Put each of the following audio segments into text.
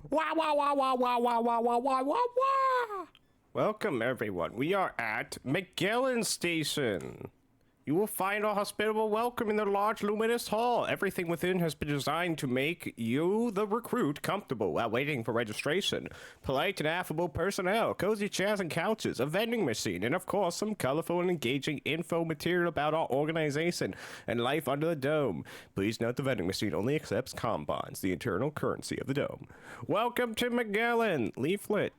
Wah, wah, wah, wah, wah, wah, wah, wah, wah, wah, wah. Welcome, everyone. We are at Magellan Station. You will find a hospitable welcome in the large luminous hall. Everything within has been designed to make you, the recruit, comfortable while waiting for registration. Polite and affable personnel, cozy chairs and couches, a vending machine, and of course some colorful and engaging info material about our organization and life under the dome. Please note the vending machine only accepts comm bonds, the internal currency of the dome. Welcome to Magellan. Leaflet.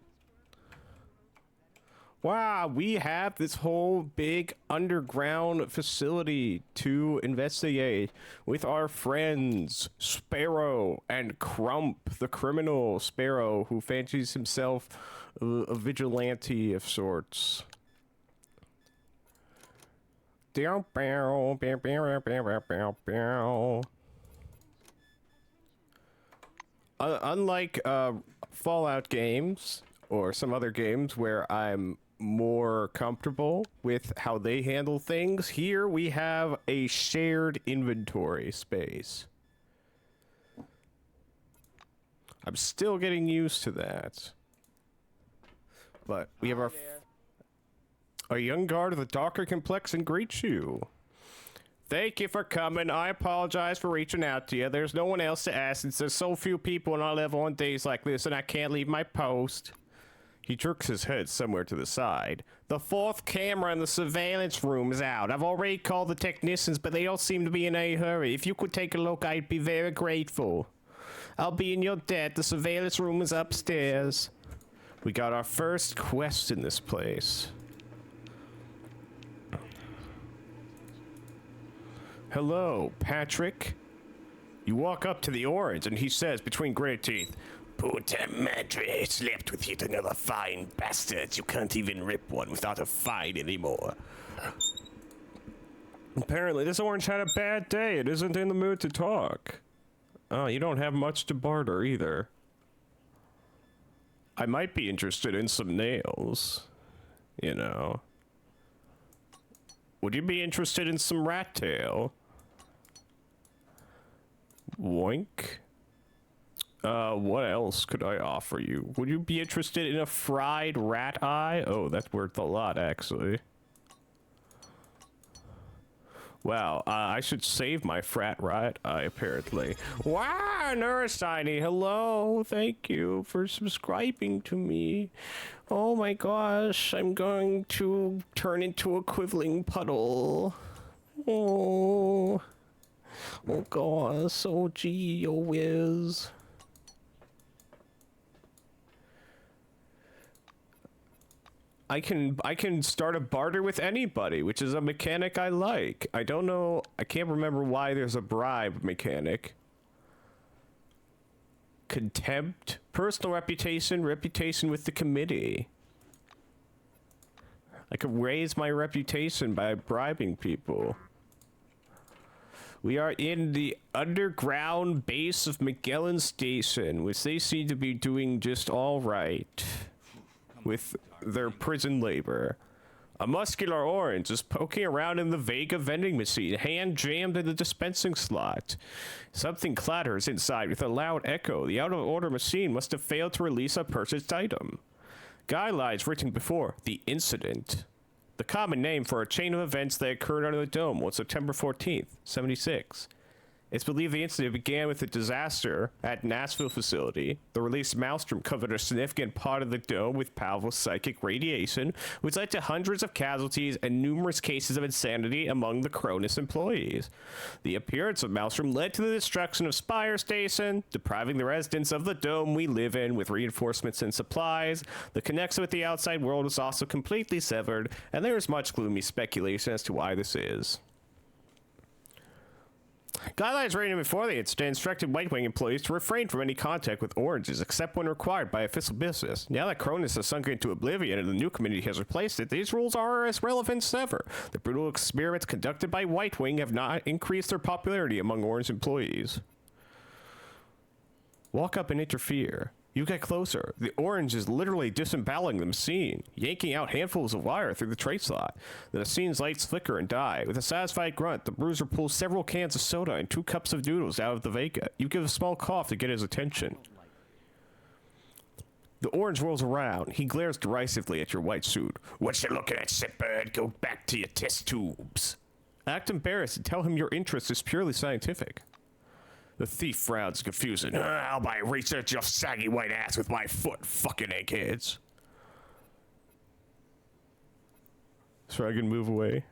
Wow, we have this whole big underground facility to investigate with our friends Sparrow and Crump, the criminal Sparrow who fancies himself a vigilante of sorts. Unlike Fallout games or some other games where I'm more comfortable with how they handle things, here we have a shared inventory space. I'm still getting used to that. But we have our young guard of the Docker Complex and greets you. Thank you for coming. I apologize for reaching out to you. There's no one else to ask since there's so few people on our level on days like this and I can't leave my post. He jerks his head somewhere to the side. The fourth camera in the surveillance room is out. I've already called the technicians, but they don't seem to be in any hurry. If you could take a look, I'd be very grateful. I'll be in your debt. The surveillance room is upstairs. We got our first quest in this place. Hello, Patrick. You walk up to the orange, and he says between gritted teeth, "Puta madre, slept with yet another fine bastard. You can't even rip one without a fine anymore." Apparently, this orange had a bad day. It isn't in the mood to talk. Oh, you don't have much to barter either. I might be interested in some nails. You know. Would you be interested in some rat tail? Woink. What else could I offer you? Would you be interested in a fried rat eye? Oh, that's worth a lot, actually. Wow, I should save my frat rat eye, apparently. Wow, Neurosiny, hello. Thank you for subscribing to me. Oh my gosh, I'm going to turn into a quivering puddle. Oh gosh, oh gee, oh whiz. I can start a barter with anybody, which is a mechanic I like. I don't know, I can't remember why there's a bribe mechanic. Contempt, personal reputation, reputation with the committee. I could raise my reputation by bribing people. We are in the underground base of Magellan Station, which they seem to be doing just all right with their prison labor. A muscular orange is poking around in the Vega vending machine, hand jammed in the dispensing slot. Something clatters inside with a loud echo. The out-of-order machine must have failed to release a purchased item. Guidelines written before the incident. The common name for a chain of events that occurred under the dome was September 14th, 76. It's believed the incident began with a disaster at Nashville facility. The released maelstrom covered a significant part of the dome with powerful psychic radiation, which led to hundreds of casualties and numerous cases of insanity among the Cronus employees. The appearance of maelstrom led to the destruction of Spire Station, depriving the residents of the dome we live in with reinforcements and supplies. The connection with the outside world was also completely severed, and there is much gloomy speculation as to why this is. Guidelines written before the incident instructed White Wing employees to refrain from any contact with oranges except when required by official business. Now that Cronus has sunk into oblivion and the new community has replaced it, these rules are as relevant as ever. The brutal experiments conducted by White Wing have not increased their popularity among orange employees. Walk up and interfere. You get closer. The orange is literally disemboweling the machine, yanking out handfuls of wire through the tray slot. The machine's lights flicker and die. With a satisfied grunt, the bruiser pulls several cans of soda and 2 cups of noodles out of the Vega. You give a small cough to get his attention. The orange rolls around. He glares derisively at your white suit. What you looking at, shitbird? Go back to your test tubes. Act embarrassed and tell him your interest is purely scientific. The thief frowns confused. I'll buy research your saggy white ass with my foot, fucking eggheads. So I can move away.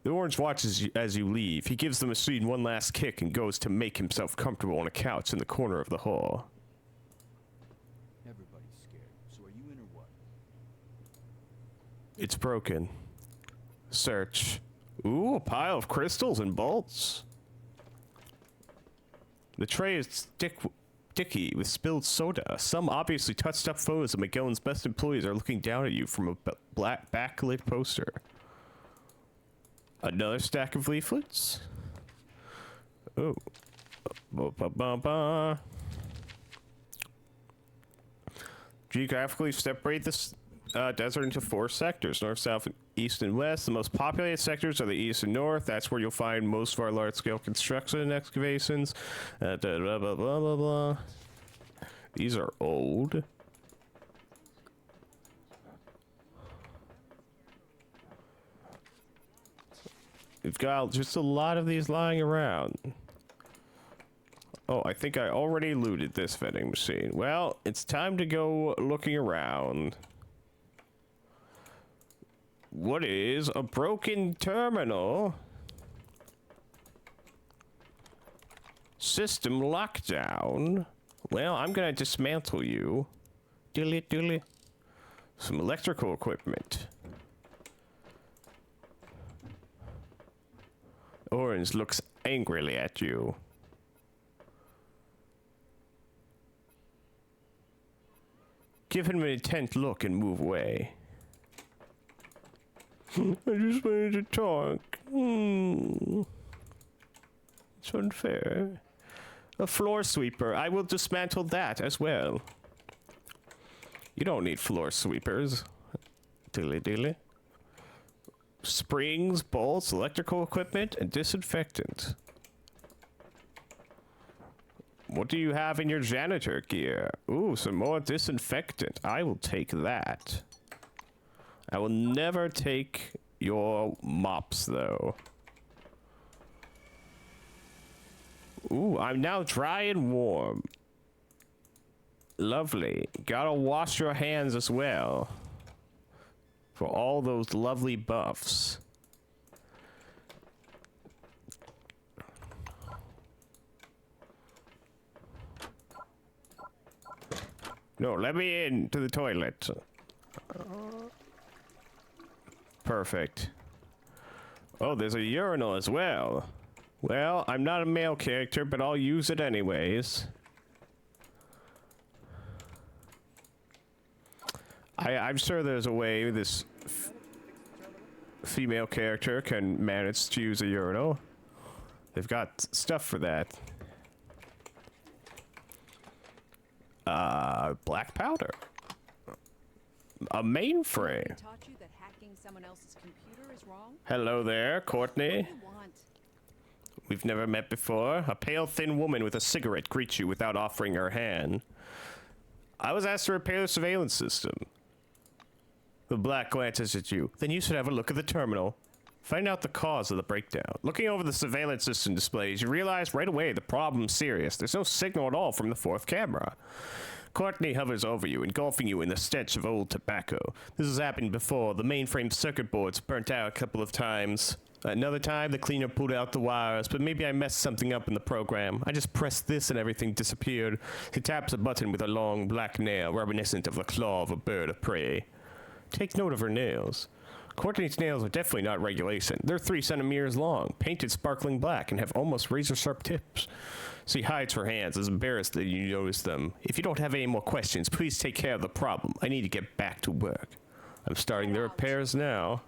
The orange watches you as you leave. He gives the machine one last kick and goes to make himself comfortable on a couch in the corner of the hall. Everybody's scared. So are you in or what? It's broken. Search. Ooh, a pile of crystals and bolts. The tray is sticky with spilled soda. Some obviously touched up photos of Magellan's best employees are looking down at you from a black backlit poster. Another stack of leaflets. Oh. Geographically separate this desert into 4 sectors: north, south, east, and west. The most populated sectors are the east and north. That's where you'll find most of our large-scale construction and excavations. Blah, blah, blah, blah, blah. These are old. We've got just a lot of these lying around. Oh, I think I already looted this vending machine. Well, it's time to go looking around. What is a broken terminal? System lockdown. Well, I'm gonna dismantle you. Dilly dilly. Some electrical equipment. Orange looks angrily at you. Give him an intent look and move away. I just wanted to talk. It's unfair. A floor sweeper. I will dismantle that as well. You don't need floor sweepers. Dilly dilly. Springs, bolts, electrical equipment, and disinfectant. What do you have in your janitor gear? Ooh, some more disinfectant. I will take that. I will never take your mops, though. Ooh, I'm now dry and warm. Lovely. Gotta wash your hands as well. For all those lovely buffs. No, let me in to the toilet. Perfect. Oh, there's a urinal as well. Well, I'm not a male character, but I'll use it anyways. I'm sure there's a way this female character can manage to use a urinal. They've got stuff for that. Black powder. A mainframe. Taught you that hacking someone else's computer is wrong? Hello there, Courtney. What do you want? We've never met before. A pale, thin woman with a cigarette greets you without offering her hand. I was asked to repair the surveillance system. The black glances at you. Then you should have a look at the terminal. Find out the cause of the breakdown. Looking over the surveillance system displays, you realize right away the problem's serious. There's no signal at all from the 4th camera. Courtney hovers over you, engulfing you in the stench of old tobacco. This has happened before. The mainframe circuit board's burnt out a couple of times. Another time, the cleaner pulled out the wires, but maybe I messed something up in the program. I just pressed this and everything disappeared. He taps a button with a long black nail, reminiscent of the claw of a bird of prey. Take note of her nails. Courtney's nails are definitely not regulation. They're 3 centimeters long, painted sparkling black, and have almost razor-sharp tips. She hides her hands, as embarrassed that you notice them. If you don't have any more questions, please take care of the problem. I need to get back to work. I'm starting the repairs now.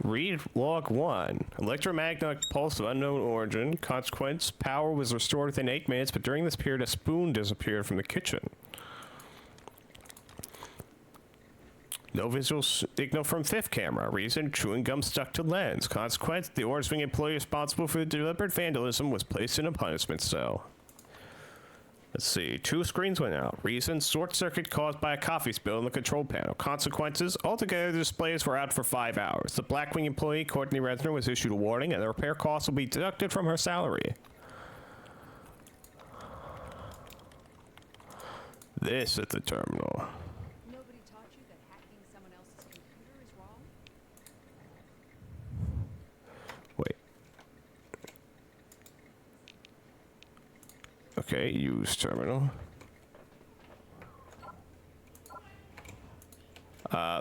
Read log 1. Electromagnetic pulse of unknown origin. Consequence, power was restored within 8 minutes, but during this period a spoon disappeared from the kitchen. No visual signal from 5th camera. Reason, chewing gum stuck to lens. Consequence, the Orange Wing employee responsible for the deliberate vandalism was placed in a punishment cell. Let's see. 2 screens went out. Reason: short circuit caused by a coffee spill in the control panel. Consequences: altogether the displays were out for 5 hours. The Blackwing employee, Courtney Resner, was issued a warning, and the repair costs will be deducted from her salary. This at the terminal. Nobody taught you that hacking someone else's computer is wrong? Wait. Okay, use terminal.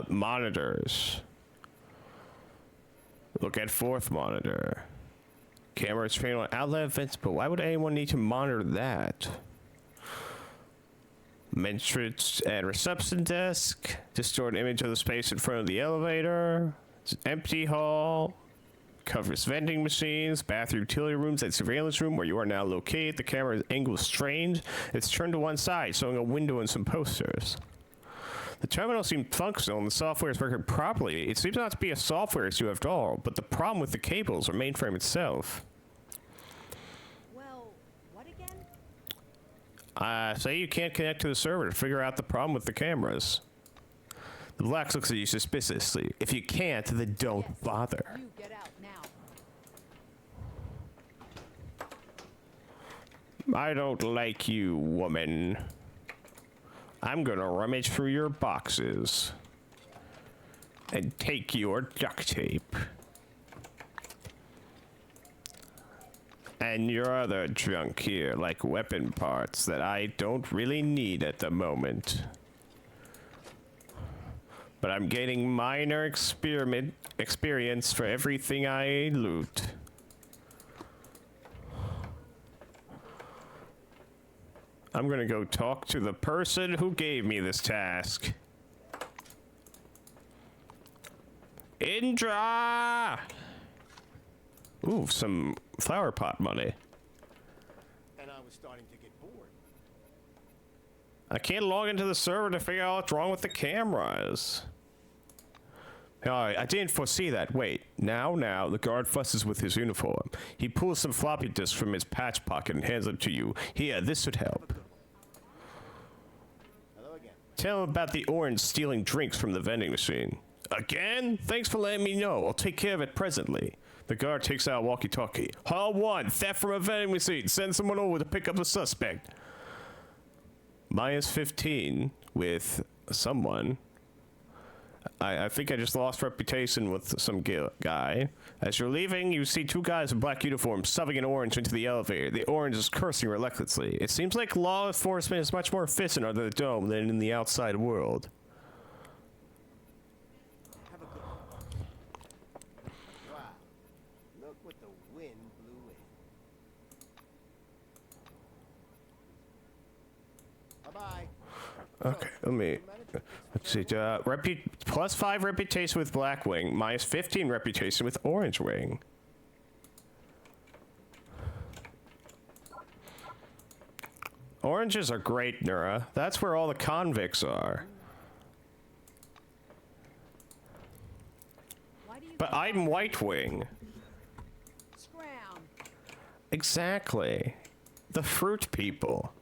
Monitors. Look at 4th monitor. Cameras trained on outlet events, but why would anyone need to monitor that? Entrance and reception desk. Distort image of the space in front of the elevator. It's an empty hall. Covers vending machines, bathroom, utility rooms, and surveillance room where you are now located. The camera angle is strange. It's turned to one side, showing a window and some posters. The terminal seemed functional and the software is working properly. It seems not to be a software issue after all, but the problem with the cables or mainframe itself. Well, what again? Say you can't connect to the server to figure out the problem with the cameras. The Black looks at you suspiciously. If you can't, then don't Yes, bother. You get out now. I don't like you, woman. I'm gonna rummage through your boxes and take your duct tape and your other junk here, like weapon parts that I don't really need at the moment. But I'm getting minor experience for everything I loot. I'm gonna go talk to the person who gave me this task. Indra! Ooh, some flower pot money. And I was starting to get bored. I can't log into the server to figure out what's wrong with the cameras. Alright, I didn't foresee that. Wait, now, the guard fusses with his uniform. He pulls some floppy disks from his patch pocket and hands them to you. Here, this should help. Hello again. Tell him about the orange stealing drinks from the vending machine. Again? Thanks for letting me know. I'll take care of it presently. The guard takes out a walkie-talkie. Hall 1, theft from a vending machine. Send someone over to pick up the suspect. Minus 15 with someone. I think I just lost reputation with some guy. As you're leaving, you see 2 guys in black uniforms shoving an orange into the elevator. The orange is cursing relentlessly. It seems like law enforcement is much more efficient under the dome than in the outside world. Have a good one. Wow. Look what the wind blew in. Bye-bye. Okay, let's see. Plus 5 reputation with Blackwing, minus 15 reputation with Orange Wing. Oranges are great, Nura. That's where all the convicts are. Why do you But I'm White Wing. scram? Exactly. The fruit people.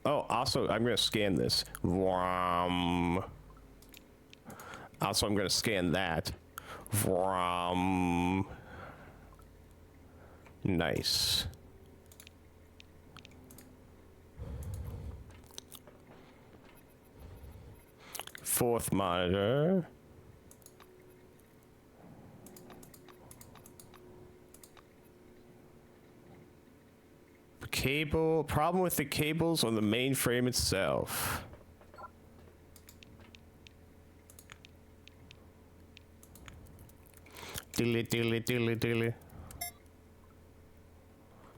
Oh, also, I'm going to scan this. Vroom. Also, I'm going to scan that. Vroom. Nice. Fourth monitor. Cable, problem with the cables on the mainframe itself. Dilly dilly dilly dilly.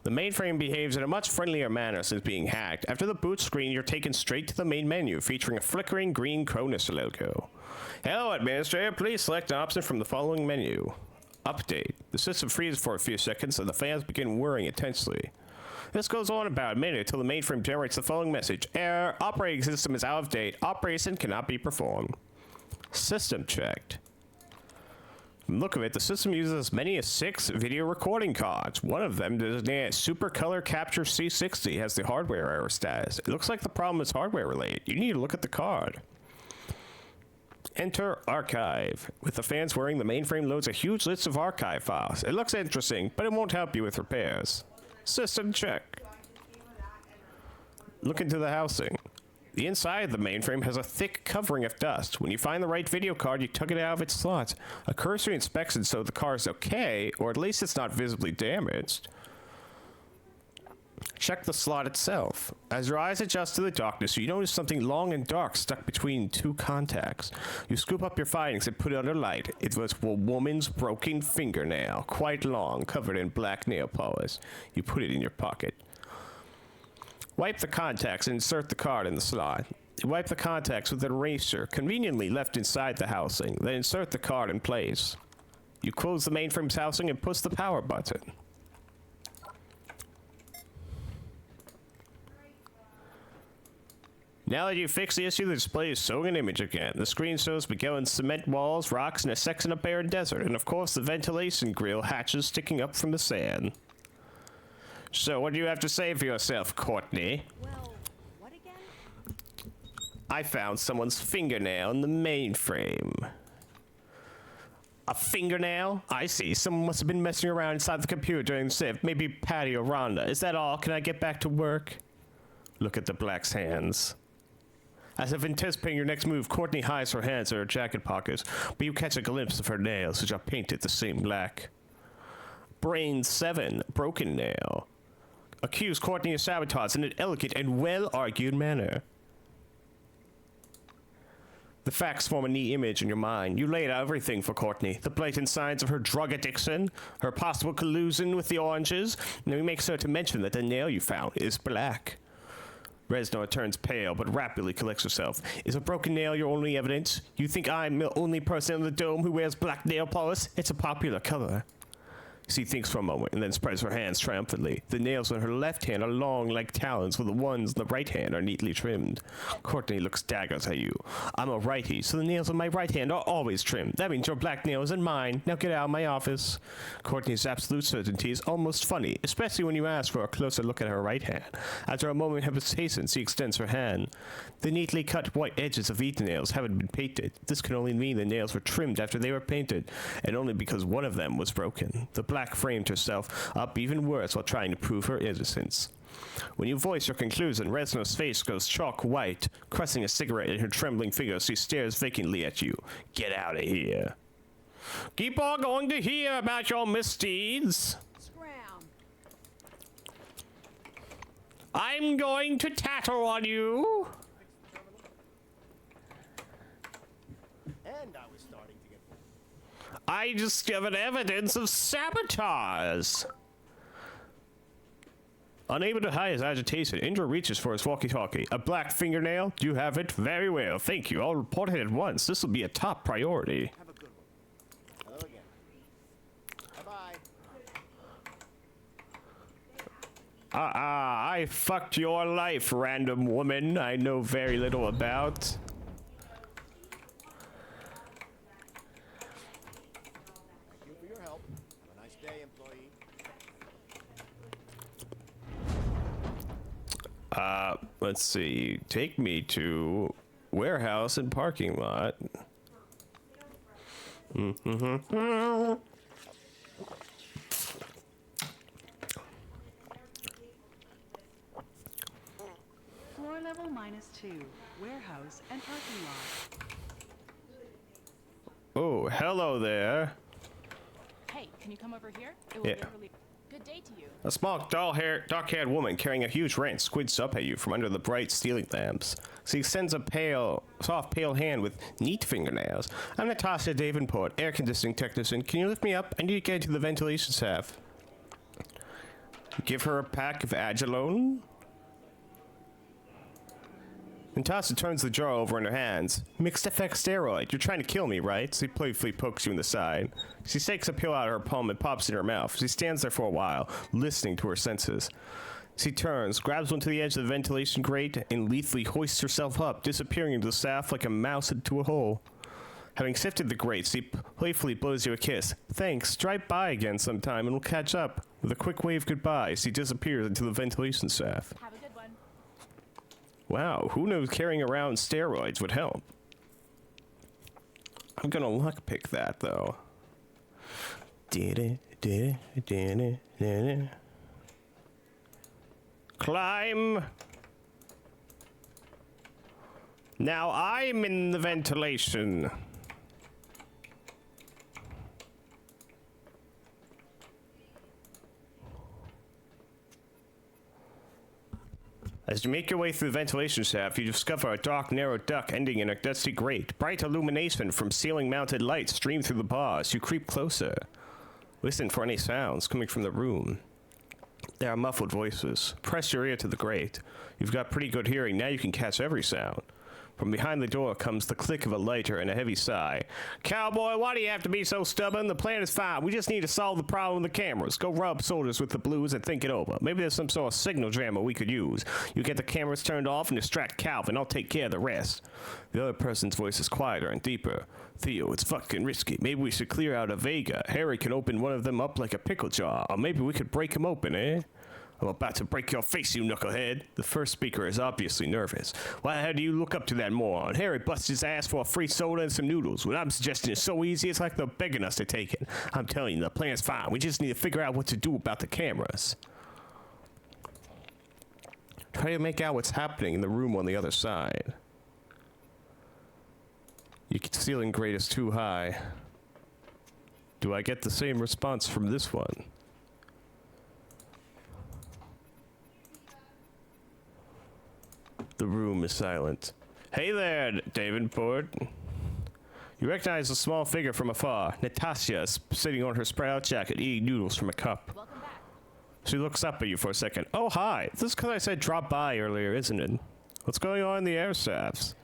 The mainframe behaves in a much friendlier manner since being hacked. After the boot screen, you're taken straight to the main menu, featuring a flickering green Cronus logo. Hello, Administrator. Please select an option from the following menu. Update. The system freezes for a few seconds, and the fans begin whirring intensely. This goes on about a minute until the mainframe generates the following message. Error. Operating system is out of date. Operation cannot be performed. System checked. From the look of it, the system uses as many as 6 video recording cards. One of them, designated Super Color Capture C60, has the hardware error status. It looks like the problem is hardware related. You need to look at the card. Enter Archive. With the fans wearing, the mainframe loads a huge list of archive files. It looks interesting, but it won't help you with repairs. System check. Look into the housing. The inside of the mainframe has a thick covering of dust. When you find the right video card, you tug it out of its slot. A cursory inspection so the car is okay, or at least it's not visibly damaged. Check the slot itself. As your eyes adjust to the darkness, you notice something long and dark stuck between 2 contacts. You scoop up your findings and put it under light. It was a woman's broken fingernail, quite long, covered in black nail polish. You put it in your pocket. Wipe the contacts and insert the card in the slot. You wipe the contacts with an eraser, conveniently left inside the housing, then insert the card in place. You close the mainframe's housing and push the power button. Now that you've fixed the issue, the display is showing an image again. The screen shows Miguelin's cement walls, rocks, and a section of barren desert, and of course the ventilation grill hatches sticking up from the sand. So what do you have to say for yourself, Courtney? Well, what again? I found someone's fingernail in the mainframe. A fingernail? I see. Someone must have been messing around inside the computer during the shift. Maybe Patty or Rhonda. Is that all? Can I get back to work? Look at the black's hands. As if anticipating your next move, Courtney hides her hands in her jacket pockets, but you catch a glimpse of her nails, which are painted the same black. Brain 7, broken nail. Accuse Courtney of sabotage in an elegant and well-argued manner. The facts form a neat image in your mind. You laid out everything for Courtney. The blatant signs of her drug addiction, her possible collusion with the oranges, and you make sure to mention that the nail you found is black. Reznor turns pale, but rapidly collects herself. Is a broken nail your only evidence? You think I'm the only person in the dome who wears black nail polish? It's a popular color. She thinks for a moment and then spreads her hands triumphantly. The nails on her left hand are long like talons, while the ones on the right hand are neatly trimmed. Courtney looks daggers at you. I'm a righty, so the nails on my right hand are always trimmed. That means your black nail isn't mine. Now get out of my office. Courtney's absolute certainty is almost funny, especially when you ask for a closer look at her right hand. After a moment of hesitation, she extends her hand. The neatly cut white edges of each nails haven't been painted. This can only mean the nails were trimmed after they were painted, and only because one of them was broken. The black framed herself up even worse while trying to prove her innocence. When you voice your conclusion, Reznor's face goes chalk white. Crushing a cigarette in her trembling fingers, she stares vacantly at you. Get out of here. Keep on going to hear about your misdeeds. Scram. I'm going to tattle on you. And I was starting to get bored. I discovered evidence of sabotage. Unable to hide his agitation, Indra reaches for his walkie-talkie. A black fingernail? Do you have it? Very well, thank you. I'll report it at once. This will be a top priority. Have a good one. Hello again. Bye-bye. I fucked your life, random woman I know very little about. Thank you for your help. Have a nice day, employee. Let's see. Take me to warehouse and parking lot. Floor level -2, warehouse and parking lot. Oh, hello there. Hey, can you come over here? It will Yeah. be really good day to you. A small, dark-haired woman carrying a huge wrench squints up at you from under the bright ceiling lamps. She extends a soft, pale hand with neat fingernails. I'm Natasha Davenport, air conditioning technician. Can you lift me up? I need to get to the ventilation shaft. Give her a pack of Agilone. Natasha turns the jar over in her hands. Mixed effect steroid. You're trying to kill me, right? She playfully pokes you in the side. She shakes a pill out of her palm and pops it in her mouth. She stands there for a while, listening to her senses. She turns, grabs onto the edge of the ventilation grate, and lethally hoists herself up, disappearing into the shaft like a mouse into a hole. Having sifted the grates, he playfully blows you a kiss. Thanks, drive by again sometime and we'll catch up. With a quick wave goodbye, he disappears into the ventilation shaft. Have a good one. Wow, who knew carrying around steroids would help? I'm gonna luck-pick that, though. Climb! Now I'm in the ventilation. As you make your way through the ventilation shaft, you discover a dark, narrow duct ending in a dusty grate. Bright illumination from ceiling-mounted lights stream through the bars. You creep closer. Listen for any sounds coming from the room. There are muffled voices. Press your ear to the grate. You've got pretty good hearing. Now you can catch every sound. From behind the door comes the click of a lighter and a heavy sigh. Cowboy, why do you have to be so stubborn? The plan is fine. We just need to solve the problem with the cameras. Go rub shoulders with the blues and think it over. Maybe there's some sort of signal jammer we could use. You get the cameras turned off and distract Calvin. I'll take care of the rest. The other person's voice is quieter and deeper. Theo, it's fucking risky. Maybe we should clear out a Vega. Harry can open one of them up like a pickle jar. Or maybe we could break him open, eh? I'm about to break your face, you knucklehead. The first speaker is obviously nervous. Why the hell do you look up to that moron? Harry busts his ass for a free soda and some noodles. What I'm suggesting is so easy, it's like they're begging us to take it. I'm telling you, the plan's fine. We just need to figure out what to do about the cameras. Try to make out what's happening in the room on the other side. Your ceiling grate is too high. Do I get the same response from this one? The room is silent. Hey there, Davenport. You recognize a small figure from afar. Natasha is sitting on her spread-out jacket, eating noodles from a cup. Welcome back. She looks up at you for a second. Oh, hi. This is because I said drop by earlier, isn't it? What's going on in the air shafts?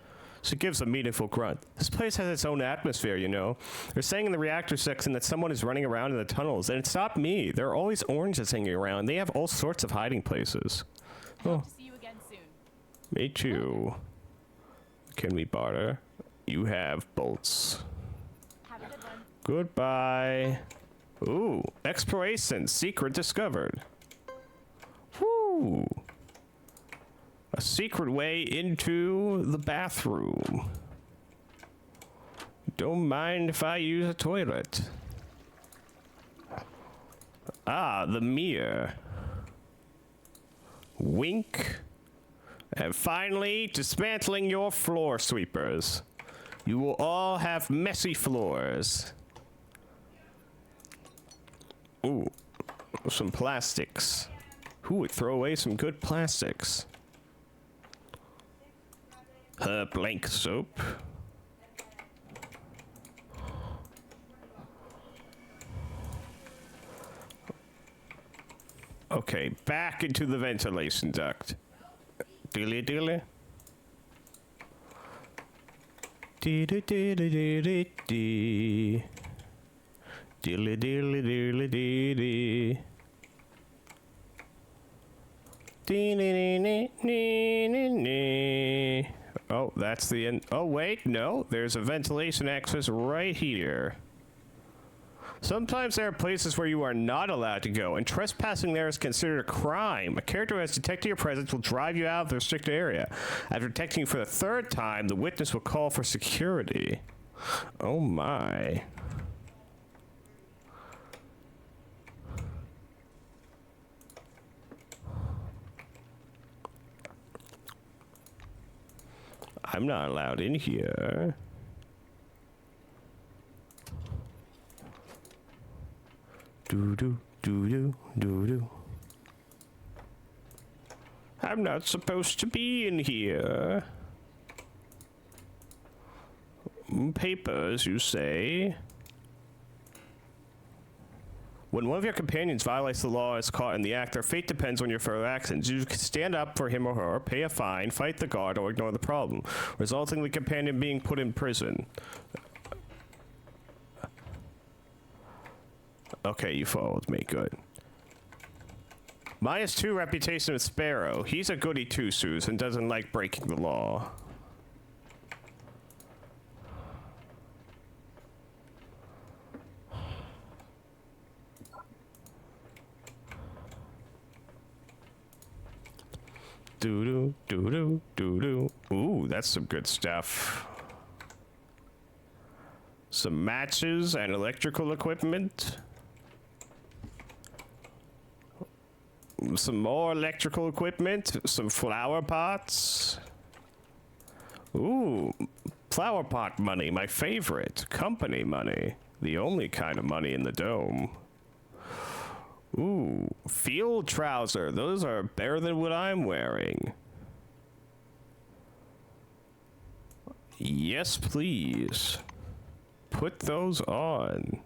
She gives a meaningful grunt. This place has its own atmosphere, you know. They're saying in the reactor section that someone is running around in the tunnels, and it's not me. There are always oranges hanging around. They have all sorts of hiding places. Hope to see you again soon. Me too. Can we barter? You have bolts. Have a good one. Goodbye. Ooh, exploration. Secret discovered. Woo. A secret way into the bathroom. Don't mind if I use a toilet. Ah, the mirror. Wink. And finally, dismantling your floor sweepers. You will all have messy floors. Ooh, some plastics. Who would throw away some good plastics? Her blank soap. Okay, back into the ventilation duct. Dilly dilly. Dilly dilly dilly dee. Dilly dilly dilly dee. Oh, that's the end. Oh, wait, no. There's a ventilation access right here. Sometimes there are places where you are not allowed to go, and trespassing there is considered a crime. A character who has detected your presence will drive you out of the restricted area. After detecting you for the third time, the witness will call for security. Oh my. I'm not allowed in here. Do. I'm not supposed to be in here. Papers, you say? When one of your companions violates the law and is caught in the act, their fate depends on your further actions. You can stand up for him or her, pay a fine, fight the guard, or ignore the problem, resulting in the companion being put in prison. Okay, you followed me. Good. -2 reputation with Sparrow. He's a goody two-shoes and doesn't like breaking the law. Doo-doo, doo-doo, doo-doo. Ooh, that's some good stuff. Some matches and electrical equipment. Some more electrical equipment. Some flower pots. Ooh, flower pot money, my favorite. Company money. The only kind of money in the dome. Ooh, field trouser. Those are better than what I'm wearing. Yes, please. Put those on.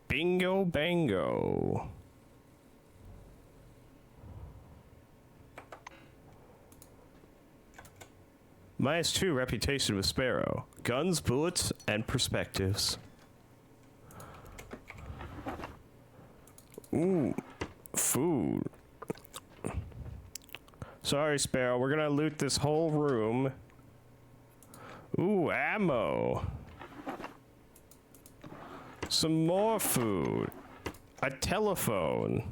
Bingo bango. -2 reputation with Sparrow. Guns, bullets, and perspectives. Ooh, food. Sorry, Sparrow, we're gonna loot this whole room. Ooh, ammo. Some more food. A telephone.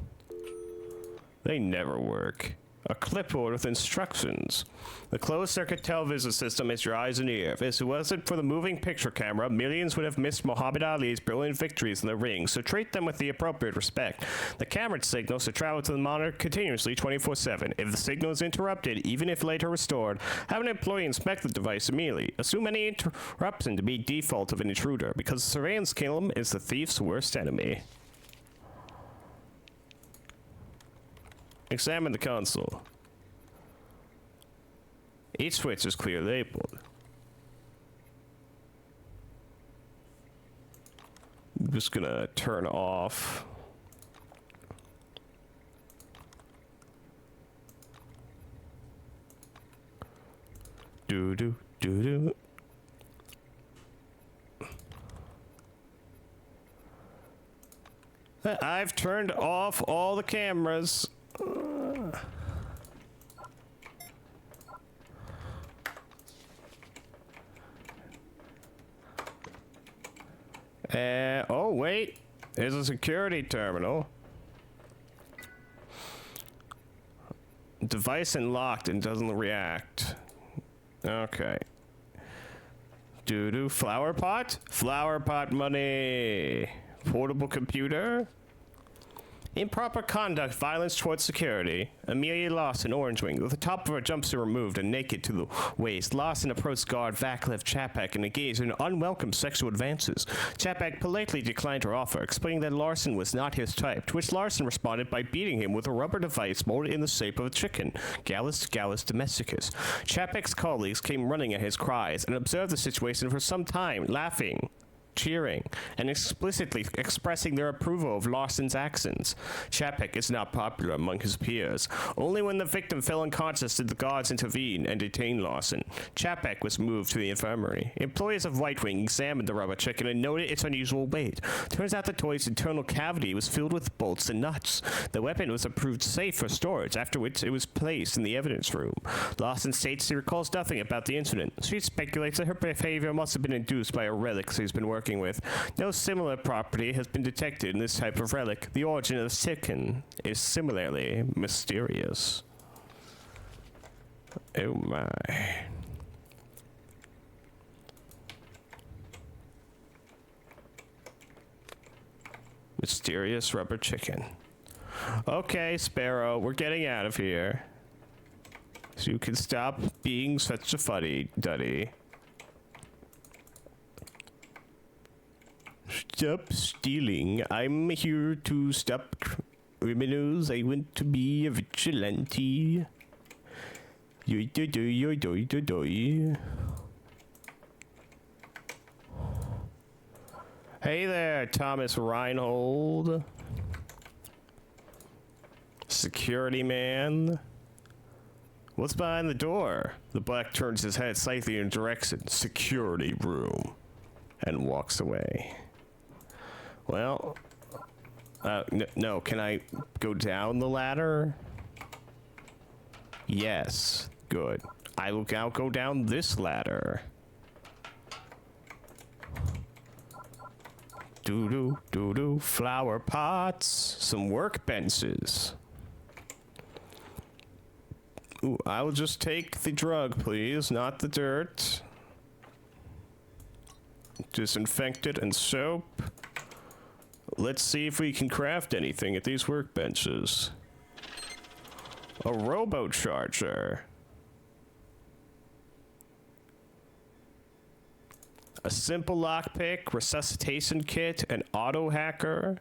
They never work. A clipboard with instructions. The closed-circuit television system is your eyes and ears. If it wasn't for the moving picture camera, millions would have missed Muhammad Ali's brilliant victories in the ring, so treat them with the appropriate respect. The camera signals to travel to the monitor continuously 24/7. If the signal is interrupted, even if later restored, have an employee inspect the device immediately. Assume any interruption to be default of an intruder, because the surveillance killum is the thief's worst enemy. Examine the console. Each switch is clearly labeled. I'm just gonna turn off. Do. I've turned off all the cameras. Oh wait, there's a security terminal. Device unlocked and doesn't react. Okay. Flower pot? Flower pot money. Portable computer? Improper conduct, violence towards security. Amelia Lawson, Orange Wing, with the top of her jumpsuit removed and naked to the waist. Lawson approached guard Vaclav Chapek and engaged in unwelcome sexual advances. Chapek politely declined her offer, explaining that Larson was not his type, to which Larson responded by beating him with a rubber device molded in the shape of a chicken, Gallus domesticus. Chapek's colleagues came running at his cries and observed the situation for some time, laughing, cheering, and explicitly expressing their approval of Lawson's actions. Chapek is not popular among his peers. Only when the victim fell unconscious did the guards intervene and detain Lawson. Chapek was moved to the infirmary. Employees of White Wing examined the rubber chicken and noted its unusual weight. Turns out the toy's internal cavity was filled with bolts and nuts. The weapon was approved safe for storage, after which it was placed in the evidence room. Lawson states she recalls nothing about the incident. She speculates that her behavior must have been induced by a relic she's been working with. No similar property has been detected in this type of relic. The origin of the chicken is similarly mysterious. Oh my. Mysterious rubber chicken. Okay, Sparrow, we're getting out of here. So you can stop being such a fuddy-duddy. Stop stealing. I'm here to stop criminals. I want to be a vigilante. Hey there, Thomas Reinhold. Security man. What's behind the door? The black turns his head slightly in direction. Security room. And walks away. Well, no, can I go down the ladder? Yes, good. I will now go down this ladder. Doo-doo, doo-doo, flower pots, some workbenches. Ooh, I will just take the drug, please, not the dirt. Disinfectant and soap. Let's see if we can craft anything at these workbenches. A robo-charger. A simple lockpick, resuscitation kit, an auto hacker.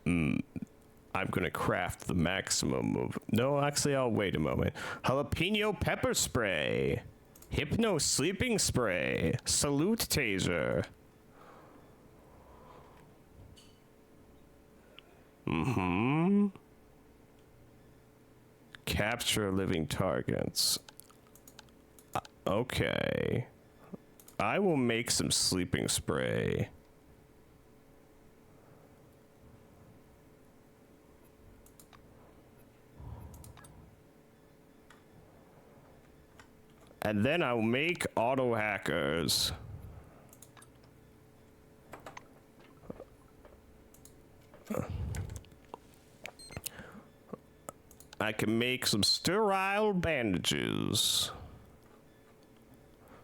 I'm gonna craft the maximum of... No, actually, I'll wait a moment. Jalapeno pepper spray. Hypno sleeping spray. Salute taser. Capture living targets. Okay. I will make some sleeping spray. And then I'll make auto hackers. I can make some sterile bandages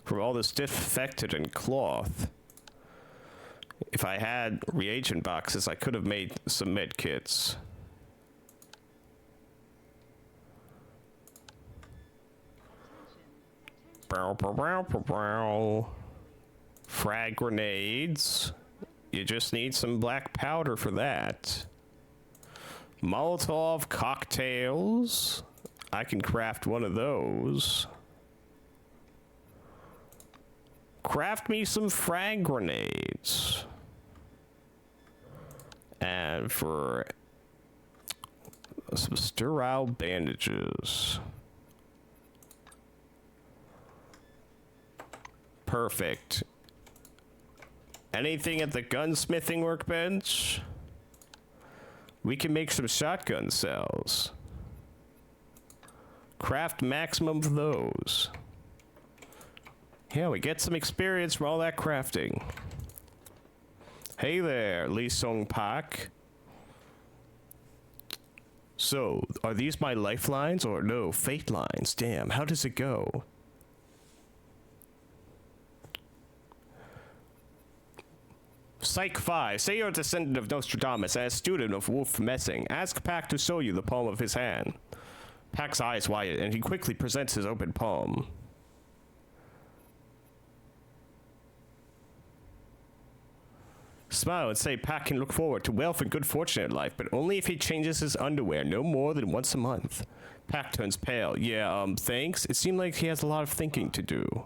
from all this disinfectant cloth. If I had reagent boxes, I could have made some med kits. Frag grenades. You just need some black powder for that. Molotov cocktails. I can craft one of those. Craft me some frag grenades. And for some sterile bandages. Perfect. Anything at the gunsmithing workbench? We can make some shotgun cells. Craft maximum of those. Yeah, we get some experience from all that crafting. Hey there, Lee Sung Pak. So, are these my lifelines or no, fate lines? Damn, how does it go? Psych 5. Say you're a descendant of Nostradamus and a student of Wolf Messing. Ask Pack to show you the palm of his hand. Pack's eyes widen, and he quickly presents his open palm. Smile and say Pack can look forward to wealth and good fortune in life, but only if he changes his underwear no more than once a month. Pack turns pale. Yeah, thanks. It seemed like he has a lot of thinking to do.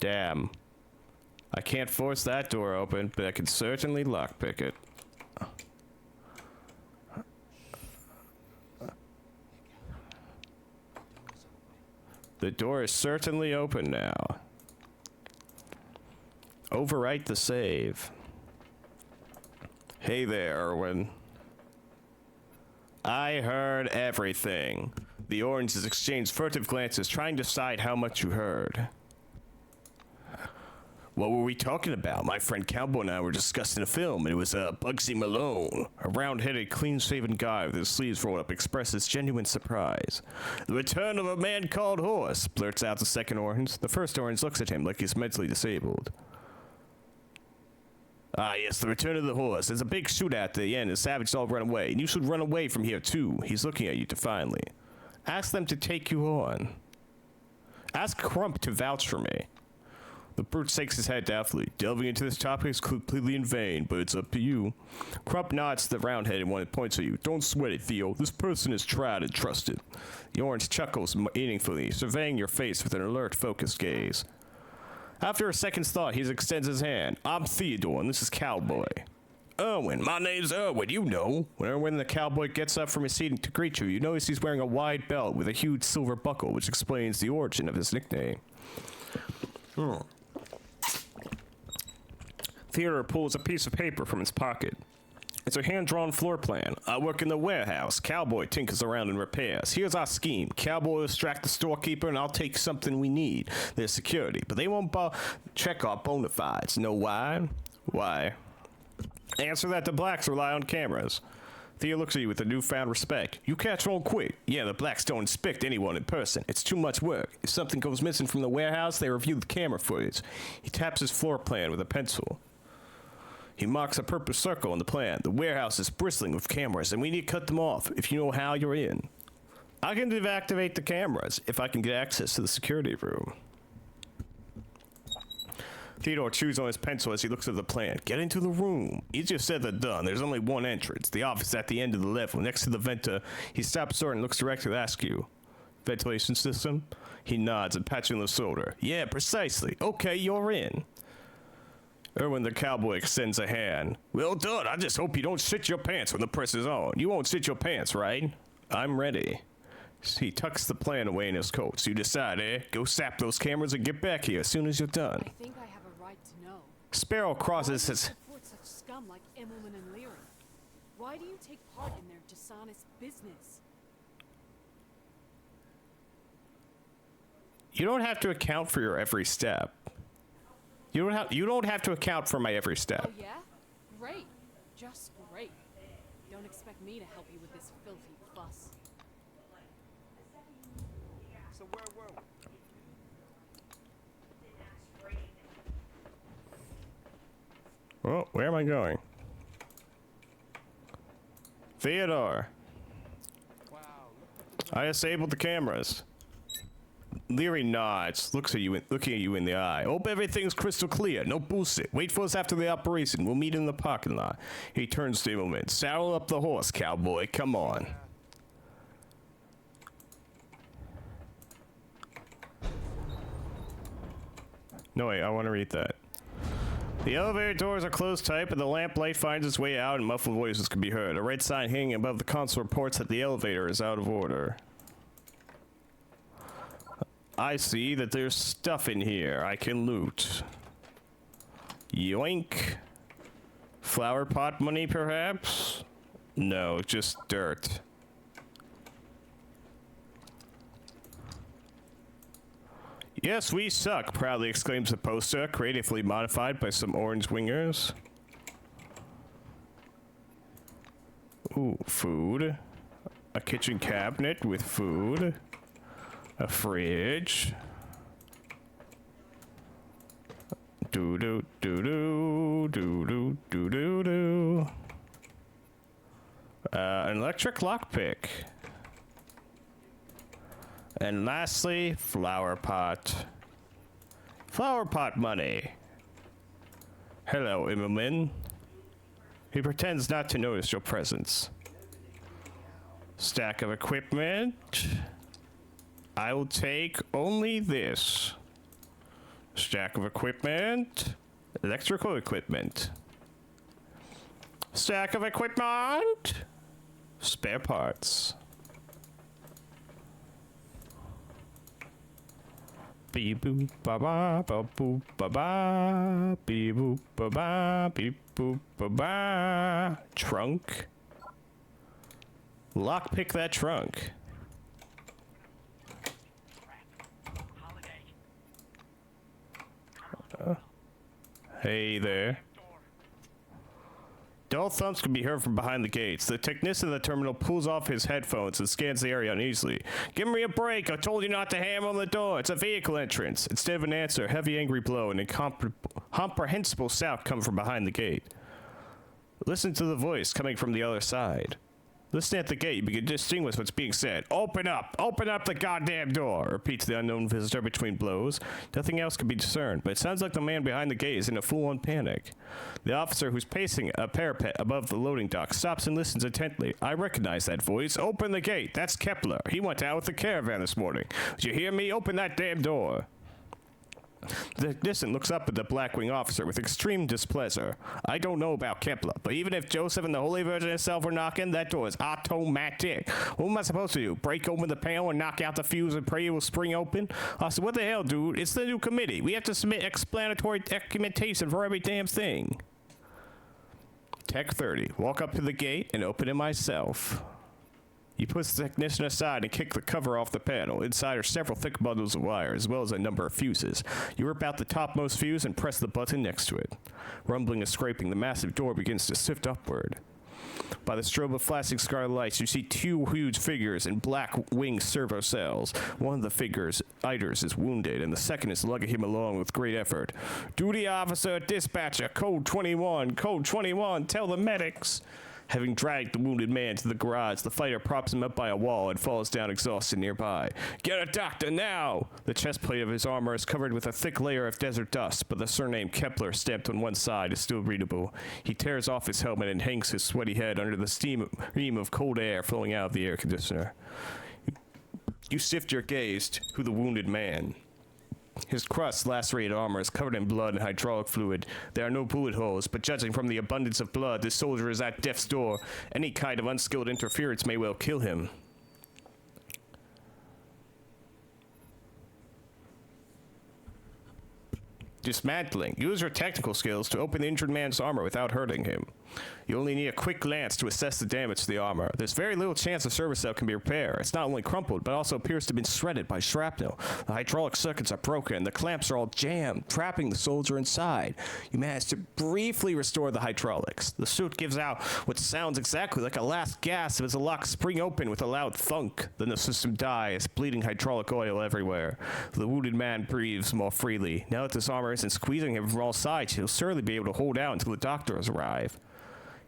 Damn. I can't force that door open, but I can certainly lockpick it. The door is certainly open now. Overwrite the save. Hey there, Erwin. I heard everything. The oranges exchanged furtive glances, trying to decide how much you heard. What were we talking about? My friend Cowboy and I were discussing a film. It was Bugsy Malone. A round-headed, clean-shaven guy with his sleeves rolled up expresses genuine surprise. The return of a man called Horse, blurts out the second orange. The first orange looks at him like he's mentally disabled. Ah, yes, the return of the horse. There's a big shootout at the end, and Savage all run away. And you should run away from here, too. He's looking at you defiantly. Ask them to take you on. Ask Crump to vouch for me. The brute shakes his head doubtfully. Delving into this topic is completely in vain, but it's up to you. Crump nods to the roundhead and one points at you. Don't sweat it, Theo. This person is tried and trusted. The orange chuckles meaningfully, surveying your face with an alert, focused gaze. After a second's thought, he extends his hand. I'm Theodore, and this is Cowboy. Erwin, my name's Erwin, you know. When Erwin the Cowboy gets up from his seat to greet you, you notice he's wearing a wide belt with a huge silver buckle, which explains the origin of his nickname. Theodore pulls a piece of paper from his pocket. It's a hand-drawn floor plan. I work in the warehouse. Cowboy tinkers around and repairs. Here's our scheme. Cowboy will distract the storekeeper and I'll take something we need. There's security, but they won't check our bona fides. Know why? Why? Answer that the blacks rely on cameras. Thea looks at you with a newfound respect. You catch on quick. Yeah, the blacks don't inspect anyone in person. It's too much work. If something goes missing from the warehouse, they review the camera footage. He taps his floor plan with a pencil. He marks a purple circle on the plan. The warehouse is bristling with cameras, and we need to cut them off. If you know how, you're in. I can deactivate the cameras if I can get access to the security room. Theodore chews on his pencil as he looks at the plan. Get into the room. Easier said than done. There's only one entrance. The office at the end of the level, next to the venta. He stops short and looks directly at Askew. Ventilation system? He nods and pats you on the shoulder. Yeah, precisely. Okay, you're in. Erwin the cowboy extends a hand. Well done. I just hope you don't shit your pants when the press is on. You won't shit your pants, right? I'm ready. He tucks the plan away in his coat. So you decide, eh? Go sap those cameras and get back here as soon as you're done. I think I have a right to know. Sparrow crosses his... Support such scum like Immelman and Leary. Why do you take part in their dishonest business? You don't have to account for your every step. You don't have to account for my every step. Oh yeah? Great. Just great. Don't expect me to help you with this filthy fuss. So where were we? Well, where am I going? Theodore. I disabled the cameras. Leary nods, looking at you in the eye. Hope everything's crystal clear. No bullshit. Wait for us after the operation. We'll meet in the parking lot. He turns to Immelman. Saddle up the horse, cowboy. Come on. No, wait. I want to read that. The elevator doors are closed tight, but the lamplight finds its way out and muffled voices can be heard. A red sign hanging above the console reports that the elevator is out of order. I see that there's stuff in here I can loot. Yoink. Flower pot money, perhaps? No, just dirt. Yes, we suck, proudly exclaims the poster, creatively modified by some orange wingers. Ooh, food. A kitchen cabinet with food. A fridge. Do do do do do do do do do. An electric lockpick. And lastly, flower pot. Flower pot money. Hello, Immelman. He pretends not to notice your presence. Stack of equipment. I will take only this. Stack of equipment. Electrical equipment. Stack of equipment. Spare parts. Beep boop ba ba ba boop ba ba. Beep boop ba ba beep boop ba ba. Trunk. Lockpick that trunk. Hey there. Dull thumps can be heard from behind the gates. The technician of the terminal pulls off his headphones and scans the area uneasily. Give me a break. I told you not to hammer on the door. It's a vehicle entrance. Instead of an answer, a heavy angry blow and incomprehensible sound come from behind the gate. Listen to the voice coming from the other side. Listening at the gate, you can distinguish what's being said. Open up! Open up the goddamn door! Repeats the unknown visitor between blows. Nothing else can be discerned, but it sounds like the man behind the gate is in a full-on panic. The officer who's pacing a parapet above the loading dock stops and listens intently. I recognize that voice. Open the gate! That's Kepler. He went out with the caravan this morning. Did you hear me? Open that damn door! The technician looks up at the Blackwing officer with extreme displeasure. I don't know about Kepler, but even if Joseph and the Holy Virgin herself were knocking, that door is automatic. What am I supposed to do? Break open the panel and knock out the fuse and pray it will spring open? So what the hell, dude? It's the new committee. We have to submit explanatory documentation for every damn thing. Tech 30. Walk up to the gate and open it myself. You push the technician aside and kick the cover off the panel. Inside are several thick bundles of wire, as well as a number of fuses. You rip out the topmost fuse and press the button next to it. Rumbling and scraping, the massive door begins to shift upward. By the strobe of flashing scarlet lights, you see two huge figures in black wing servo cells. One of the figures, Iders, is wounded, and the second is lugging him along with great effort. Duty officer, dispatcher, code 21, tell the medics. Having dragged the wounded man to the garage, the fighter props him up by a wall and falls down exhausted nearby. Get a doctor now! The chest plate of his armor is covered with a thick layer of desert dust, but the surname Kepler stamped on one side is still readable. He tears off his helmet and hangs his sweaty head under the stream of cold air flowing out of the air conditioner. You shift your gaze to the wounded man. His crushed, lacerated armor is covered in blood and hydraulic fluid. There are no bullet holes, but judging from the abundance of blood, this soldier is at death's door. Any kind of unskilled interference may well kill him. Dismantling. Use your technical skills to open the injured man's armor without hurting him. You only need a quick glance to assess the damage to the armor. There's very little chance the service cell can be repaired. It's not only crumpled, but also appears to have been shredded by shrapnel. The hydraulic circuits are broken. The clamps are all jammed, trapping the soldier inside. You manage to briefly restore the hydraulics. The suit gives out what sounds exactly like a last gasp as the locks spring open with a loud thunk. Then the system dies, bleeding hydraulic oil everywhere. The wounded man breathes more freely. Now that this armor isn't squeezing him from all sides, he'll surely be able to hold out until the doctors arrive.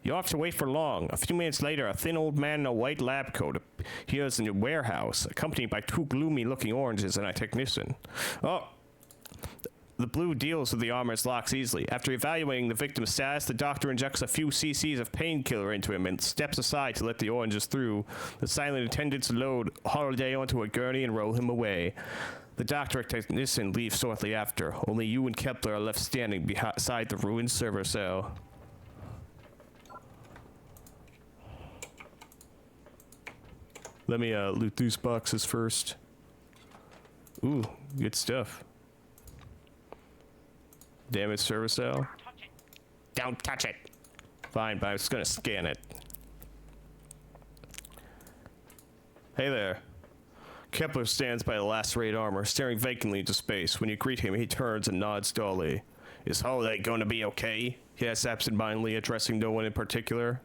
You don't have to wait for long. A few minutes later, a thin old man in a white lab coat appears in the warehouse, accompanied by two gloomy-looking oranges and a technician. Oh, the blue deals with the armor's locks easily. After evaluating the victim's status, the doctor injects a few cc's of painkiller into him and steps aside to let the oranges through. The silent attendants load Holiday onto a gurney and roll him away. The doctor and technician leave shortly after. Only you and Kepler are left standing beside the ruined server cell. Let me loot these boxes first. Ooh, good stuff. Damaged server cell. Don't touch it. Fine, but I'm just gonna scan it. Hey there. Kepler stands by the lacerated armor, staring vacantly into space. When you greet him, he turns and nods dully. Is Holiday going to be okay? He asks absentmindedly, addressing no one in particular.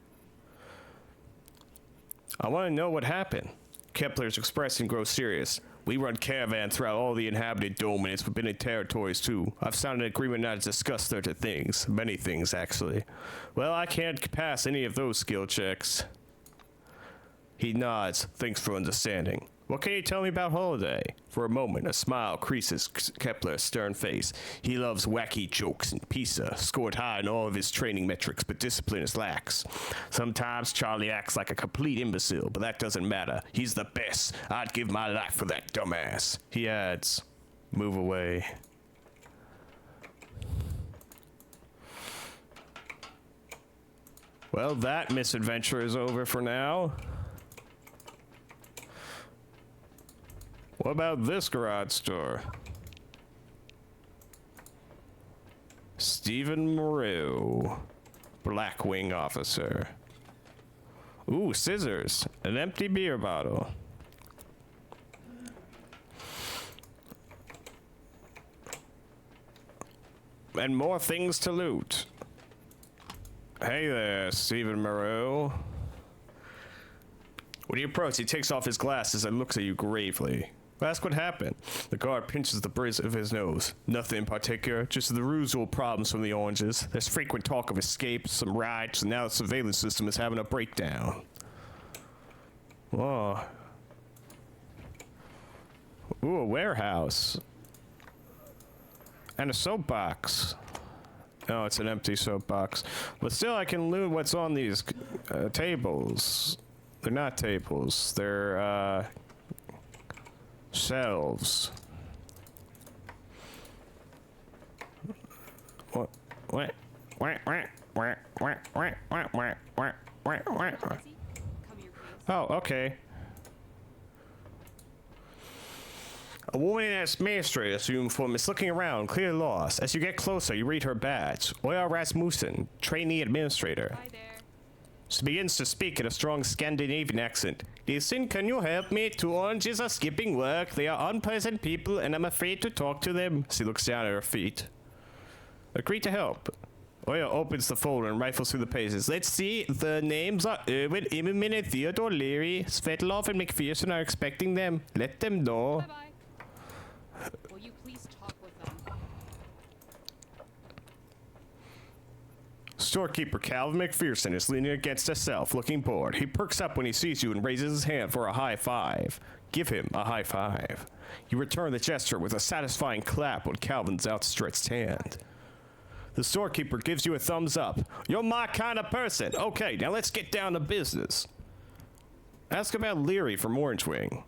I want to know what happened. Kepler's expression grows serious. We run caravans throughout all the inhabited dome and its forbidden territories too. I've signed an agreement not to discuss certain things. Many things, actually. Well, I can't pass any of those skill checks. He nods, thanks for understanding. What can you tell me about Holiday? For a moment, a smile creases Kepler's stern face. He loves wacky jokes and pizza, scored high in all of his training metrics, but discipline is lax. Sometimes Charlie acts like a complete imbecile, but that doesn't matter. He's the best. I'd give my life for that dumbass. He adds, move away. Well, that misadventure is over for now. What about this garage store? Stephen Moreau, Black Wing officer. Ooh, scissors, an empty beer bottle. And more things to loot. Hey there, Stephen Moreau. When you approach, he takes off his glasses and looks at you gravely. Ask what happened. The guard pinches the bridge of his nose. Nothing in particular, just the usual problems from the oranges. There's frequent talk of escapes, some riots, and now the surveillance system is having a breakdown. Whoa. Ooh, a warehouse. And a soapbox. Oh, it's an empty soapbox. But still, I can loot what's on these tables. They're not tables. They're, shelves. What? Oh, okay. A woman in an administrator's uniform is looking around, clearly lost. As you get closer, you read her badge. Oya Rasmussen, trainee administrator. Hi there. She begins to speak in a strong Scandinavian accent. Listen, can you help me? 2 oranges are skipping work. They are unpleasant people, and I'm afraid to talk to them. She looks down at her feet. Agree to help. Oya opens the folder and rifles through the pages. Let's see. The names are Erwin, Immerman, and Theodore Leary. Svetlov and McPherson are expecting them. Let them know. Bye-bye. Will you please talk with them? Storekeeper Calvin McPherson is leaning against a shelf, looking bored. He perks up when he sees you and raises his hand for a high five. Give him a high five. You return the gesture with a satisfying clap on Calvin's outstretched hand. The storekeeper gives you a thumbs up. You're my kind of person. Okay, now let's get down to business. Ask about Leary from Orange Wing.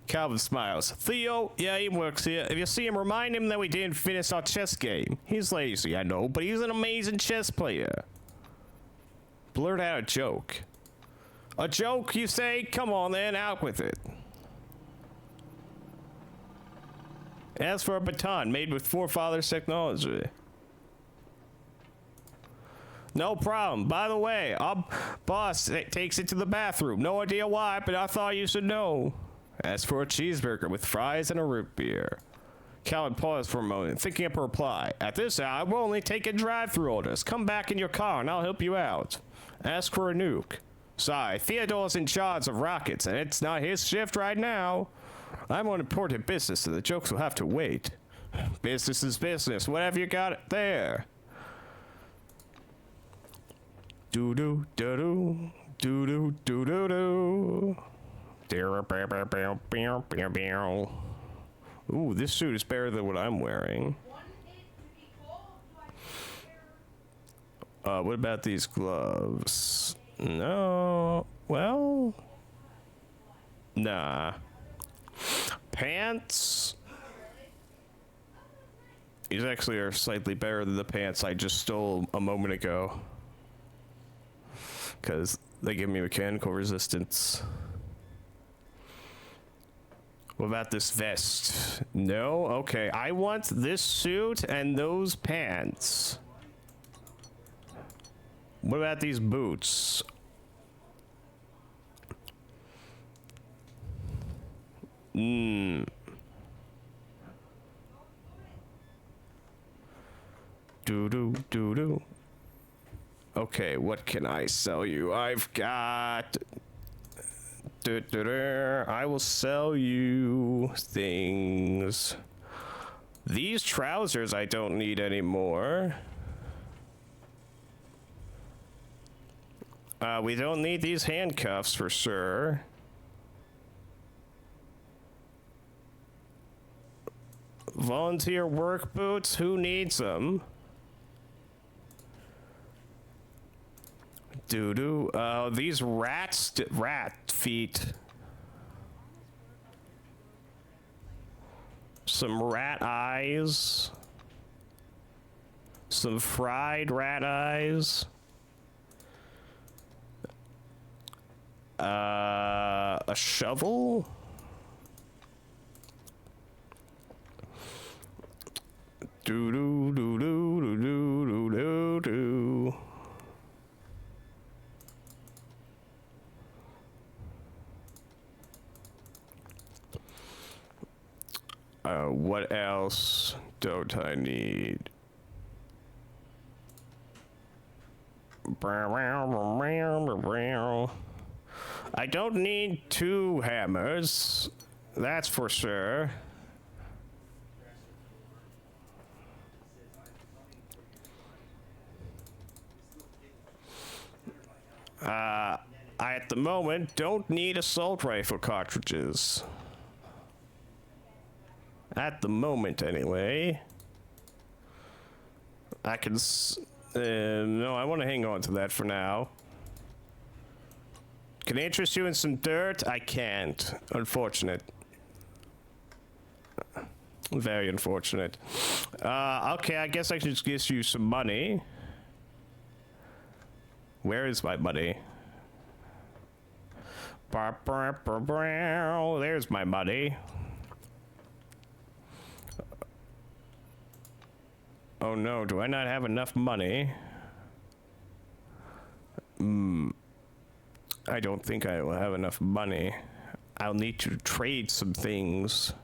Calvin smiles. Theo, yeah, he works here. If you see him, remind him that we didn't finish our chess game. He's lazy, I know, but he's an amazing chess player. Blurt out a joke. A joke, you say? Come on then, out with it. As for a baton made with forefathers technology. No problem. By the way, our boss takes it to the bathroom. No idea why, but I thought you should know. As for a cheeseburger with fries and a root beer. Calvin paused for a moment, thinking up a reply. At this hour, we'll only take in drive-through orders. Come back in your car and I'll help you out. Ask for a nuke. Sorry, Theodore's in charge of rockets, and it's not his shift right now. I'm on important business, so the jokes will have to wait. Business is business. Whatever you got there. Do-do, do-do, do-do, do-do-do. Ooh, this suit is better than what I'm wearing. What about these gloves? No. Well, nah. Pants? These actually are slightly better than the pants I just stole a moment ago. Because they give me mechanical resistance. What about this vest? No? Okay, I want this suit and those pants. What about these boots? Do do do do. Okay, what can I sell you? I've got. I will sell you things. These trousers I don't need anymore. We don't need these handcuffs for sure. Volunteer work boots? Who needs them? Doo-doo. These rat feet. Some rat eyes. Some fried rat eyes. A shovel? Doo-doo, doo-doo, doo-doo, doo-doo. What else don't I need? I don't need 2 hammers, that's for sure. I, at the moment, don't need assault rifle cartridges. At the moment, anyway. I can no, I want to hang on to that for now. Can I interest you in some dirt? I can't. Unfortunate. Very unfortunate. Okay, I guess I should just give you some money. Where is my money? There's my money. Oh no, do I not have enough money? I don't think I will have enough money. I'll need to trade some things.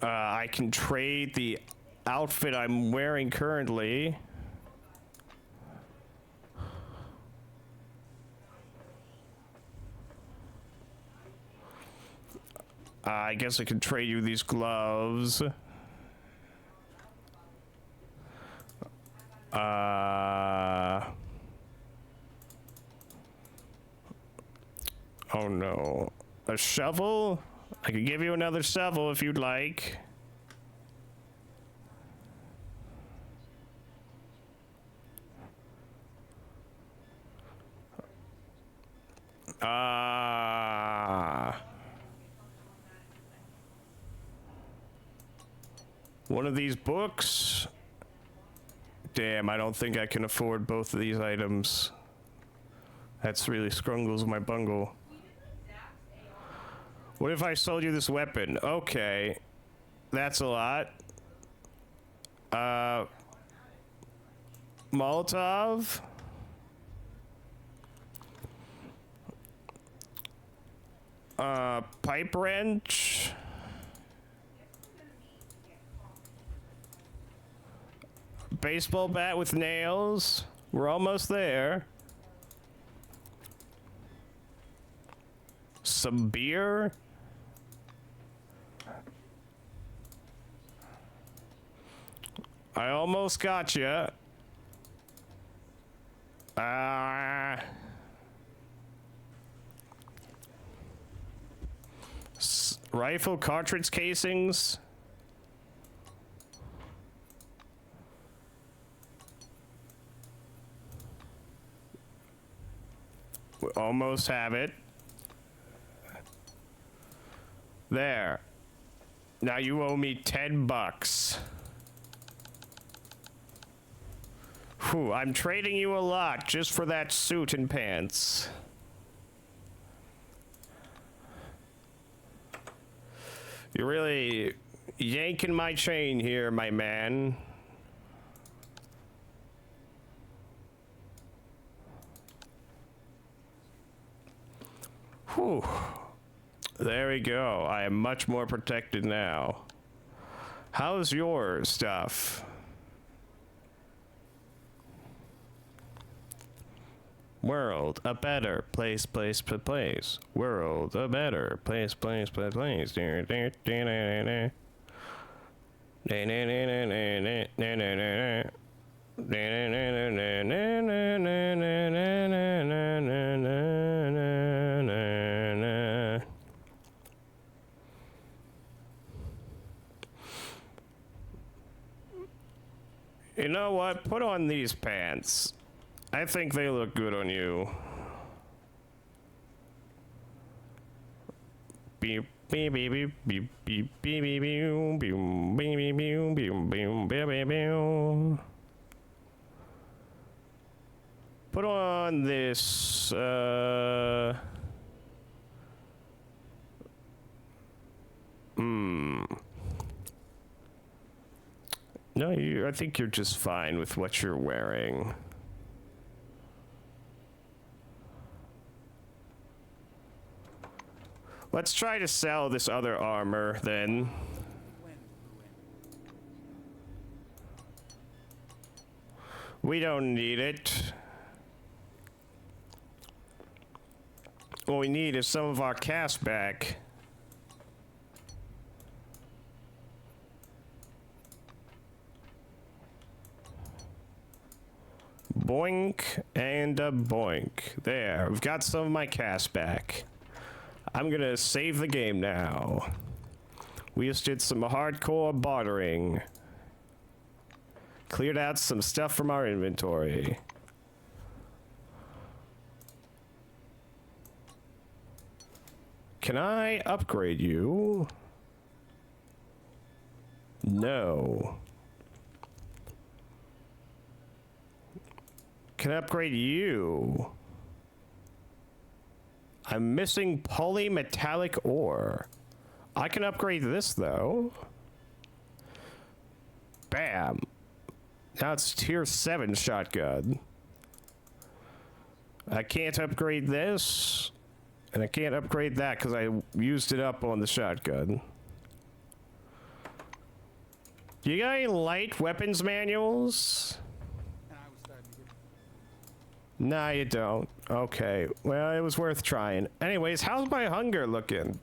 I can trade the outfit I'm wearing currently. I guess I can trade you these gloves. Oh no. A shovel? I could give you another shovel if you'd like. One of these books? Damn, I don't think I can afford both of these items. That's really scrungles my bungle. What if I sold you this weapon? Okay. That's a lot. Molotov? Pipe wrench? Baseball bat with nails? We're almost there. Some beer? I almost got you. Rifle cartridge casings. We almost have it. There. Now you owe me $10. Whew, I'm trading you a lot just for that suit and pants. You're really yanking my chain here, my man. Whew. There we go. I am much more protected now. How's your stuff? World, a better place, place, place. World, a better place, place, place, place. You know what? Put on these pants. I think they look good on you. Beep beep beep beep beep beep beep beep beep beep beep beep beep beep beep. Put on this No, I think you're just fine with what you're wearing. Let's try to sell this other armor, then. We don't need it. What we need is some of our cash back. Boink and a boink. There, we've got some of my cash back. I'm gonna save the game now. We just did some hardcore bartering. Cleared out some stuff from our inventory. Can I upgrade you? No. Can I upgrade you? I'm missing polymetallic ore. I can upgrade this, though. Bam. Now it's tier 7 shotgun. I can't upgrade this. And I can't upgrade that because I used it up on the shotgun. You got any light weapons manuals? Nah, you don't. Okay. Well, it was worth trying. Anyways, how's my hunger looking?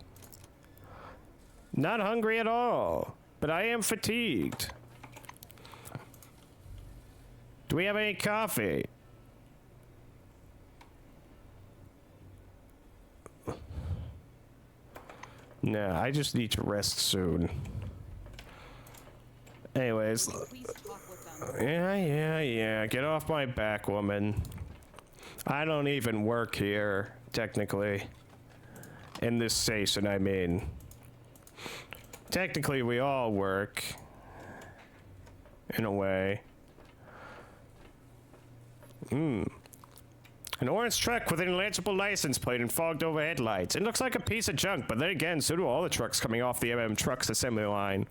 Not hungry at all. But I am fatigued. Do we have any coffee? No, I just need to rest soon. Anyways. Please talk with them. Yeah. Get off my back, woman. I don't even work here, technically. In this station, I mean. Technically, we all work. In a way. An orange truck with an illegible license plate and fogged over headlights. It looks like a piece of junk, but then again, so do all the trucks coming off the Trucks assembly line.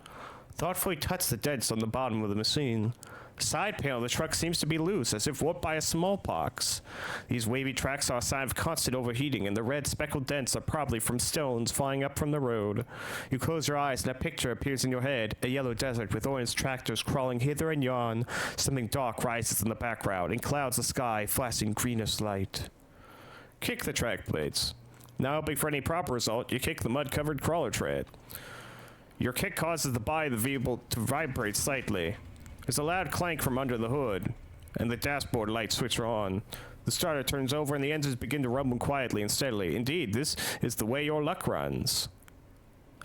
Thoughtfully touch the dents on the bottom of the machine. The side panel of the truck seems to be loose, as if warped by a smallpox. These wavy tracks are a sign of constant overheating, and the red speckled dents are probably from stones flying up from the road. You close your eyes, and a picture appears in your head, a yellow desert with orange tractors crawling hither and yon. Something dark rises in the background, and clouds the sky, flashing greenish light. Kick the track plates. Now hoping for any proper result, you kick the mud-covered crawler tread. Your kick causes the body of the vehicle to vibrate slightly. There's a loud clank from under the hood, and the dashboard lights switch on. The starter turns over and the engines begin to rumble quietly and steadily. Indeed, this is the way your luck runs.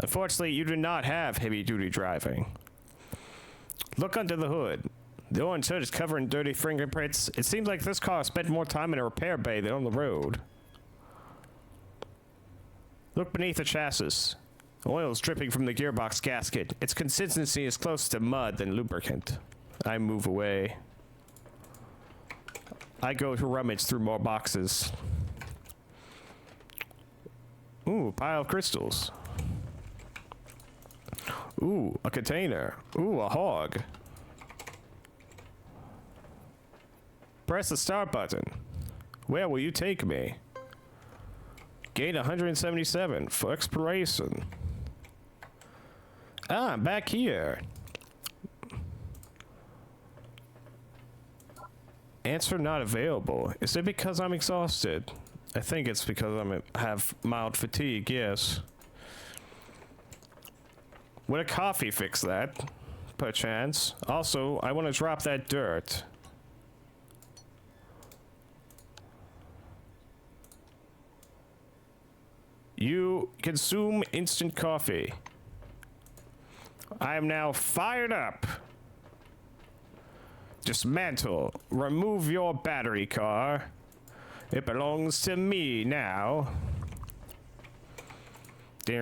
Unfortunately, you do not have heavy-duty driving. Look under the hood. The orange hood is covered in dirty fingerprints. It seems like this car spent more time in a repair bay than on the road. Look beneath the chassis. Oil is dripping from the gearbox gasket. Its consistency is closer to mud than lubricant. I move away. I go to rummage through more boxes. Ooh, pile of crystals. Ooh, a container. Ooh, a hog. Press the start button. Where will you take me? Gate 177 for exploration. Ah, I'm back here. Answer not available. Is it because I'm exhausted? I think it's because I have mild fatigue, yes. Would a coffee fix that? Perchance. Also, I want to drop that dirt. You consume instant coffee. I am now fired up. Dismantle. Remove your battery car. It belongs to me now. And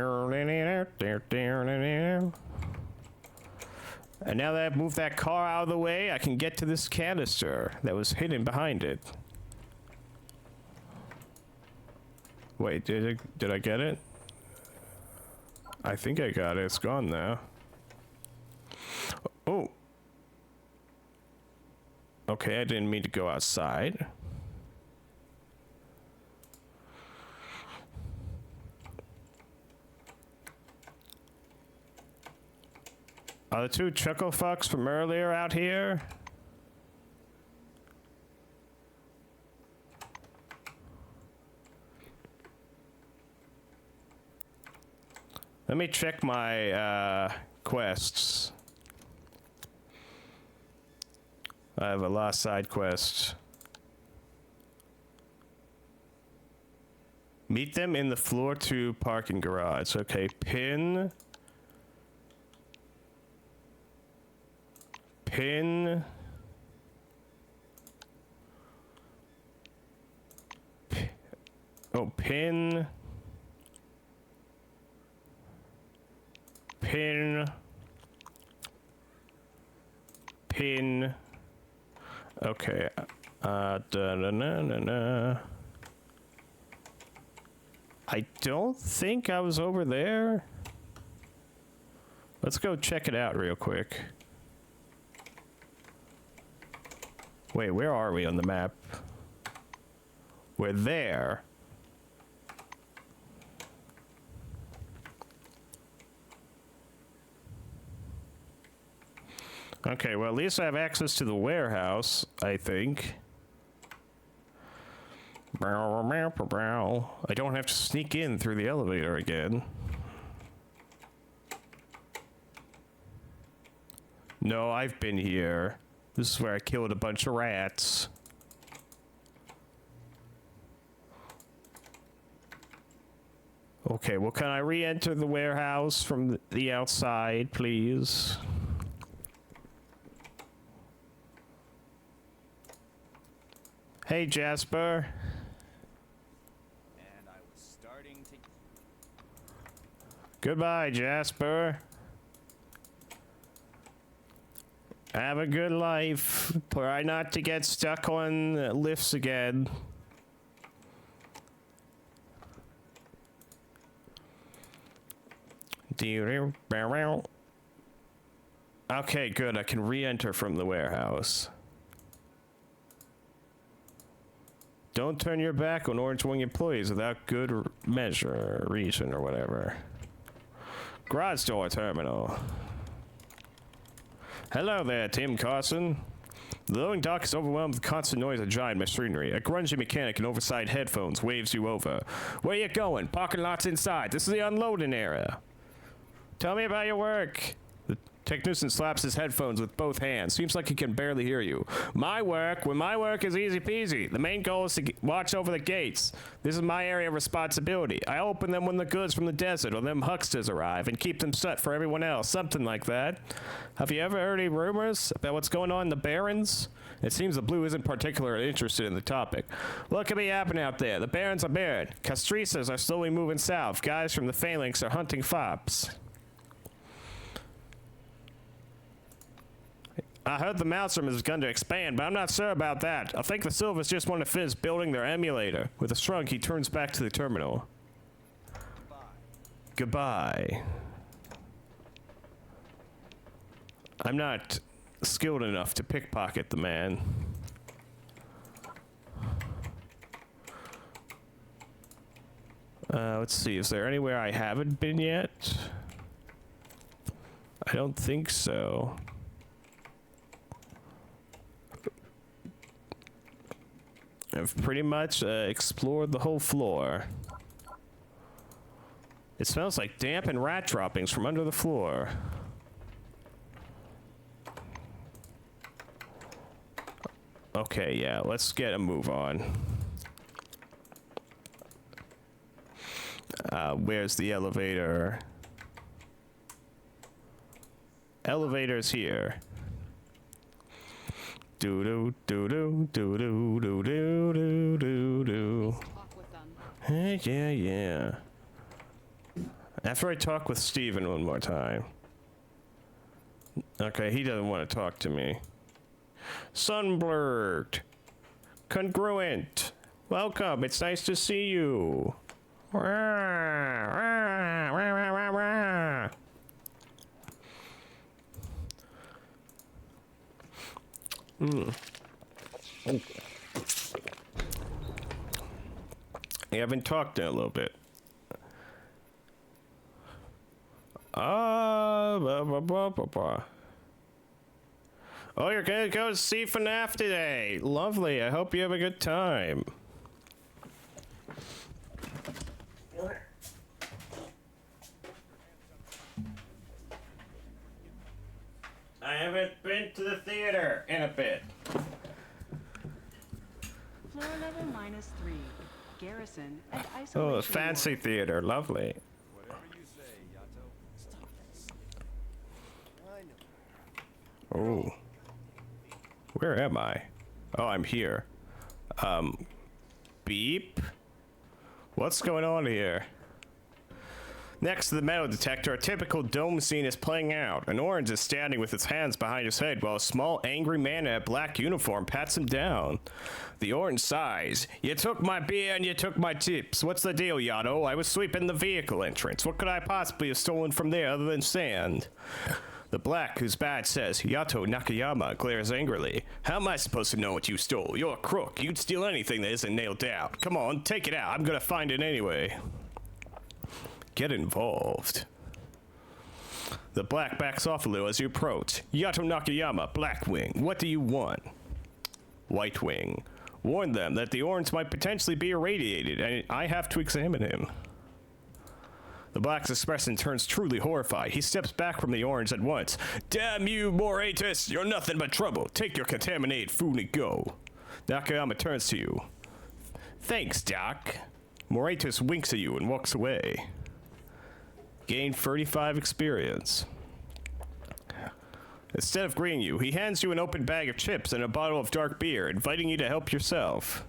now that I've moved that car out of the way, I can get to this canister that was hidden behind it. Wait, did I get it? I think I got it. It's gone now. Oh. Okay, I didn't mean to go outside. Are the two chuckle fucks from earlier out here? Let me check my quests. I have a lost side quest. Meet them in the floor 2 parking garage. Okay, pin. Oh, pin. Okay. I don't think I was over there. Let's go check it out real quick. Wait, where are we on the map? We're there. Okay, well, at least I have access to the warehouse, I think. I don't have to sneak in through the elevator again. No, I've been here. This is where I killed a bunch of rats. Okay, well, can I re-enter the warehouse from the outside, please? Hey, Jasper. And I was starting to... Goodbye, Jasper. Have a good life. Try not to get stuck on lifts again. Okay, good. I can re-enter from the warehouse. Don't turn your back on Orange Wing employees without good measure, reason, or whatever. Garage door terminal. Hello there, Tim Carson. The loading dock is overwhelmed with constant noise of giant machinery. A grungy mechanic in oversized headphones waves you over. Where you going? Parking lot's inside. This is the unloading area. Tell me about your work. The technician slaps his headphones with both hands. Seems like he can barely hear you. My work is easy peasy. The main goal is to watch over the gates. This is my area of responsibility. I open them when the goods from the desert or them hucksters arrive and keep them shut for everyone else. Something like that. Have you ever heard any rumors about what's going on in the Barrens? It seems the Blue isn't particularly interested in the topic. What could be happening out there? The Barrens are buried. Castrisas are slowly moving south. Guys from the Phalanx are hunting fops. I heard the Maelstrom has begun to expand, but I'm not sure about that. I think the Silvers just want to finish building their emulator. With a shrug, he turns back to the terminal. Goodbye. I'm not skilled enough to pickpocket the man. Let's see, is there anywhere I haven't been yet? I don't think so. I've pretty much explored the whole floor. It smells like damp and rat droppings from under the floor. Okay, yeah, let's get a move on. Where's the elevator? Elevator's here. Do do do do do do do do do do do. Talk with them. Hey, yeah. After I talk with Steven one more time. Okay, he doesn't want to talk to me. Sunblurred. Congruent. Welcome, it's nice to see you. I haven't talked in a little bit. Oh, you're gonna go see FNAF today. Lovely. I hope you have a good time. I haven't been to the theater in a bit. Floor level -3. Garrison and isolation. Oh, a fancy ward. theater. Lovely. Whatever you say, Yato. I know. Oh. Where am I? Oh, I'm here. Beep? What's going on here? Next to the metal detector, a typical dome scene is playing out. An orange is standing with his hands behind his head while a small, angry man in a black uniform pats him down. The orange sighs. You took my beer and you took my tips. What's the deal, Yato? I was sweeping the vehicle entrance. What could I possibly have stolen from there other than sand? The black, whose badge says Yato Nakayama, glares angrily. How am I supposed to know what you stole? You're a crook. You'd steal anything that isn't nailed down. Come on, take it out. I'm gonna find it anyway. Get involved. The black backs off a little as you approach. Yato Nakayama, Blackwing, what do you want? White Wing. Warn them that the orange might potentially be irradiated, and I have to examine him. The black's expression turns truly horrified. He steps back from the orange at once. Damn you, Moratus! You're nothing but trouble. Take your contaminated food and go. Nakayama turns to you. Thanks, Doc. Moratus winks at you and walks away. Gain 35 experience. Instead of greeting you, he hands you an open bag of chips and a bottle of dark beer, inviting you to help yourself.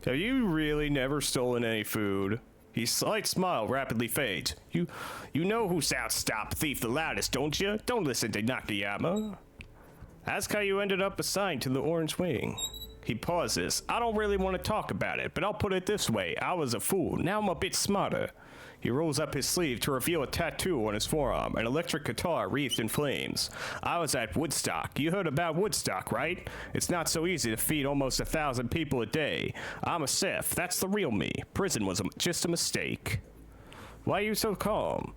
Have you really never stolen any food? His slight smile rapidly fades. You know who shouts stop thief the loudest, don't you? Don't listen to Nakayama. Ask how you ended up assigned to the Orange Wing. He pauses. I don't really want to talk about it, but I'll put it this way. I was a fool. Now I'm a bit smarter. He rolls up his sleeve to reveal a tattoo on his forearm, an electric guitar wreathed in flames. I was at Woodstock. You heard about Woodstock, right? It's not so easy to feed almost 1,000 people a day. I'm a Sith. That's the real me. Prison was just a mistake. Why are you so calm?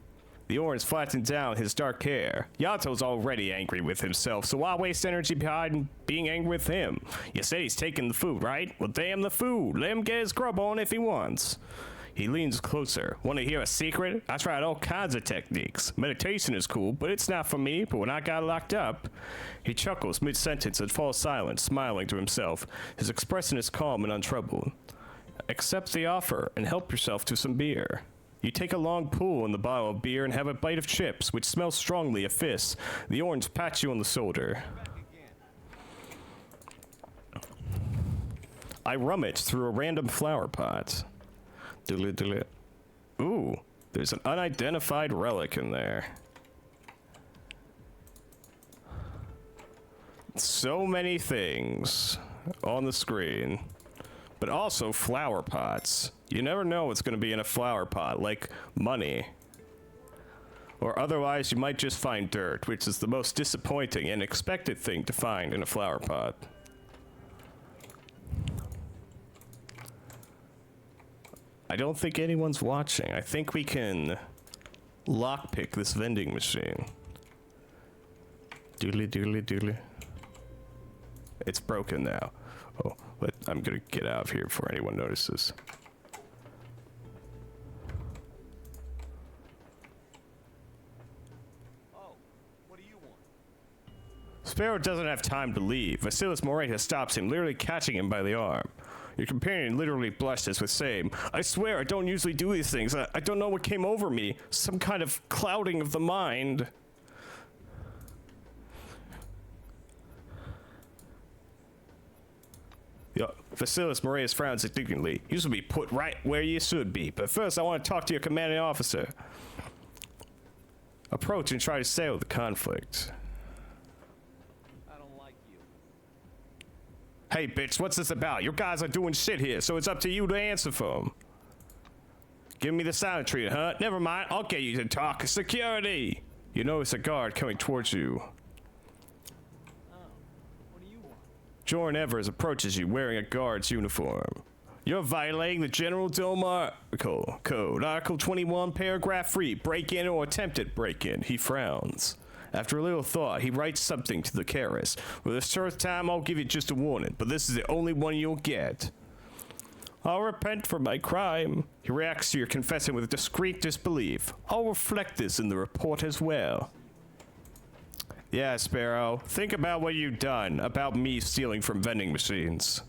The orange flattened down his dark hair. Yato's already angry with himself, so why waste energy behind being angry with him? You said he's taking the food, right? Well, damn the food. Let him get his grub on if he wants. He leans closer. Want to hear a secret? I tried all kinds of techniques. Meditation is cool, but it's not for me. But when I got locked up... He chuckles mid-sentence and falls silent, smiling to himself. His expression is calm and untroubled. Accept the offer and help yourself to some beer. You take a long pull in the bottle of beer and have a bite of chips, which smells strongly of fish. The orange pats you on the shoulder. I rummage through a random flower pot. Ooh, there's an unidentified relic in there. So many things on the screen. But also flower pots. You never know what's going to be in a flower pot, like money. Or otherwise, you might just find dirt, which is the most disappointing and expected thing to find in a flower pot. I don't think anyone's watching. I think we can lockpick this vending machine. Doodly doodly doodly. It's broken now. Oh, but I'm gonna get out of here before anyone notices. Oh, what do you want? Sparrow doesn't have time to leave. Vasilis Moreta stops him, literally catching him by the arm. Your companion literally blushes with shame. I swear I don't usually do these things. I don't know what came over me. Some kind of clouding of the mind. Vasilis Moraes frowns indignantly. You should be put right where you should be. But first, I want to talk to your commanding officer. Approach and try to settle the conflict. I don't like you. Hey, bitch, what's this about? Your guys are doing shit here, so it's up to you to answer for them. Give me the silent treatment, huh? Never mind, I'll get you to talk. Security! You notice a guard coming towards you. Jordan Evers approaches you wearing a guard's uniform. You're violating the General Dome Code. Article 21, paragraph 3, break-in or attempted break-in. He frowns. After a little thought, he writes something to the Karis. With this first time, I'll give you just a warning, but this is the only one you'll get. I'll repent for my crime. He reacts to your confession with discreet disbelief. I'll reflect this in the report as well. Yeah, Sparrow. Think about what you've done about me stealing from vending machines.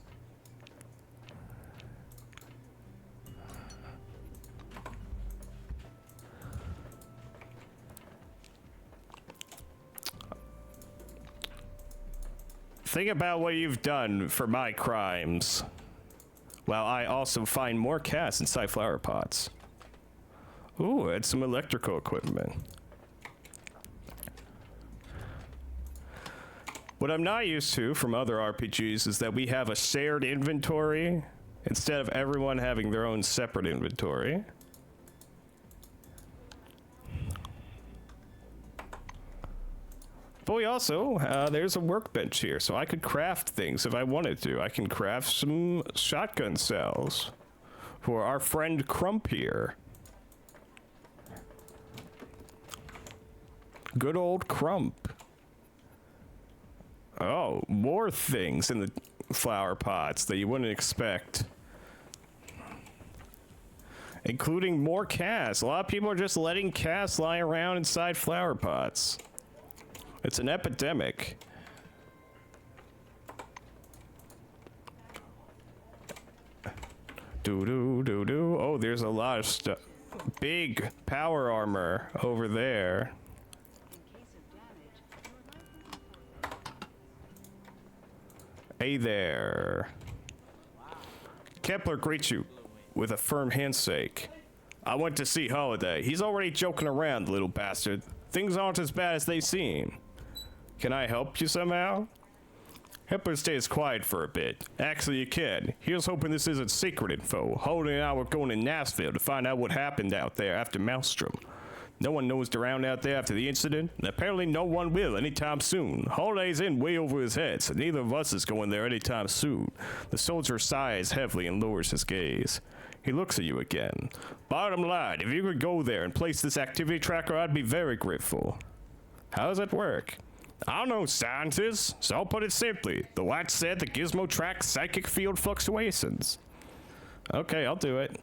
Think about what you've done for my crimes. while I also find more cats inside flower pots. Ooh, and some electrical equipment. What I'm not used to from other RPGs is that we have a shared inventory instead of everyone having their own separate inventory. But we also, there's a workbench here, so I could craft things if I wanted to. I can craft some shotgun cells for our friend Crump here. Good old Crump. Oh, more things in the flower pots that you wouldn't expect. Including more cats. A lot of people are just letting cats lie around inside flower pots. It's an epidemic. Doo-doo-doo-doo. Oh, there's a lot of stuff. Big power armor over there. Hey there. Kepler greets you with a firm handshake. I went to see Holiday. He's already joking around, little bastard. Things aren't as bad as they seem. Can I help you somehow? Kepler stays quiet for a bit. Actually, you can. Here's hoping this isn't secret info. Holiday and I were going to Nashville to find out what happened out there after Maelstrom. No one nosed around out there after the incident, and apparently no one will anytime soon. Holiday's in way over his head, so neither of us is going there anytime soon. The soldier sighs heavily and lowers his gaze. He looks at you again. Bottom line, if you could go there and place this activity tracker, I'd be very grateful. How does it work? I don't know, scientists, so I'll put it simply. The light said the gizmo tracks psychic field fluctuations. Okay, I'll do it.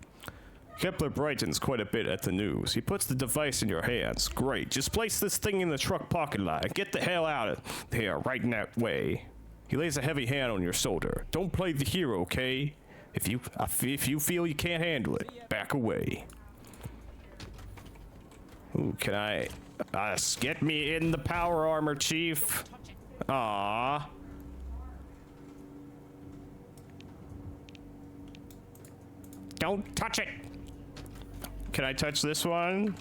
Kepler brightens quite a bit at the news. He puts the device in your hands. Great, just place this thing in the truck parking lot and get the hell out of here right in that way. He lays a heavy hand on your shoulder. Don't play the hero, okay? If you feel you can't handle it, back away. Ooh, can I... get me in the power armor, Chief. Aww. Don't touch it. Can I touch this one?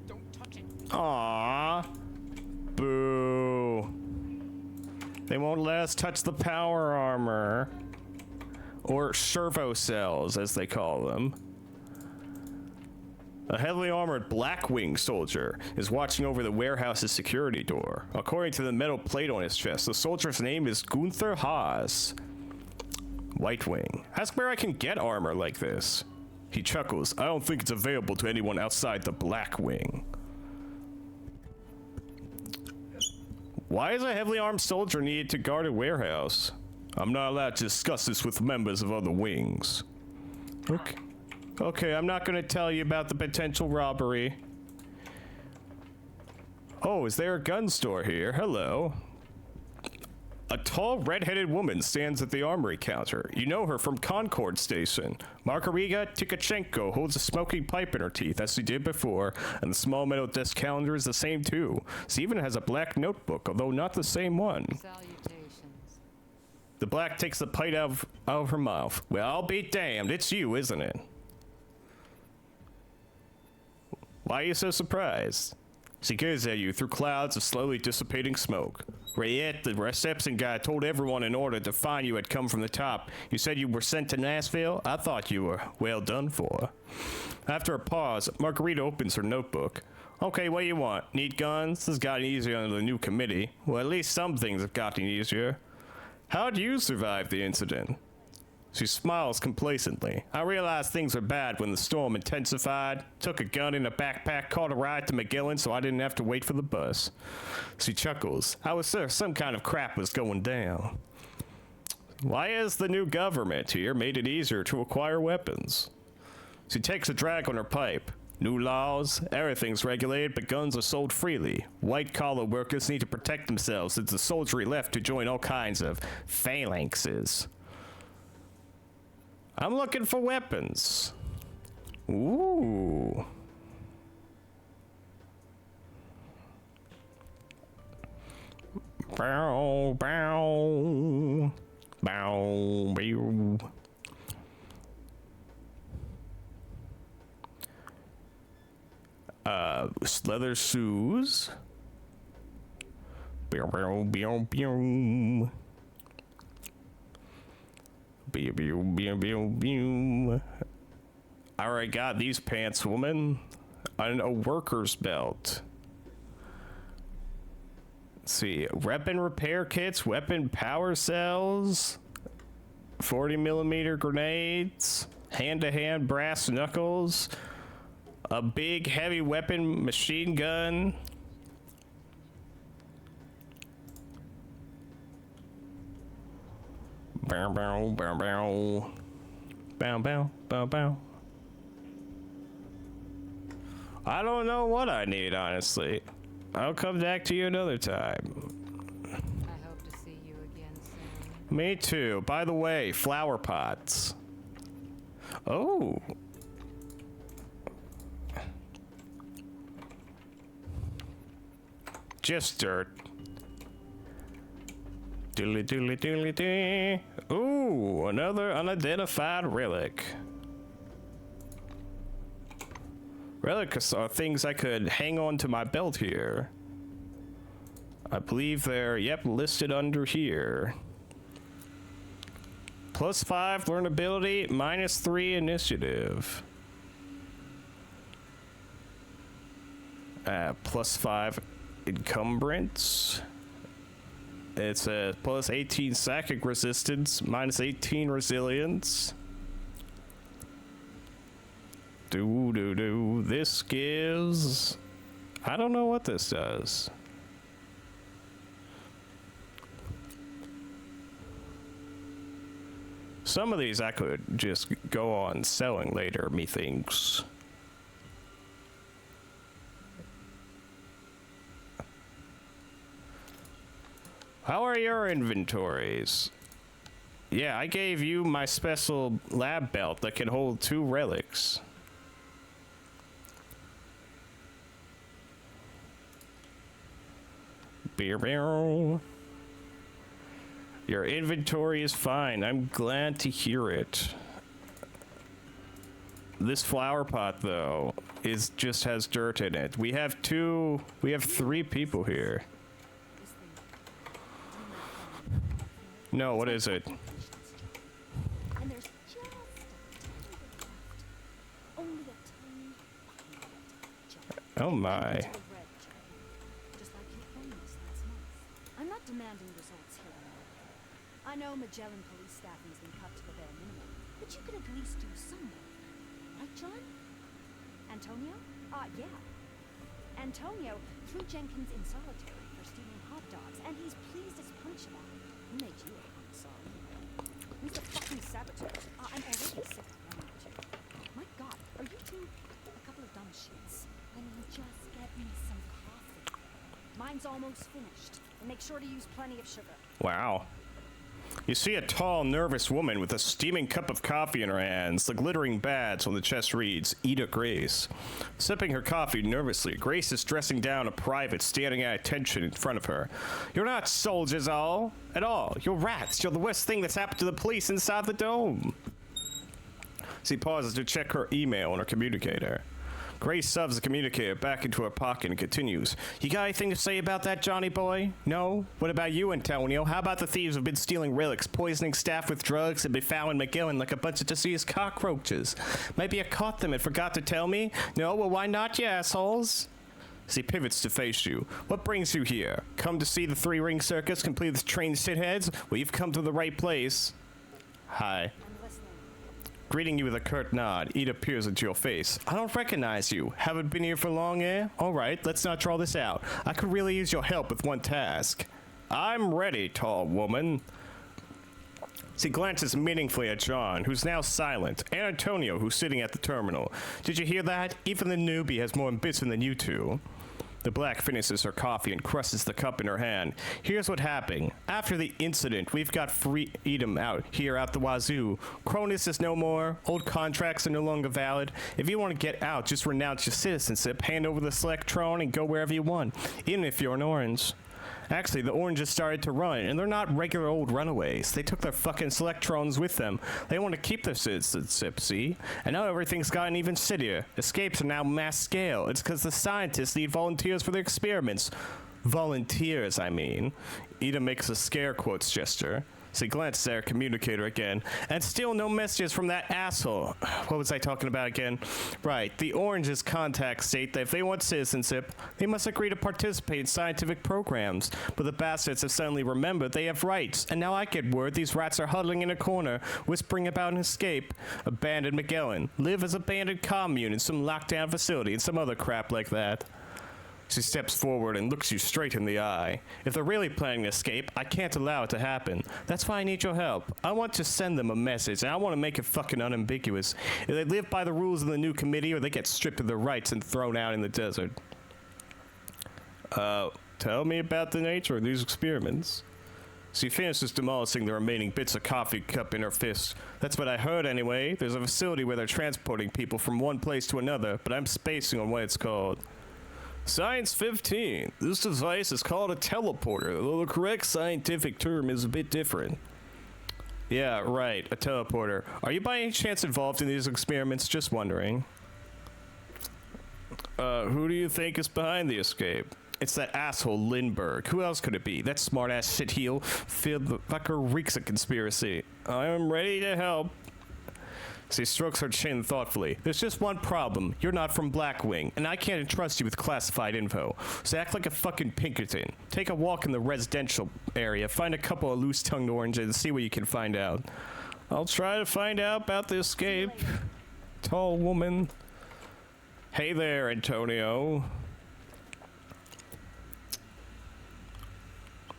Don't touch it. Aww. Boo. They won't let us touch the power armor. Or servo cells, as they call them. A heavily armored Blackwing soldier is watching over the warehouse's security door. According to the metal plate on his chest, the soldier's name is Gunther Haas. White Wing. Ask where I can get armor like this. He chuckles. I don't think it's available to anyone outside the Blackwing. Why is a heavily armed soldier needed to guard a warehouse? I'm not allowed to discuss this with members of other wings. Okay, I'm not going to tell you about the potential robbery. Oh, is there a gun store here? Hello. A tall, red-headed woman stands at the armory counter. You know her from Concord Station. Margarita Tikachenko holds a smoking pipe in her teeth, as she did before, and the small metal desk calendar is the same too. She even has a black notebook, although not the same one. Salutations. The black takes the pipe out of her mouth. Well, I'll be damned. It's you, isn't it? Why are you so surprised? She gazes at you through clouds of slowly dissipating smoke. Rayette, the reception guy, told everyone in order to find you had come from the top. You said you were sent to Nashville? I thought you were well done for. After a pause, Margarita opens her notebook. Okay, what do you want? Need guns? This has gotten easier under the new committee. Well, at least some things have gotten easier. How'd you survive the incident? She smiles complacently. I realized things were bad when the storm intensified. Took a gun in a backpack, caught a ride to McGillen so I didn't have to wait for the bus. She chuckles. I was sure some kind of crap was going down. Why has the new government here made it easier to acquire weapons? She takes a drag on her pipe. New laws, everything's regulated, but guns are sold freely. White-collar workers need to protect themselves since the soldiery left to join all kinds of phalanxes. I'm looking for weapons. Ooh. Bow, bow. Bow, Leather shoes. Bow, bow, bow, bow. Bow, bow, bow, bow, bow. I already got these pants, woman. And a worker's belt. Let's see. Weapon repair kits, weapon power cells, 40mm grenades, hand-to-hand brass knuckles, a big heavy weapon machine gun. Bow, bow, bow, bow. Bow, bow, bow, bow. I don't know what I need, honestly. I'll come back to you another time. I hope to see you again soon. Me too. By the way, flower pots. Oh. Just dirt. Doodly doodly doodly dee. Ooh, another unidentified relic. Relics are things I could hang on to my belt here. I believe they're, yep, listed under here. +5 learnability, -3 initiative. +5 encumbrance. It's a +18 psychic resistance, -18 resilience. This gives... I don't know what this does. Some of these I could just go on selling later, methinks. How are your inventories? Yeah, I gave you my special lab belt that can hold 2 relics. Beer barrel. Your inventory is fine. I'm glad to hear it. This flower pot, though, just has dirt in it. We have 3 people here. No, what is it? And there's just a tiny bit left. Only a tiny bit. Oh my. Just like you promised last month. I'm not demanding results here. I know Magellan police staffing has been cut to the bare minimum, but you could at least do somewhere. Right, John? Antonio? Yeah. Antonio threw Jenkins in solitary for stealing hot dogs, and he's pleased as punch about it. He made you a console. Who's the fucking saboteur? I'm already sick of one or two. My God, are you two a couple of dumb shits? I mean, just get me some coffee. Mine's almost finished. And make sure to use plenty of sugar. Wow. You see a tall, nervous woman with a steaming cup of coffee in her hands. The glittering badge on the chest reads, Ida Grace. Sipping her coffee nervously, Grace is dressing down a private standing at attention in front of her. You're not soldiers at all. You're rats. You're the worst thing that's happened to the police inside the dome. She pauses to check her email on her communicator. Grace shoves the communicator back into her pocket and continues. You got anything to say about that, Johnny boy? No? What about you, Antonio? How about the thieves who've been stealing relics, poisoning staff with drugs, and befouling Magellan like a bunch of diseased cockroaches? Maybe I caught them and forgot to tell me? No? Well, why not, you assholes? She pivots to face you. What brings you here? Come to see the 3-ring circus, complete with trained shitheads? Well, you've come to the right place. Hi. Greeting you with a curt nod, Ida peers into your face. I don't recognize you. Haven't been here for long, eh? All right, let's not draw this out. I could really use your help with one task. I'm ready, tall woman. She glances meaningfully at John, who's now silent, and Antonio, who's sitting at the terminal. Did you hear that? Even the newbie has more ambition than you two. The black finishes her coffee and crushes the cup in her hand. Here's what happened. After the incident, we've got freedom out here out the wazoo. Cronus is no more. Old contracts are no longer valid. If you want to get out, just renounce your citizenship, hand over the Selectron, and go wherever you want, even if you're an orange. Actually, the oranges started to run, and they're not regular old runaways. They took their fucking selectrons with them. They want to keep their citizenship, see? And now everything's gotten even shittier. Escapes are now mass scale. It's because the scientists need volunteers for their experiments. Volunteers, I mean. Ida makes a scare quotes gesture. So he glances at her communicator again, and still no messages from that asshole. What was I talking about again? Right, the Orange's contacts state that if they want citizenship, they must agree to participate in scientific programs. But the bastards have suddenly remembered they have rights, and now I get word these rats are huddling in a corner, whispering about an escape. Abandoned Magellan. Live as abandoned commune in some lockdown facility and some other crap like that. She steps forward and looks you straight in the eye. If they're really planning to escape, I can't allow it to happen. That's why I need your help. I want to send them a message, and I want to make it fucking unambiguous. If they live by the rules of the new committee, or they get stripped of their rights and thrown out in the desert. Tell me about the nature of these experiments. She finishes demolishing the remaining bits of coffee cup in her fist. That's what I heard anyway. There's a facility where they're transporting people from one place to another, but I'm spacing on what it's called. Science 15. This device is called a teleporter, though the correct scientific term is a bit different. Yeah, right, a teleporter. Are you by any chance involved in these experiments? Just wondering. Who do you think is behind the escape? It's that asshole Lindbergh. Who else could it be? That smart-ass shitheel Phil fucker reeks of conspiracy. I am ready to help. She strokes her chin thoughtfully. There's just one problem. You're not from Blackwing, and I can't entrust you with classified info. So act like a fucking Pinkerton. Take a walk in the residential area, find a couple of loose-tongued oranges, and see what you can find out. I'll try to find out about the escape. Tall woman. Hey there, Antonio.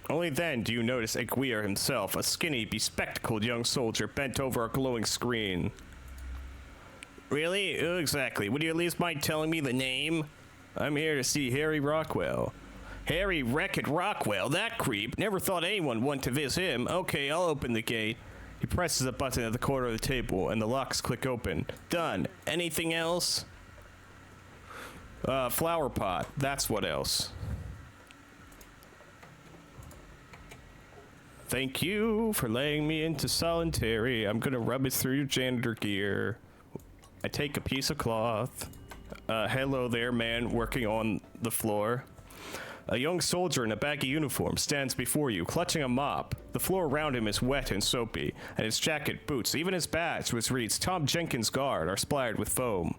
Only then do you notice Aguirre himself, a skinny, bespectacled young soldier bent over a glowing screen. Really? Who exactly? Would you at least mind telling me the name? I'm here to see Harry Rockwell. Harry Wreck-It Rockwell? That creep. Never thought anyone wanted to visit him. Okay, I'll open the gate. He presses a button at the corner of the table, and the locks click open. Done. Anything else? Flower pot. That's what else. Thank you for letting me into solitary. I'm gonna rub it through your janitor gear. I take a piece of cloth. Hello there, man working on the floor. A young soldier in a baggy uniform stands before you, clutching a mop. The floor around him is wet and soapy, and his jacket, boots, even his badge, which reads Tom Jenkins Guard, are splattered with foam.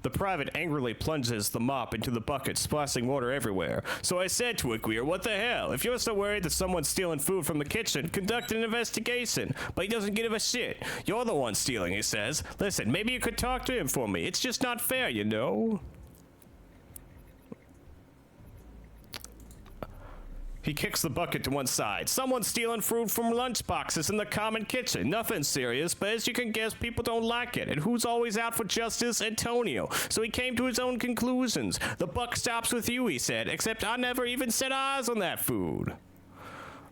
The private angrily plunges the mop into the bucket, splashing water everywhere. So I said to Aguirre, what the hell? If you're so worried that someone's stealing food from the kitchen, conduct an investigation. But he doesn't give a shit. You're the one stealing, he says. Listen, maybe you could talk to him for me. It's just not fair, you know? He kicks the bucket to one side. Someone's stealing food from lunch boxes in the common kitchen. Nothing serious, but as you can guess, people don't like it. And who's always out for justice? Antonio. So he came to his own conclusions. The buck stops with you, he said, except I never even set eyes on that food.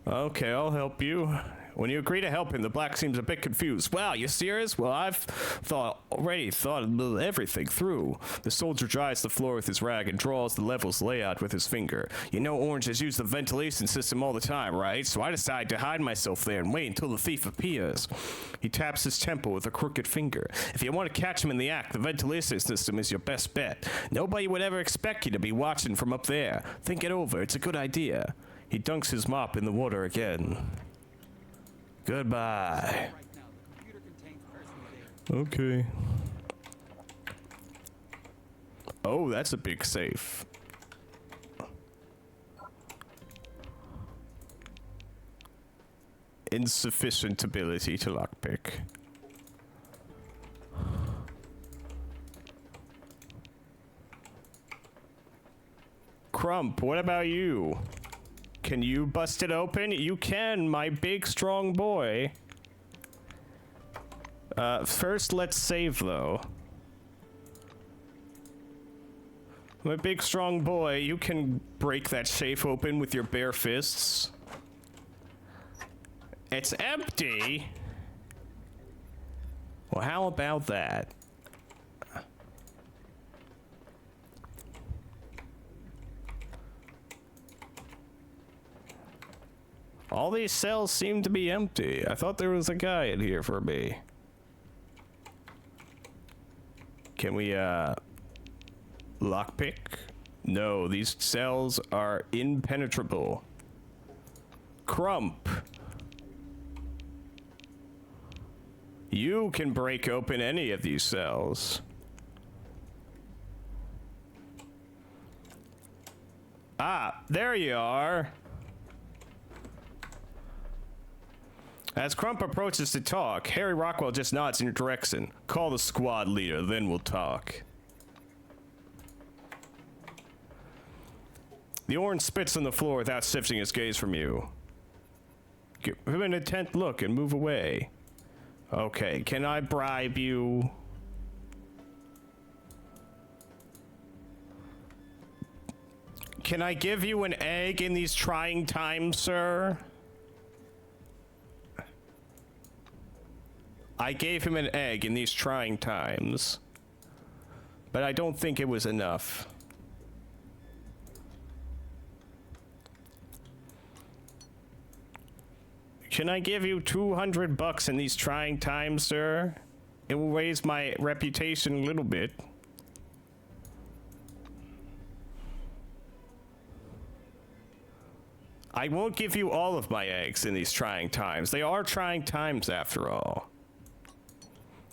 Okay, I'll help you. When you agree to help him, the black seems a bit confused. Wow, you serious? Well, I've already thought everything through. The soldier dries the floor with his rag and draws the levels layout with his finger. You know oranges use the ventilation system all the time, right? So I decide to hide myself there and wait until the thief appears. He taps his temple with a crooked finger. If you want to catch him in the act, the ventilation system is your best bet. Nobody would ever expect you to be watching from up there. Think it over. It's a good idea. He dunks his mop in the water again. Goodbye. Okay. Oh, that's a big safe. Insufficient ability to lockpick. Crump, what about you? Can you bust it open? You can, my big strong boy. First let's save though. My big strong boy, you can break that safe open with your bare fists. It's empty? Well, how about that? All these cells seem to be empty. I thought there was a guy in here for me. Can we, lockpick? No, these cells are impenetrable. Crump. You can break open any of these cells. Ah, there you are. As Crump approaches to talk, Harry Rockwell just nods in your direction. Call the squad leader, then we'll talk. The orange spits on the floor without shifting his gaze from you. Give him an intent look and move away. Okay, can I bribe you? Can I give you an egg in these trying times, sir? I gave him an egg in these trying times. But I don't think it was enough. Can I give you $200 in these trying times, sir? It will raise my reputation a little bit. I won't give you all of my eggs in these trying times. They are trying times after all.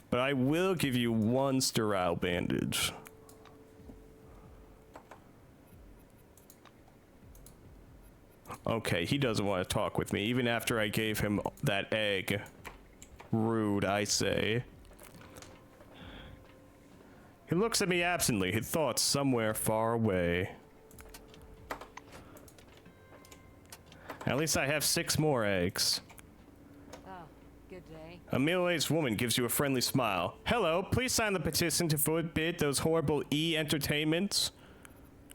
But I will give you one sterile bandage. Okay, he doesn't want to talk with me, even after I gave him that egg. Rude, I say. He looks at me absently, his thoughts somewhere far away. At least I have 6 more eggs. Oh, good day. A middle-aged woman gives you a friendly smile. Hello, please sign the petition to forbid those horrible E-entertainments.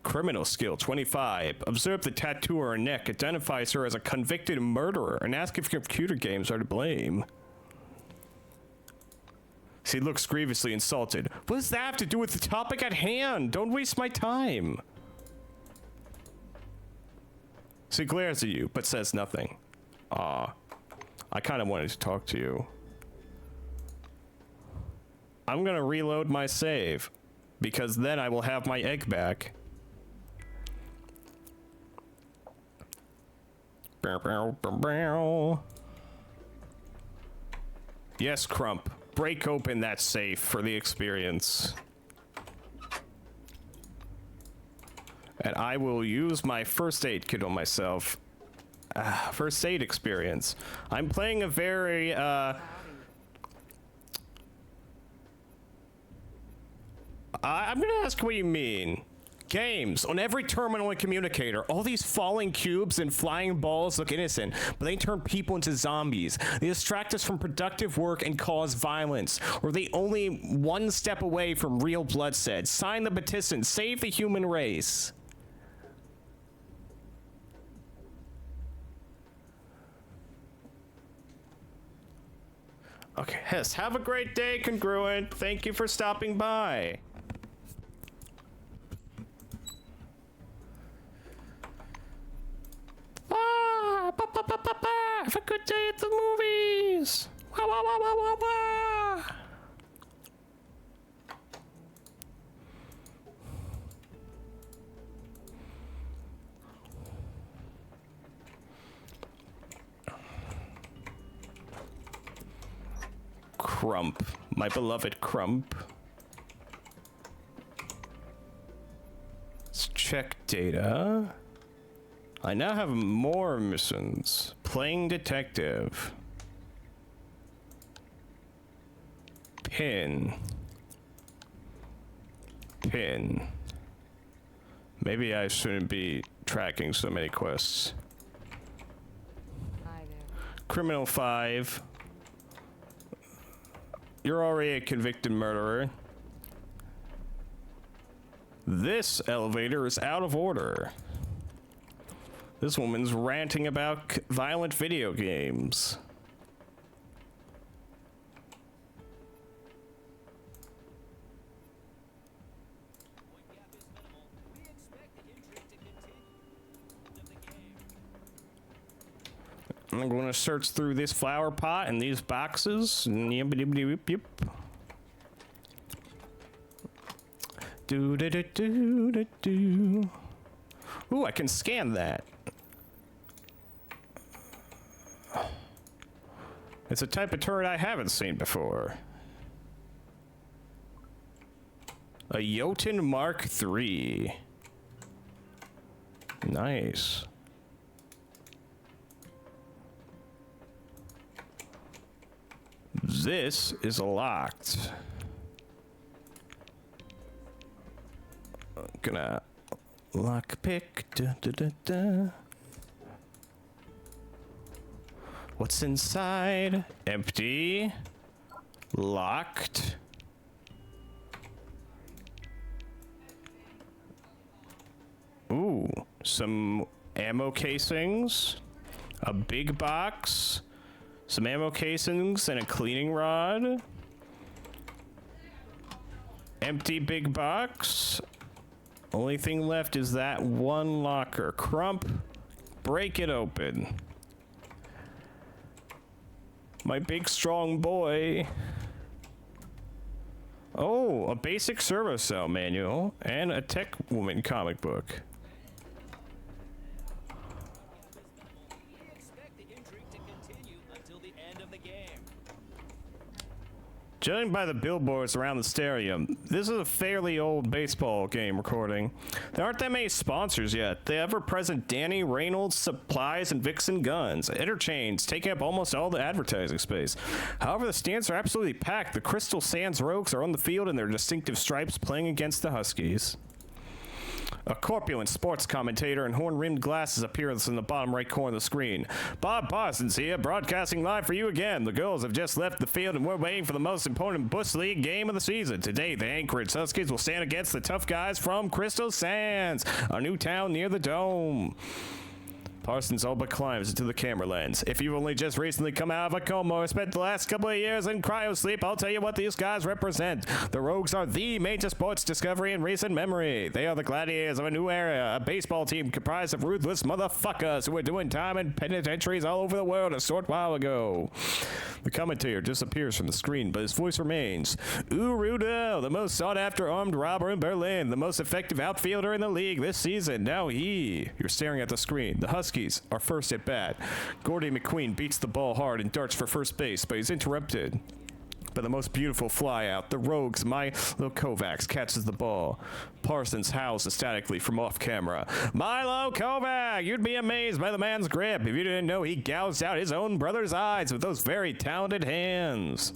Criminal skill 25. Observe the tattoo on her neck identifies her as a convicted murderer and ask if computer games are to blame. She looks grievously insulted. What does that have to do with the topic at hand? Don't waste my time. She glares at you, but says nothing. I kind of wanted to talk to you. I'm gonna reload my save, because then I will have my egg back. Yes, Crump. Break open that safe for the experience. And I will use my first aid kit on myself. First aid experience. I'm playing a very, I'm gonna ask what you mean. Games. On every terminal and communicator, all these falling cubes and flying balls look innocent, but they turn people into zombies. They distract us from productive work and cause violence. Or they only one step away from real bloodshed. Sign the petition. Save the human race. Okay, Hess, have a great day, Congruent. Thank you for stopping by. Have a good day at the movies. Wah, wah, wah, wah, wah, wah. Crump, my beloved Crump. Let's check data. I now have more missions. Playing detective. Pin. Pin. Maybe I shouldn't be tracking so many quests. Hi there. Criminal 5. You're already a convicted murderer. This elevator is out of order. This woman's ranting about violent video games. I'm going to search through this flower pot and these boxes. Yep. Do. Ooh, I can scan that. It's a type of turret I haven't seen before. A Jotun Mark III. Nice. This is locked. I'm gonna lockpick. What's inside? Empty. Locked. Ooh, some ammo casings. A big box. Some ammo casings and a cleaning rod. Empty big box. Only thing left is that one locker. Crump, break it open. My big strong boy. Oh, a basic servo cell manual and a Tech Woman comic book. Judging by the billboards around the stadium, this is a fairly old baseball game recording. There aren't that many sponsors yet. The ever-present Danny Reynolds Supplies and Vixen Guns, Interchange, taking up almost all the advertising space. However, the stands are absolutely packed. The Crystal Sands Rogues are on the field in their distinctive stripes playing against the Huskies. A corpulent sports commentator in horn-rimmed glasses appears in the bottom right corner of the screen. Bob Parsons here, broadcasting live for you again. The girls have just left the field and we're waiting for the most important Bush League game of the season. Today, the Anchorage Huskies will stand against the tough guys from Crystal Sands, a new town near the Dome. Parsons all but climbs into the camera lens. If you've only just recently come out of a coma or spent the last couple of years in cryosleep, I'll tell you what these guys represent. The Rogues are the major sports discovery in recent memory. They are the gladiators of a new era, a baseball team comprised of ruthless motherfuckers who were doing time in penitentiaries all over the world a short while ago. The commentator disappears from the screen, but his voice remains. Rudel, the most sought-after armed robber in Berlin, the most effective outfielder in the league this season. Now you're staring at the screen. The Huskies are first at bat. Gordy McQueen beats the ball hard and darts for first base, but he's interrupted by the most beautiful fly out. The Rogues, Milo Kovacs, catches the ball. Parsons howls ecstatically from off camera. Milo Kovac! You'd be amazed by the man's grip if you didn't know he gouged out his own brother's eyes with those very talented hands.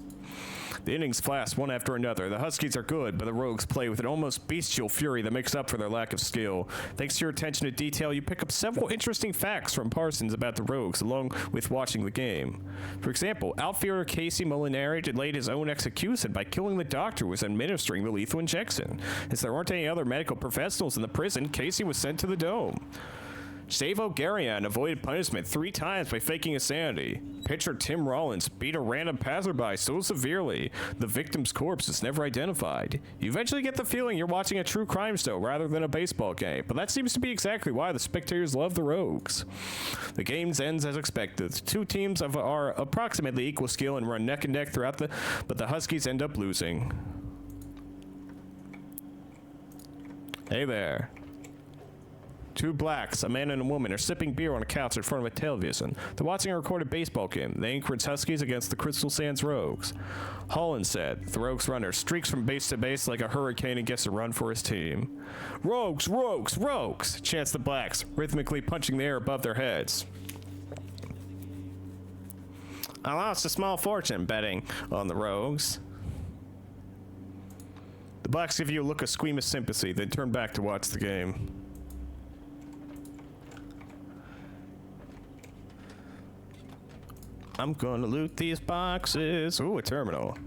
The innings flash one after another. The Huskies are good, but the Rogues play with an almost bestial fury that makes up for their lack of skill. Thanks to your attention to detail, you pick up several interesting facts from Parsons about the Rogues, along with watching the game. For example, outfielder Casey Molinari delayed his own execution by killing the doctor who was administering the lethal injection. As there aren't any other medical professionals in the prison, Casey was sent to the Dome. Savo Garion avoided punishment 3 times by faking insanity. Pitcher Tim Rollins beat a random passerby so severely, the victim's corpse is never identified. You eventually get the feeling you're watching a true crime show rather than a baseball game, but that seems to be exactly why the spectators love the Rogues. The game ends as expected. The two teams are approximately equal skill and run neck and neck throughout but the Huskies end up losing. Hey there. 2 blacks, a man and a woman, are sipping beer on a couch in front of a television. They're watching a recorded baseball game, the Anchorage Huskies against the Crystal Sands Rogues. Holland said, the Rogues runner streaks from base to base like a hurricane and gets a run for his team. Rogues, Rogues, Rogues, chants the blacks, rhythmically punching the air above their heads. I lost a small fortune betting on the Rogues. The blacks give you a look of squeamish sympathy, then turn back to watch the game. I'm gonna loot these boxes. Ooh, a terminal.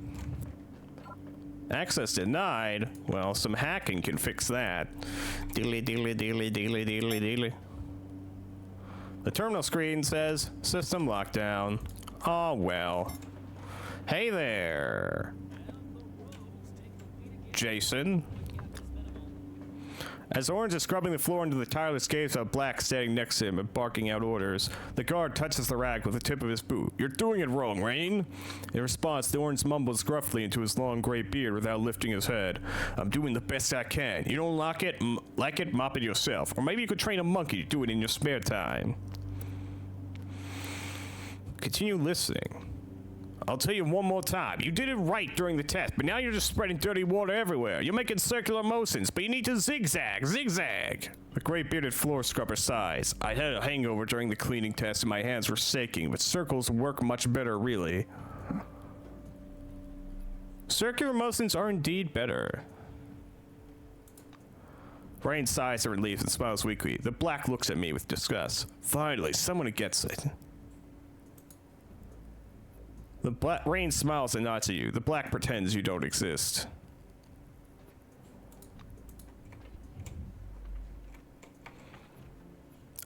Access denied. Well, some hacking can fix that. Dealy, dealy, dealy, dealy, dealy, dealy. The terminal screen says, system lockdown. Oh, well. Hey there, Jason. As Orange is scrubbing the floor into the tireless gaze of Black standing next to him and barking out orders, the guard touches the rag with the tip of his boot. "You're doing it wrong, Rain." In response, the Orange mumbles gruffly into his long gray beard without lifting his head. "I'm doing the best I can. You don't like it, mop it yourself. Or maybe you could train a monkey to do it in your spare time." Continue listening. "I'll tell you one more time. You did it right during the test, but now you're just spreading dirty water everywhere. You're making circular motions, but you need to zigzag, zigzag." The gray-bearded floor scrubber sighs. "I had a hangover during the cleaning test and my hands were shaking, but circles work much better, really." Circular motions are indeed better. Rain sighs in relief and smiles weakly. The Black looks at me with disgust. Finally, someone who gets it. The Rain smiles and nods at you. The Black pretends you don't exist.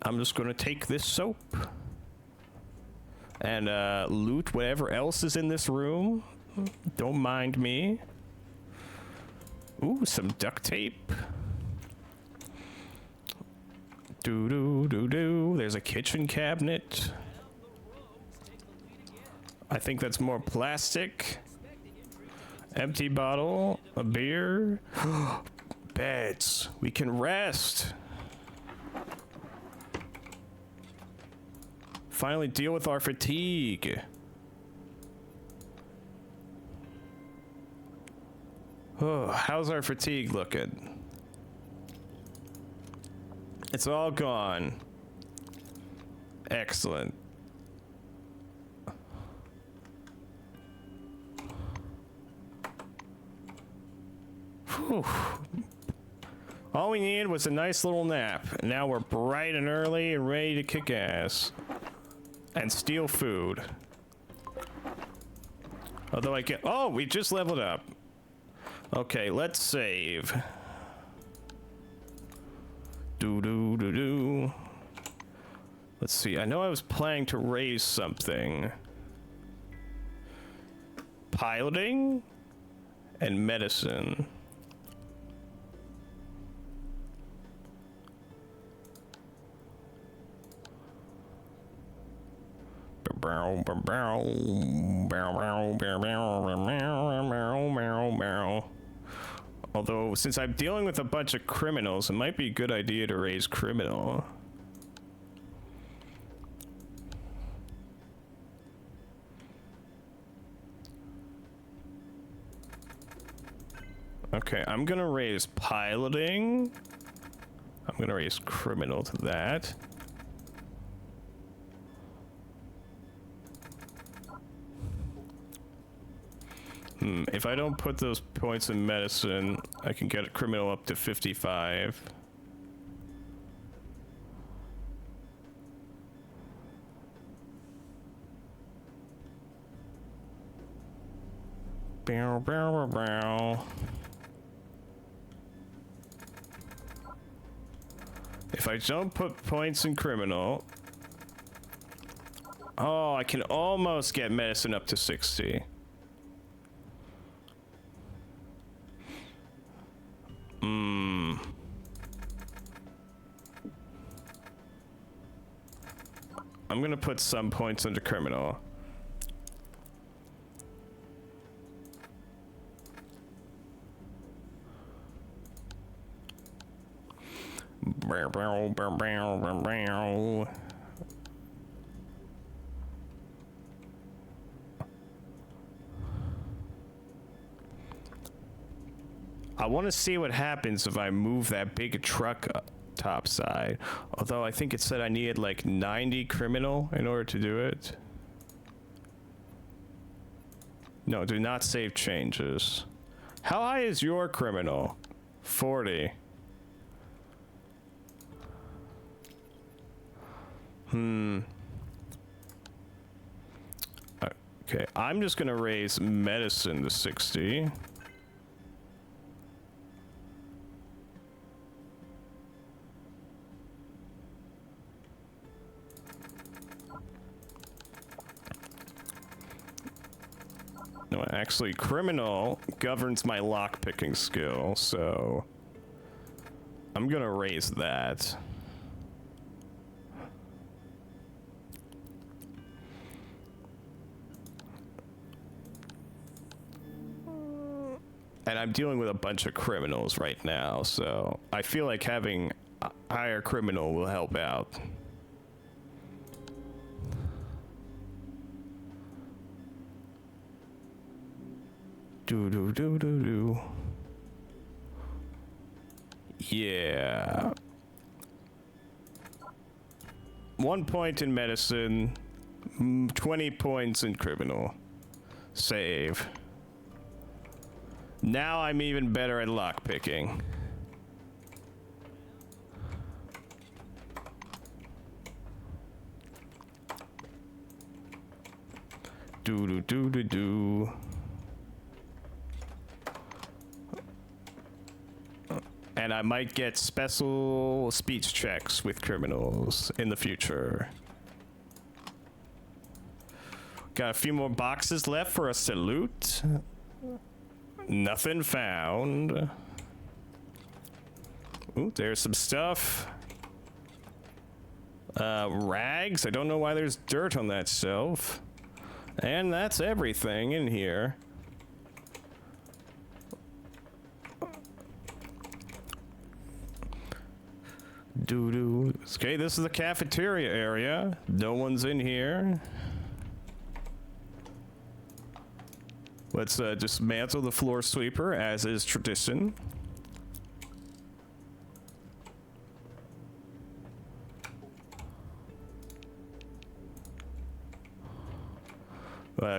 I'm just gonna take this soap and loot whatever else is in this room. Don't mind me. Ooh, some duct tape. Doo-doo-doo-doo. There's a kitchen cabinet. I think that's more plastic. Empty bottle. A beer. Beds. We can rest. Finally deal with our fatigue. Oh, how's our fatigue looking? It's all gone. Excellent. Whew. All we needed was a nice little nap. And now we're bright and early and ready to kick ass. And steal food. Although I get... Oh, we just leveled up. Okay, let's save. Do. Let's see. I know I was planning to raise something. Piloting and medicine. Although, since I'm dealing with a bunch of criminals, it might be a good idea to raise criminal. Okay, I'm gonna raise piloting. I'm gonna raise criminal to that. If I don't put those points in medicine, I can get a criminal up to 55. Bow, bow, bow, bow. If I don't put points in criminal... Oh, I can almost get medicine up to 60. I'm gonna put some points into criminal. Bow, bow, bow, bow, bow, bow. I want to see what happens if I move that big truck up topside. Although I think it said I needed like 90 criminal in order to do it. No, do not save changes. How high is your criminal? 40. Okay, I'm just gonna raise medicine to 60. No, actually, criminal governs my lockpicking skill, so I'm gonna raise that. And I'm dealing with a bunch of criminals right now, so I feel like having a higher criminal will help out. Do do do do do. Yeah. 1 point in medicine, 20 points in criminal. Save. Now I'm even better at lockpicking. Do do do do do. And I might get special speech checks with criminals in the future. Got a few more boxes left for us to loot. Nothing found. Ooh, there's some stuff. Rags. I don't know why there's dirt on that shelf. And that's everything in here. Doo-doo. Okay, this is the cafeteria area. No one's in here. Let's dismantle the floor sweeper, as is tradition.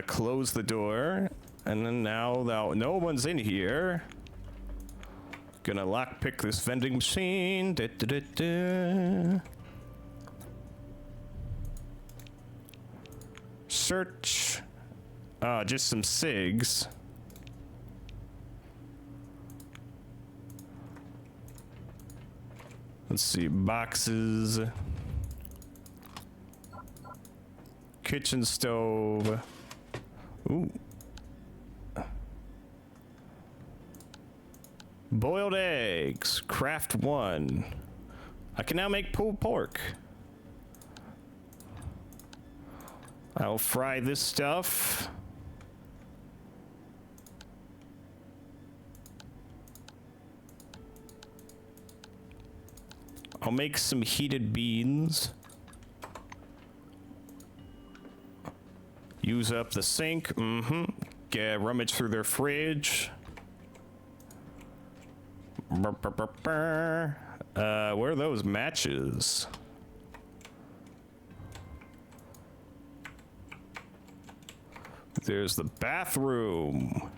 Close the door, and then now no one's in here. Gonna lockpick this vending machine. Da, da, da, da. Search. Just some cigs. Let's see, boxes. Kitchen stove. Ooh. Boiled eggs. Craft 1. I can now make pulled pork. I'll fry this stuff. I'll make some heated beans. Use up the sink. Rummage through their fridge. Where are those matches? There's the bathroom.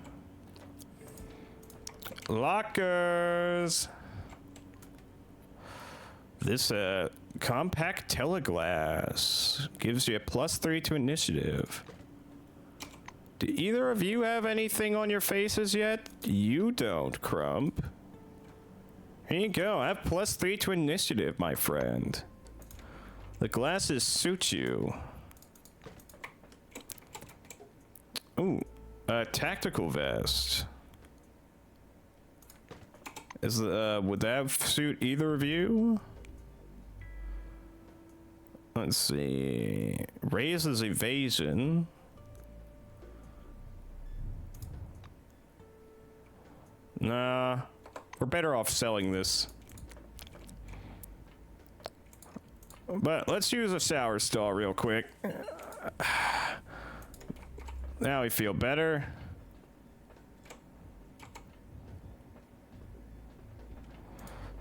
Lockers. This compact teleglass gives you a +3 to initiative. Do either of you have anything on your faces yet? You don't, Crump. Here you go. I have +3 to initiative, my friend. The glasses suit you. Ooh, a tactical vest. Would that suit either of you? Let's see. Raises evasion. Nah, we're better off selling this. But let's use a shower stall real quick. Now we feel better.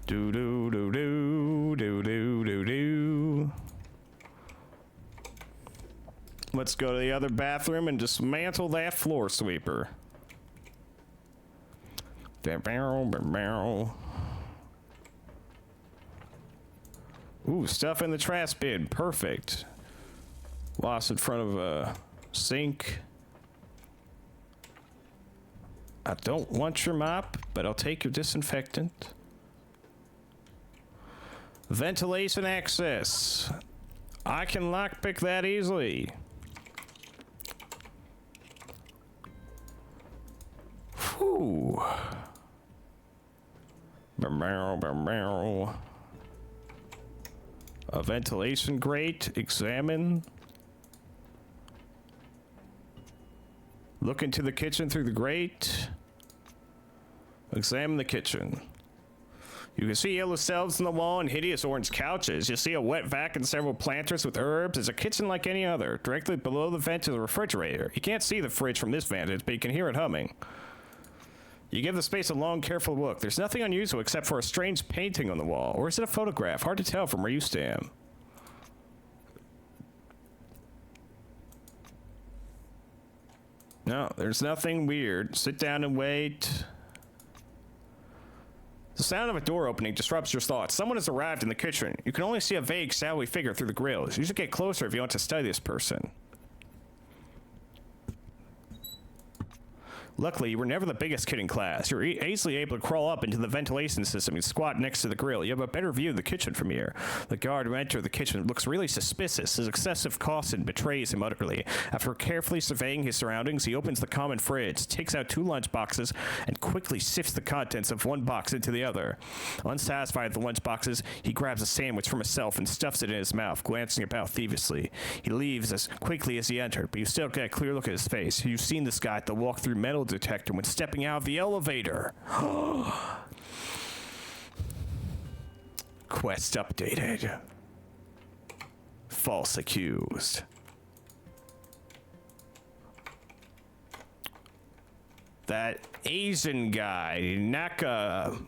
Do do do do do do do do. Let's go to the other bathroom and dismantle that floor sweeper. Ooh, stuff in the trash bin. Perfect. Lost in front of a sink. I don't want your mop, but I'll take your disinfectant. Ventilation access. I can lockpick that easily. Whew. A ventilation grate. Examine. Look into the kitchen through the grate. Examine the kitchen. You can see yellow cells in the wall and hideous orange couches. You see a wet vac and several planters with herbs. It's a kitchen like any other. Directly below the vent is a refrigerator. You can't see the fridge from this vantage, but you can hear it humming. You give the space a long, careful look. There's nothing unusual except for a strange painting on the wall. Or is it a photograph? Hard to tell from where you stand. No, there's nothing weird. Sit down and wait. The sound of a door opening disrupts your thoughts. Someone has arrived in the kitchen. You can only see a vague, shadowy figure through the grills. You should get closer if you want to study this person. Luckily, you were never the biggest kid in class. You're easily able to crawl up into the ventilation system and squat next to the grill. You have a better view of the kitchen from here. The guard who entered the kitchen looks really suspicious. His excessive caution betrays him utterly. After carefully surveying his surroundings, he opens the common fridge, takes out 2 lunch boxes, and quickly sifts the contents of one box into the other. Unsatisfied with the lunch boxes, he grabs a sandwich from himself and stuffs it in his mouth, glancing about thieverously. He leaves as quickly as he entered, but you still get a clear look at his face. You've seen this guy at the walk-through metal detector when stepping out of the elevator. Quest updated. False accused. That Asian guy, Nakamura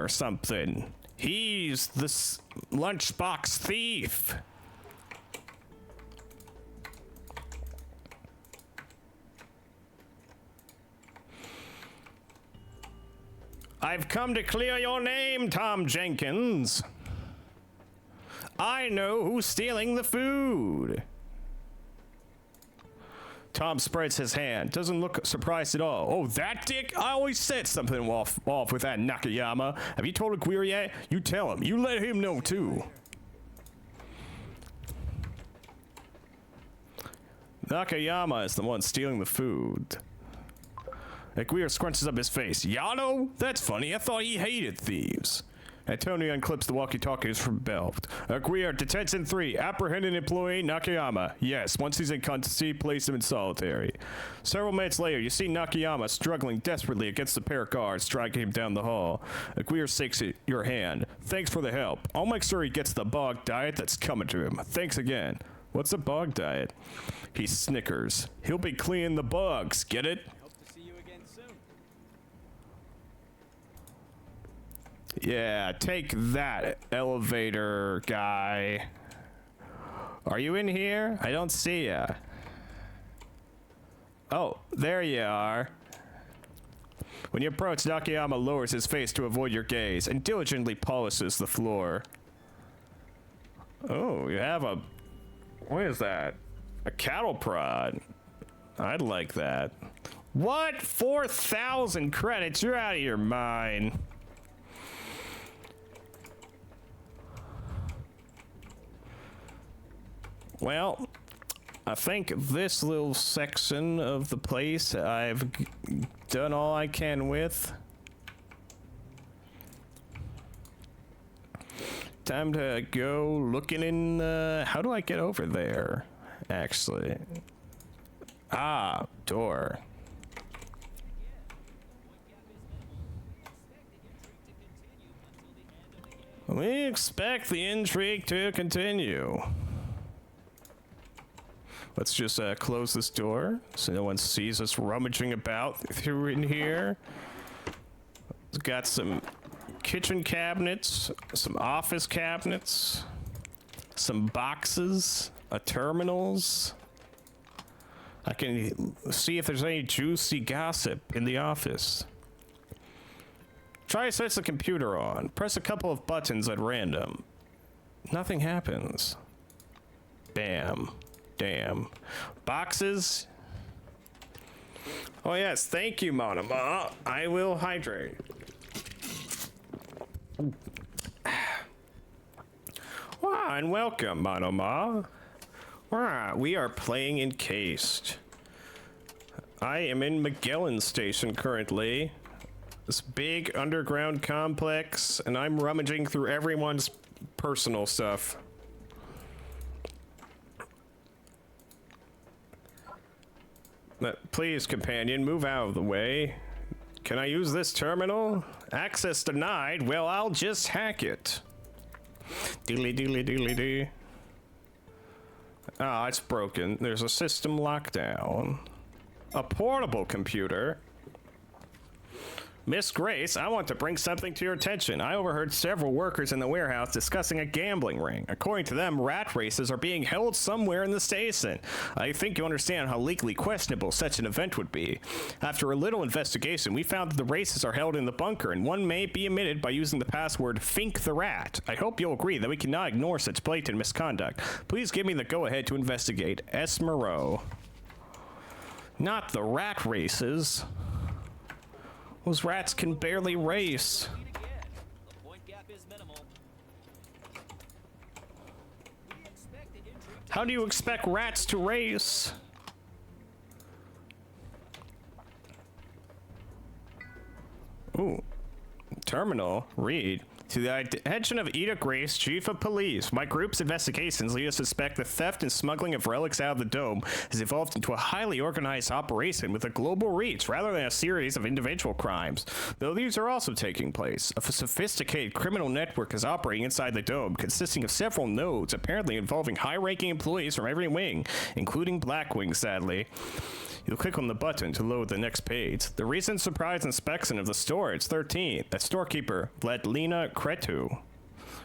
or something. He's the lunchbox thief. I've come to clear your name, Tom Jenkins. I know who's stealing the food. Tom spreads his hand. Doesn't look surprised at all. Oh, that dick? I always said something off with that Nakayama. Have you told Aguirre yet? You tell him. You let him know, too. Nakayama is the one stealing the food. Aguirre scrunches up his face. Yano? That's funny. I thought he hated thieves. Antonio unclips the walkie-talkies from belt. Aguirre, detention 3. Apprehended employee Nakayama. Yes, once he's in custody, place him in solitary. Several minutes later, you see Nakayama struggling desperately against a pair of guards, dragging him down the hall. Aguirre shakes your hand. Thanks for the help. I'll make sure he gets the bog diet that's coming to him. Thanks again. What's a bog diet? He snickers. He'll be cleaning the bugs. Get it? Yeah, take that, elevator guy. Are you in here? I don't see ya. Oh, there you are. When you approach, Nakayama lowers his face to avoid your gaze and diligently polishes the floor. Oh, you have a... What is that? A cattle prod. I'd like that. What? 4,000 credits? You're out of your mind. Well, I think this little section of the place I've done all I can with. Time to go looking in, how do I get over there, actually? Ah, door. We expect the intrigue to continue. Let's just close this door so no one sees us rummaging about through in here. It's got some kitchen cabinets, some office cabinets, some boxes, terminals. I can see if there's any juicy gossip in the office. Try to switch the computer on. Press a couple of buttons at random. Nothing happens. Bam. Damn. Boxes. Oh yes, thank you, Monoma. I will hydrate. Wow, and welcome, Monoma. Wow, we are playing Encased. I am in Magellan Station currently. This big underground complex, and I'm rummaging through everyone's personal stuff. Please, companion, move out of the way. Can I use this terminal? Access denied. Well, I'll just hack it. Doodly doodly doodly doo. Ah, it's broken. There's a system lockdown. A portable computer. Miss Grace, I want to bring something to your attention. I overheard several workers in the warehouse discussing a gambling ring. According to them, rat races are being held somewhere in the station. I think you understand how legally questionable such an event would be. After a little investigation, we found that the races are held in the bunker, and one may be omitted by using the password Fink the Rat. I hope you'll agree that we cannot ignore such blatant misconduct. Please give me the go-ahead to investigate. S. Moreau. Not the rat races. Those rats can barely race. How do you expect rats to race? Ooh. Terminal. Read. To the attention of Ida Grace, Chief of Police, my group's investigations lead us to suspect the theft and smuggling of relics out of the dome has evolved into a highly organized operation with a global reach rather than a series of individual crimes. Though these are also taking place, a sophisticated criminal network is operating inside the dome, consisting of several nodes, apparently involving high-ranking employees from every wing, including Blackwing, sadly. You'll click on the button to load the next page. The recent surprise inspection of the storage 13 that storekeeper Vladlina Kretu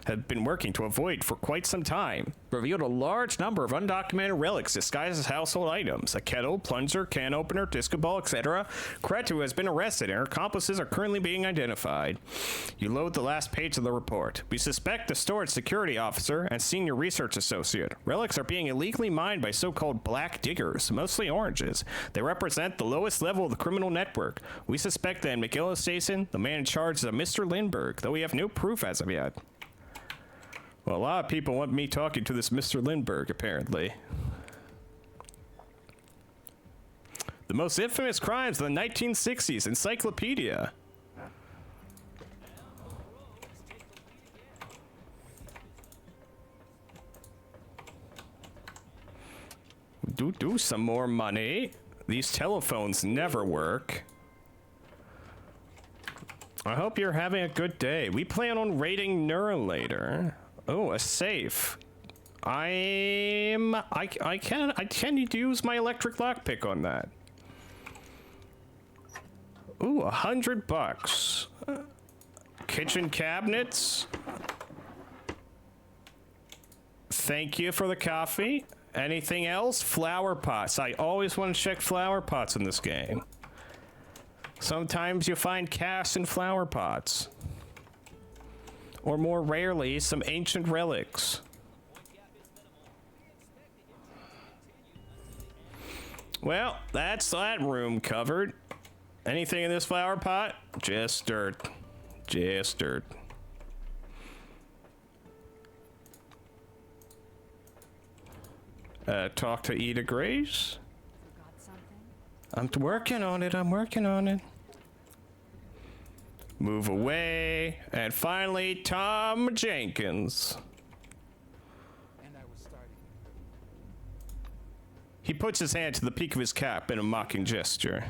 had been working to avoid for quite some time revealed a large number of undocumented relics disguised as household items. A kettle, plunger, can opener, disco ball, etc. Kretu has been arrested and her accomplices are currently being identified. You load the last page of the report. We suspect the storage security officer and senior research associate. Relics are being illegally mined by so-called black diggers, mostly oranges. They represent the lowest level of the criminal network. We suspect that in McGill Station, the man in charge is a Mr. Lindbergh, though we have no proof as of yet. Well, a lot of people want me talking to this Mr. Lindbergh, apparently. The most infamous crimes of the 1960s, Encyclopedia. Do some more money. These telephones never work. I hope you're having a good day. We plan on raiding Nura later. Oh, a safe. I can use my electric lockpick on that. Ooh, $100. Kitchen cabinets. Thank you for the coffee. Anything else? Flower pots. I always want to check flower pots in this game. Sometimes you find cash in flower pots. Or more rarely, some ancient relics. Well, that's that room covered. Anything in this flower pot? Just dirt. Just dirt. Talk to Ida Grace? I'm working on it, I'm working on it. Move away. And finally, Tom Jenkins. He puts his hand to the peak of his cap in a mocking gesture.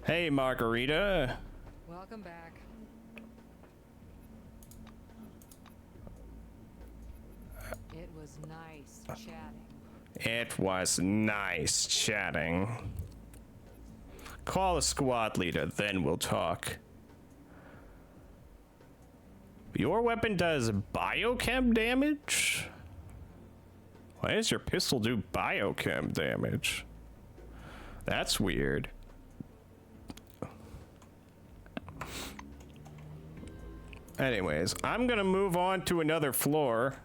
Hey, Margarita. Welcome back. It was nice chatting. It was nice chatting. Call a squad leader, then we'll talk. Your weapon does biochem damage? Why does your pistol do biochem damage? That's weird. Anyways, I'm gonna move on to another floor.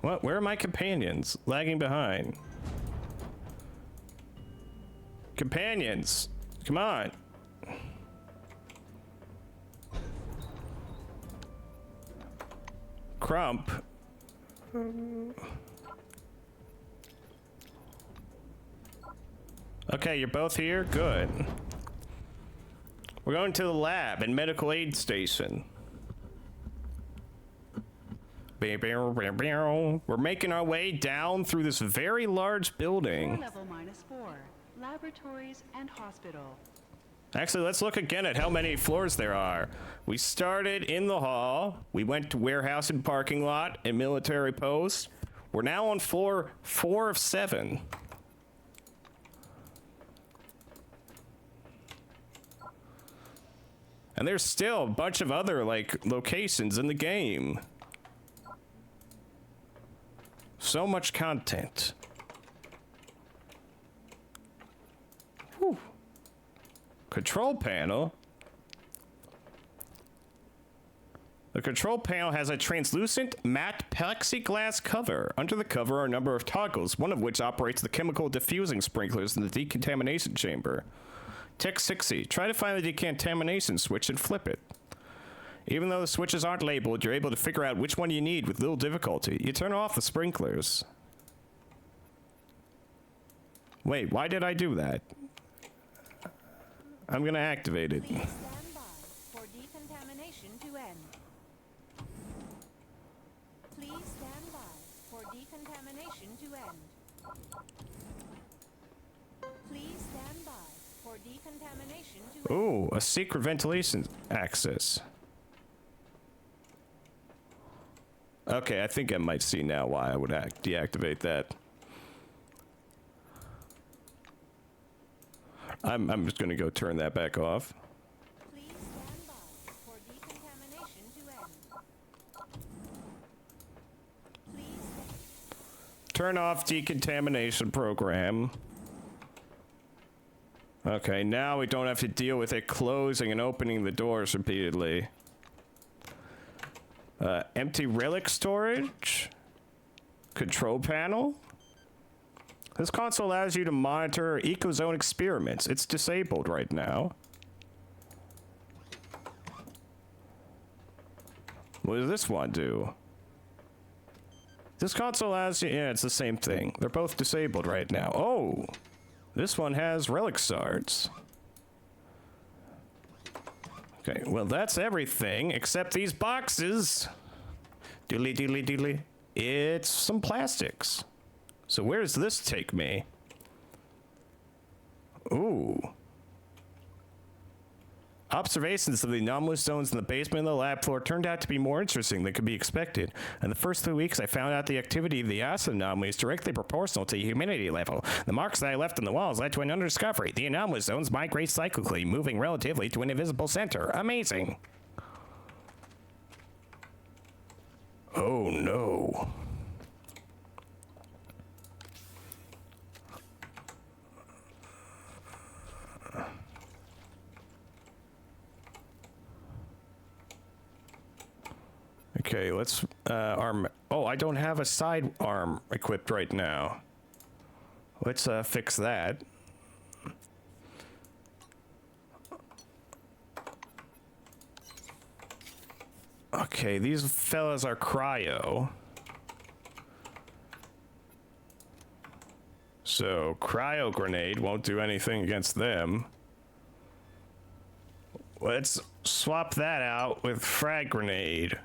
What? Where are my companions? Lagging behind. Companions! Come on! Crump. Okay, you're both here? Good. We're going to the lab and medical aid station. We're making our way down through this very large building. Floor level -4. Laboratories and hospital. Actually, let's look again at how many floors there are. We started in the hall. We went to warehouse and parking lot and military post. We're now on floor 4 of 7. And there's still a bunch of other, like, locations in the game. So much content. Whew. Control panel. The control panel has a translucent matte plexiglass cover. Under the cover are a number of toggles, one of which operates the chemical diffusing sprinklers in the decontamination chamber. Tech 60. Try to find the decontamination switch and flip it. Even though the switches aren't labeled, you're able to figure out which one you need with little difficulty. You turn off the sprinklers. Wait, why did I do that? I'm gonna activate it. Please stand by for decontamination to end. Please stand by for decontamination to end. Please stand by for decontamination to end. Ooh, a secret ventilation access. Okay, I think I might see now why I would deactivate that. I'm just gonna go turn that back off. Please stand by for decontamination to end. Please Turn off decontamination program. Okay, now we don't have to deal with it closing and opening the doors repeatedly. Empty relic storage. Control panel. This console allows you to monitor ecozone experiments. It's disabled right now. What does this one do? This console allows you... Yeah, it's the same thing. They're both disabled right now. Oh! This one has relic shards. Okay, well that's everything except these boxes. Doodly doodly doodly. It's some plastics. So where does this take me? Ooh. Observations of the anomalous zones in the basement of the lab floor turned out to be more interesting than could be expected. In the first 3 weeks, I found out the activity of the acid anomaly is directly proportional to the humidity level. The marks that I left on the walls led to another discovery. The anomalous zones migrate cyclically, moving relatively to an invisible center. Amazing. Oh no. Okay, let's arm. Oh, I don't have a side arm equipped right now. Let's fix that. Okay, these fellas are cryo. So, cryo grenade won't do anything against them. Let's swap that out with frag grenade.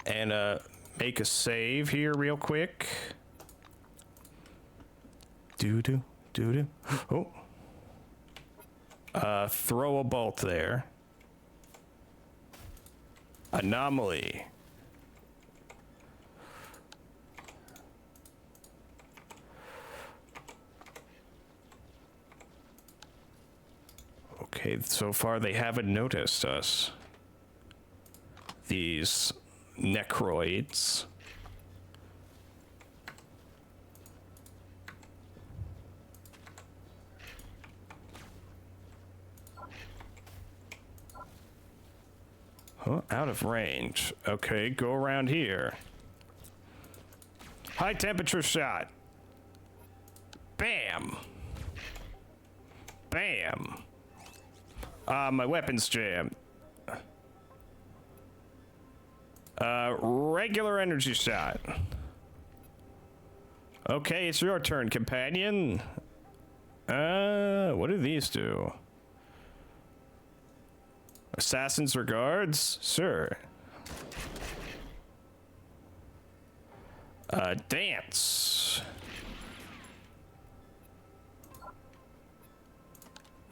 And make a save here real quick. Doo-doo, doo-doo. Oh. Throw a bolt there. Anomaly. Okay, so far they haven't noticed us. These necroids. Huh? Out of range. Okay, go around here. High temperature shot. Bam. Bam. My weapon's jammed. Regular energy shot. Okay, it's your turn, companion. What do these do? Assassin's regards? Sure. Dance.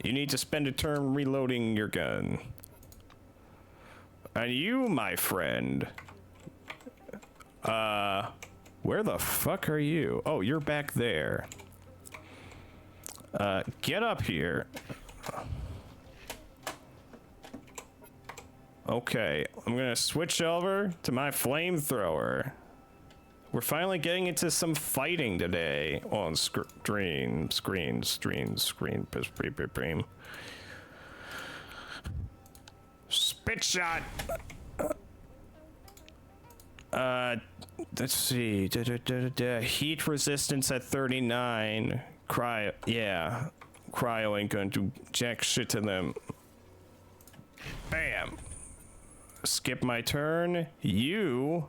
You need to spend a turn reloading your gun. And you, my friend. Where the fuck are you? Oh, you're back there. Get up here. Okay, I'm gonna switch over to my flamethrower. We're finally getting into some fighting today on screen. Spit shot. Let's see. Heat resistance at 39. Cryo. Yeah, cryo ain't gonna do jack shit to them. Bam. Skip my turn. You.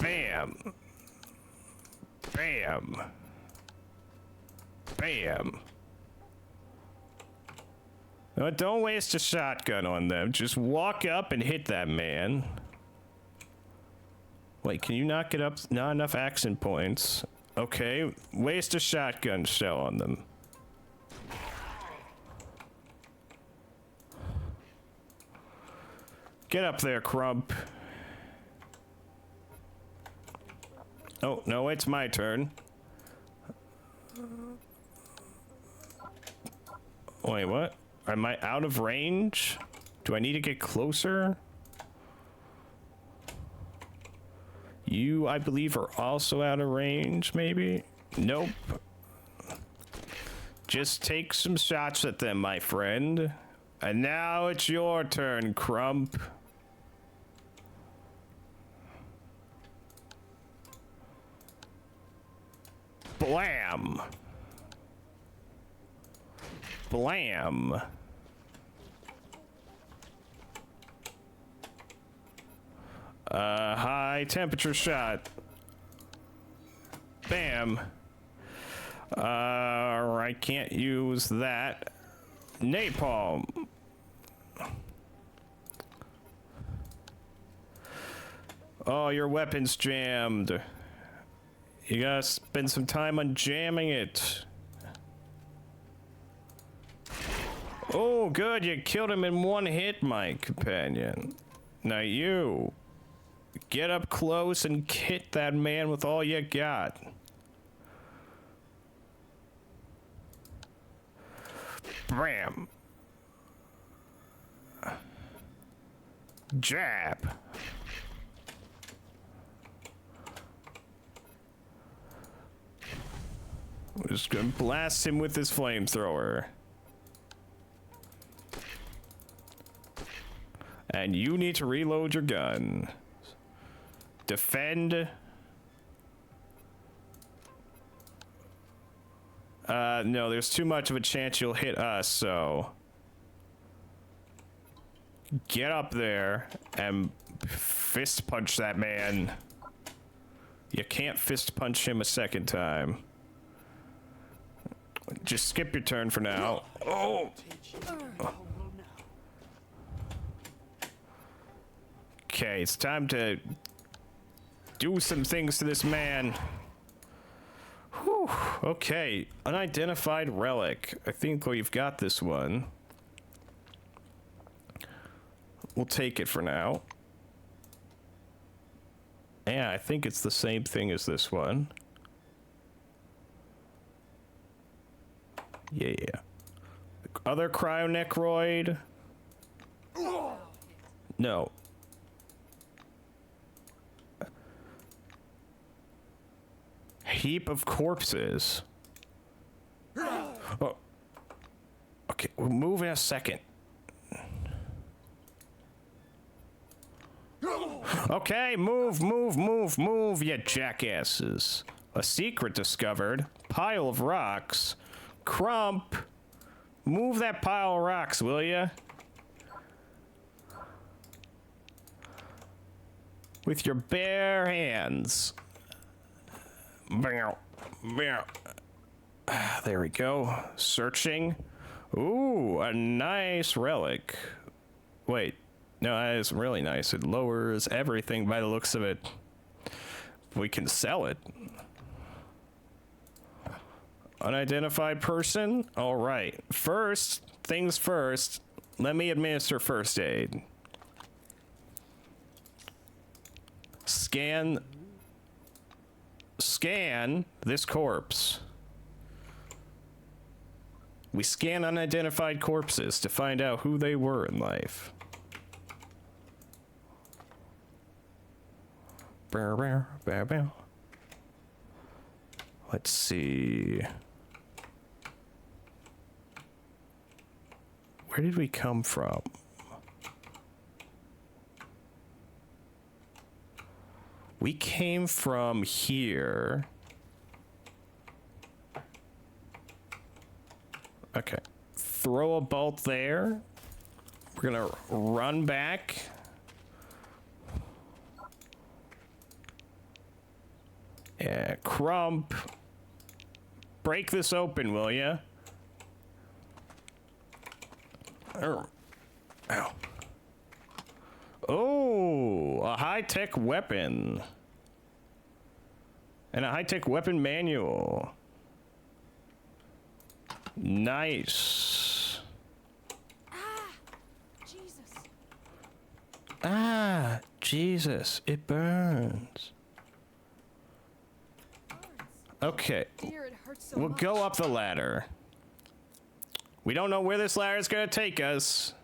Bam. Bam. Bam. No, don't waste a shotgun on them. Just walk up and hit that man. Wait, can you not get up? Not enough action points. Okay, waste a shotgun shell on them. Get up there, Crump. Oh, no, it's my turn. Wait, what? Am I out of range? Do I need to get closer? You, I believe, are also out of range, maybe? Nope. Just take some shots at them, my friend. And now it's your turn, Crump. Blam! Blam! High temperature shot. Bam! I can't use that. Napalm! Oh, your weapon's jammed. You gotta spend some time on jamming it. Oh, good, you killed him in one hit, my companion. Now you, get up close and hit that man with all you got. Bam. Jab. We're just gonna blast him with this flamethrower. And you need to reload your gun. Defend. No, there's too much of a chance you'll hit us, so. Get up there and fist punch that man. You can't fist punch him a second time. Just skip your turn for now. Oh! Okay, it's time to do some things to this man. Whew, okay, unidentified relic. I think we've got this one. We'll take it for now. Yeah, I think it's the same thing as this one. Yeah. Other cryonecroid? No. Heap of corpses. Oh. Okay, we'll move in a second. Okay, move, you jackasses. A secret discovered. Pile of rocks. Crump. Move that pile of rocks, will ya? with your bare hands. Bow, bow. There we go. Searching. Ooh, a nice relic. Wait, no, that is really nice. It lowers everything by the looks of it. We can sell it. Unidentified person? All right. First things first, let me administer first aid. Scan this corpse. We scan unidentified corpses to find out who they were in life. Bow, bow, bow, bow. Let's see. Where did we come from? We came from here. Okay. Throw a bolt there. We're gonna run back. Yeah, Crump. Break this open, will ya? Oh. Ow. Oh, a high-tech weapon. And a high-tech weapon manual. Nice. Jesus. Ah, Jesus, it burns. Okay, Dear, it hurts so we'll much. go up the ladder. We don't know where this ladder is gonna take us.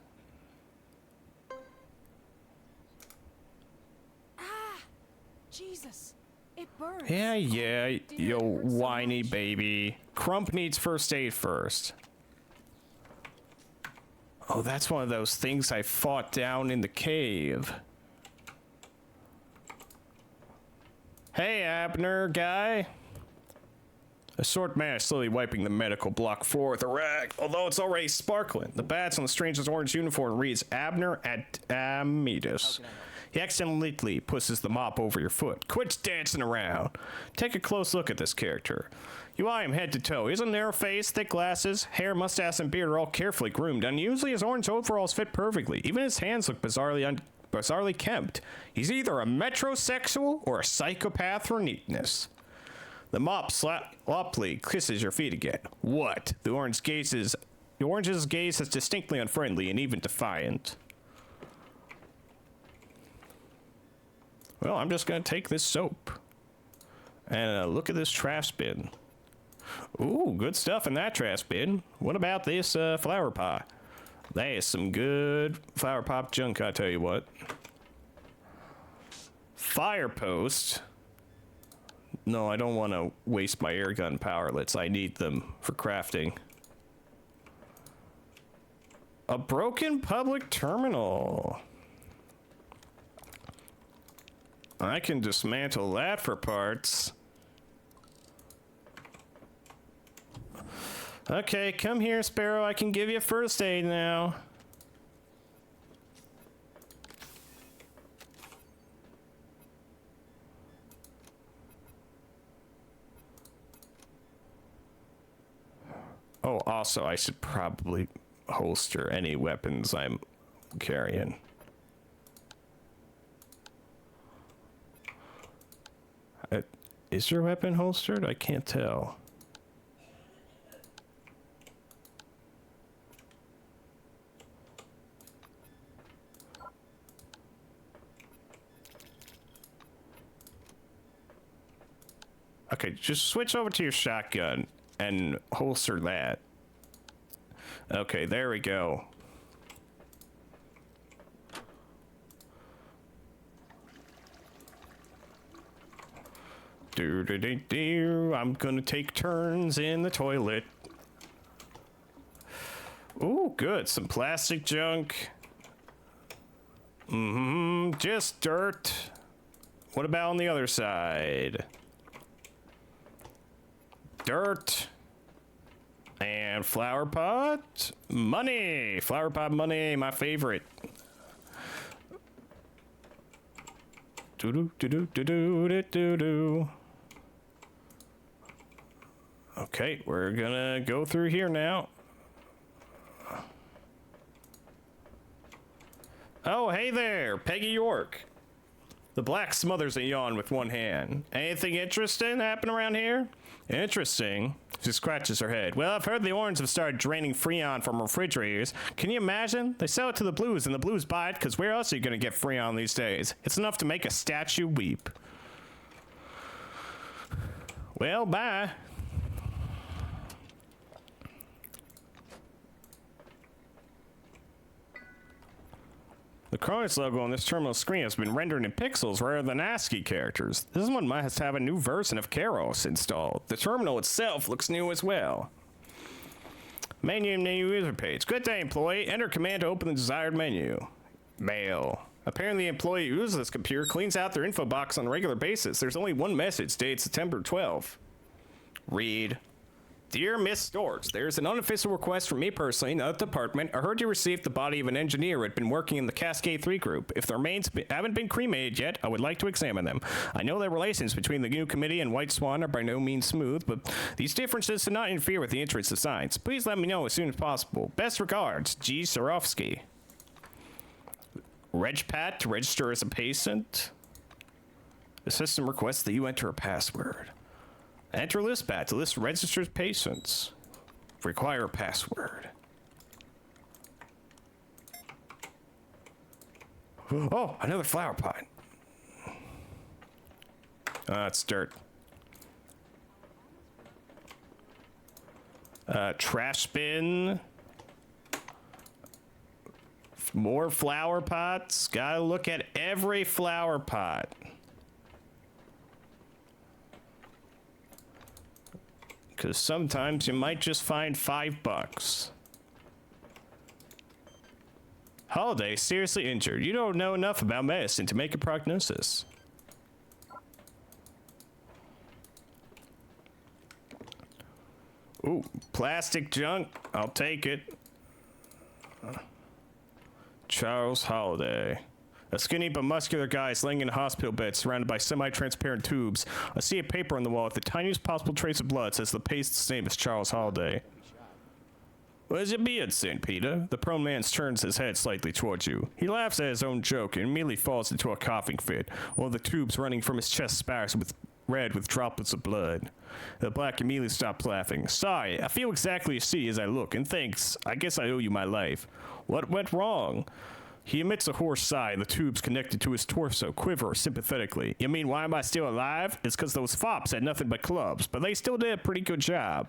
Jesus. It burns. Yeah, Dear, you it hurts so whiny much. baby. Crump needs first aid first. Oh, that's one of those things I fought down in the cave. Hey, Abner guy. A short man is slowly wiping the medical block floor with a rag, although it's already sparkling. The badge on the stranger's orange uniform reads Abner at Amidas. He accidentally pushes the mop over your foot. Quit dancing around. Take a close look at this character. You eye him head to toe. He has a narrow face, thick glasses, hair, mustache, and beard are all carefully groomed. Unusually, his orange overalls fit perfectly. Even his hands look bizarrely kempt. He's either a metrosexual or a psychopath for neatness. The mop sloppily kisses your feet again. What? The orange's gaze is distinctly unfriendly and even defiant. Well, I'm just gonna take this soap. And look at this trash bin. Ooh, good stuff in that trash bin. What about this flower pot? That is some good flower pot junk, I tell you what. Fire post. No, I don't want to waste my airgun powerlets. I need them for crafting. A broken public terminal. I can dismantle that for parts. Okay, come here, Sparrow. I can give you first aid now. Oh, also, I should probably holster any weapons I'm carrying. Is your weapon holstered? I can't tell. Okay, just switch over to your shotgun and holster that. Okay, there we go. I'm gonna take turns in the toilet. Ooh, good. Some plastic junk. Just dirt. What about on the other side? Dirt. And flower pot. Money. Flower pot money, my favorite. Do-do-do-do-do-do-do-do. Okay, we're gonna go through here now. Oh, hey there, Peggy York. The black smothers a yawn with one hand. Anything interesting happen around here? Interesting. She scratches her head. Well, I've heard the Orange have started draining Freon from refrigerators. Can you imagine? They sell it to the Blues, and the Blues buy it because where else are you going to get Freon these days? It's enough to make a statue weep. Well, bye. The Cronus logo on this terminal screen has been rendered in pixels rather than ASCII characters. This one must have a new version of Keros installed. The terminal itself looks new as well. Menu user page. Good day, employee. Enter command to open the desired menu. Mail. Apparently, the employee who uses this computer cleans out their info box on a regular basis. There's only one message dated September 12. Read. Dear Miss Storks, there's an unofficial request from me personally, not the department. I heard you received the body of an engineer who had been working in the Cascade 3 group. If the remains haven't been cremated yet, I would like to examine them. I know that relations between the new committee and White Swan are by no means smooth, but these differences do not interfere with the interests of science. Please let me know as soon as possible. Best regards, G. Sarofsky. RegPat to register as a patient. The system requests that you enter a password. Enter ListPad to list registered patients. Require a password. Oh, another flower pot. It's dirt. Trash bin. More flower pots. Gotta look at every flower pot. Because sometimes you might just find $5. Holiday seriously injured. You don't know enough about medicine to make a prognosis. Ooh, plastic junk. I'll take it. Charles Holiday. A skinny but muscular guy is laying in a hospital bed surrounded by semi-transparent tubes. I see a paper on the wall with the tiniest possible trace of blood. Says the patient's name is Charles Holiday. Where's your beard, St. Peter? The prone man turns his head slightly towards you. He laughs at his own joke and immediately falls into a coughing fit, while the tubes running from his chest sparks with red with droplets of blood. The black immediately stops laughing. Sorry, I feel exactly as shitty as I look, and thanks. I guess I owe you my life. What went wrong? He emits a hoarse sigh, and the tubes connected to his torso quiver sympathetically. You mean, why am I still alive? It's because those fops had nothing but clubs, but they still did a pretty good job.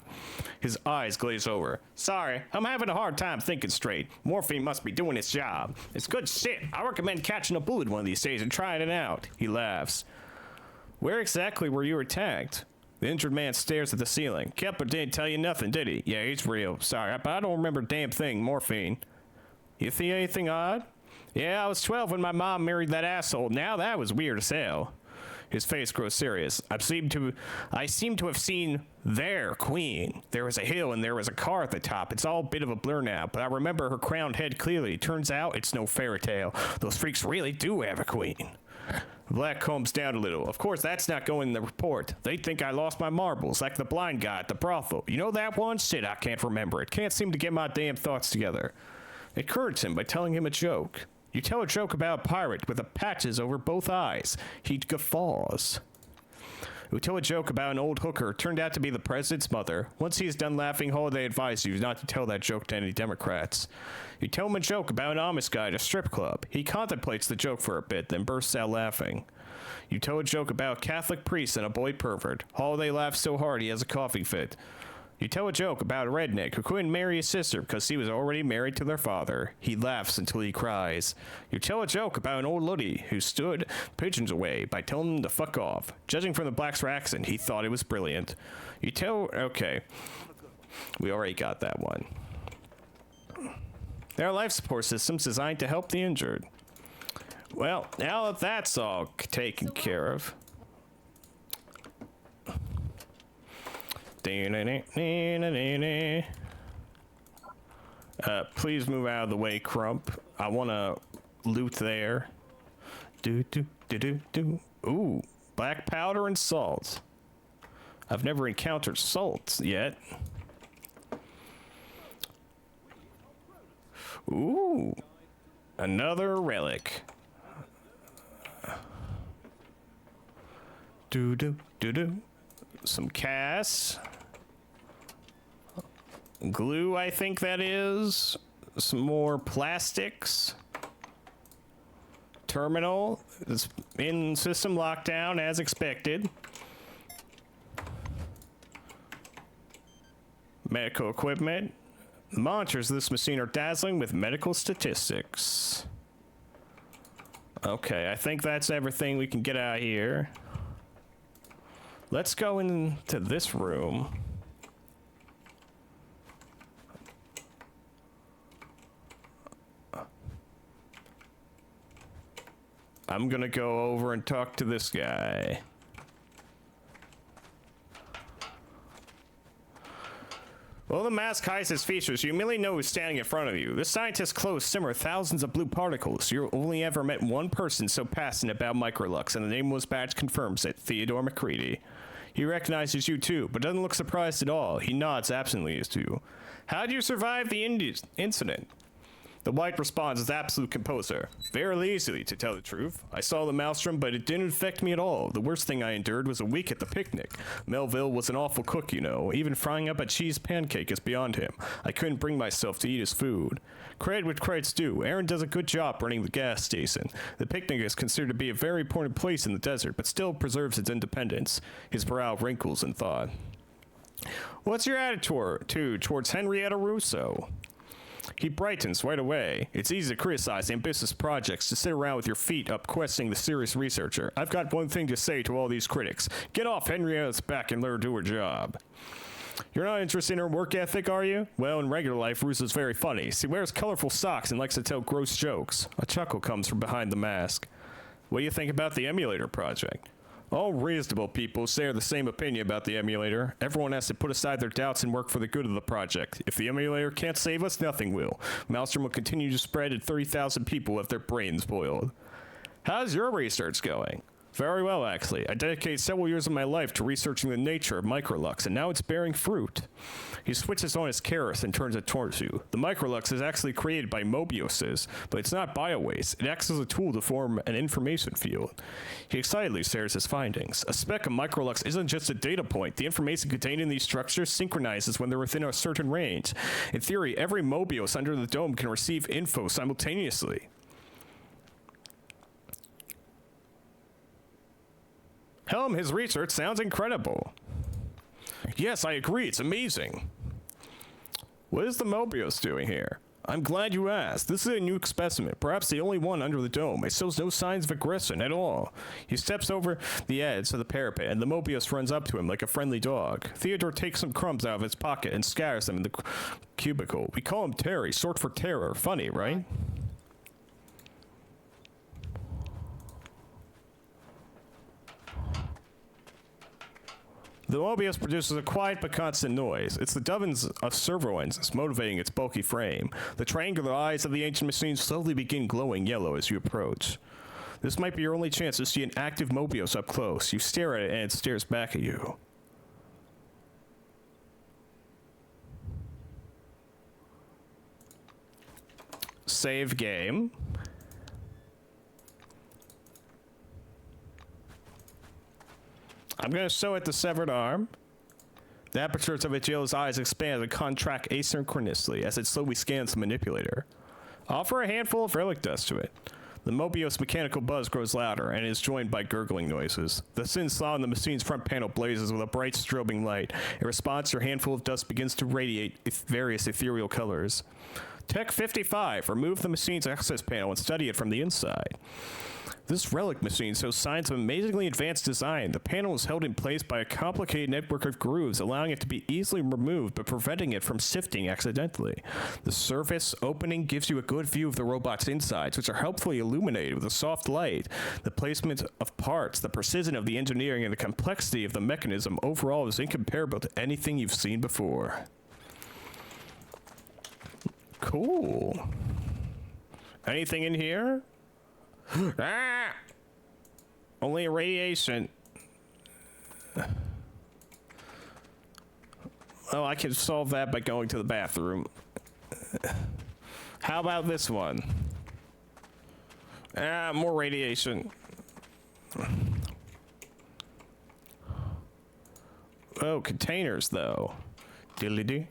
His eyes glaze over. Sorry, I'm having a hard time thinking straight. Morphine must be doing its job. It's good shit. I recommend catching a bullet one of these days and trying it out. He laughs. Where exactly were you attacked? The injured man stares at the ceiling. Kepler didn't tell you nothing, did he? Yeah, he's real. Sorry, but I don't remember a damn thing. Morphine. You see anything odd? Yeah, I was 12 when my mom married that asshole. Now that was weird as hell. His face grows serious. I seem to have seen their queen. There was a hill and there was a car at the top. It's all a bit of a blur now, but I remember her crowned head clearly. Turns out it's no fairy tale. Those freaks really do have a queen. Black calms down a little. Of course, that's not going in the report. They think I lost my marbles, like the blind guy at the brothel. You know that one? Shit, I can't remember it. Can't seem to get my damn thoughts together. It encouraged him by telling him a joke. You tell a joke about a pirate with the patches over both eyes. He guffaws. You tell a joke about an old hooker turned out to be the president's mother. Once he is done laughing, Holiday advises you not to tell that joke to any Democrats. You tell him a joke about an Amish guy at a strip club. He contemplates the joke for a bit, then bursts out laughing. You tell a joke about a Catholic priest and a boy pervert. Holiday laughs so hard he has a coughing fit. You tell a joke about a redneck who couldn't marry his sister because he was already married to their father. He laughs until he cries. You tell a joke about an old lady who stood pigeons away by telling them to fuck off. Judging from the black's accent, he thought it was brilliant. You tell... Okay. We already got that one. There are life support systems designed to help the injured. Well, now that that's all taken care of... Please move out of the way, Crump. I want to loot there. Do. Ooh, black powder and salt. I've never encountered salt yet. Ooh, another relic. Do. Some casts. Glue, I think that is. Some more plastics. Terminal is in system lockdown as expected. Medical equipment. The monitors of this machine are dazzling with medical statistics. Okay, I think that's everything we can get out here. Let's go into this room. I'm gonna go over and talk to this guy. Well, the mask hides its features. You merely know who's standing in front of you. This scientist's clothes simmer thousands of blue particles. You only ever met one person so passionate about microlux, and the name on his badge confirms it, Theodore McCready. He recognizes you too, but doesn't look surprised at all. He nods absently as to, how did you survive the incident? The White responds with absolute composure. Very easily, to tell the truth. I saw the maelstrom, but it didn't affect me at all. The worst thing I endured was a week at the picnic. Melville was an awful cook, you know. Even frying up a cheese pancake is beyond him. I couldn't bring myself to eat his food. Credit what credit's due. Aaron does a good job running the gas station. The picnic is considered to be a very important place in the desert, but still preserves its independence. His brow wrinkles in thought. What's your attitude towards Henrietta Russo? He brightens right away. It's easy to criticize ambitious projects, to sit around with your feet up questioning the serious researcher. I've got one thing to say to all these critics. Get off Henrietta's back and let her do her job. You're not interested in her work ethic, are you? Well, in regular life, Russo's very funny. She wears colorful socks and likes to tell gross jokes. A chuckle comes from behind the mask. What do you think about the emulator project? All reasonable people share the same opinion about the emulator. Everyone has to put aside their doubts and work for the good of the project. If the emulator can't save us, nothing will. Maelstrom will continue to spread and 30,000 people have their brains boiled. How's your research going? Very well, actually. I dedicated several years of my life to researching the nature of microlux, and now it's bearing fruit. He switches on his keras and turns it towards you. The microlux is actually created by Mobiuses, but it's not biowaste. It acts as a tool to form an information field. He excitedly shares his findings. A speck of microlux isn't just a data point. The information contained in these structures synchronizes when they're within a certain range. In theory, every Mobius under the dome can receive info simultaneously. Helm, his research sounds incredible. Yes, I agree. It's amazing. What is the Mobius doing here? I'm glad you asked. This is a unique specimen, perhaps the only one under the dome. It shows no signs of aggression at all. He steps over the edge of the parapet, and the Mobius runs up to him like a friendly dog. Theodore takes some crumbs out of his pocket and scatters them in the cubicle. We call him Terry, short for terror. Funny, right? The Mobius produces a quiet but constant noise. It's the dozens of servo engines motivating its bulky frame. The triangular eyes of the ancient machine slowly begin glowing yellow as you approach. This might be your only chance to see an active Mobius up close. You stare at it and it stares back at you. Save game. I'm going to show it the severed arm. The apertures of its yellow eyes expand and contract asynchronously as it slowly scans the manipulator. Offer a handful of relic dust to it. The Mobius mechanical buzz grows louder and is joined by gurgling noises. The thin slot on the machine's front panel blazes with a bright strobing light. In response, your handful of dust begins to radiate various ethereal colors. Tech 55, remove the machine's access panel and study it from the inside. This relic machine shows signs of amazingly advanced design. The panel is held in place by a complicated network of grooves, allowing it to be easily removed but preventing it from shifting accidentally. The surface opening gives you a good view of the robot's insides, which are helpfully illuminated with a soft light. The placement of parts, the precision of the engineering, and the complexity of the mechanism overall is incomparable to anything you've seen before. Cool. Anything in here? Ah! Only radiation. Oh, I can solve that by going to the bathroom. How about this one? Ah, more radiation. Oh, containers, though. Diddly-dee.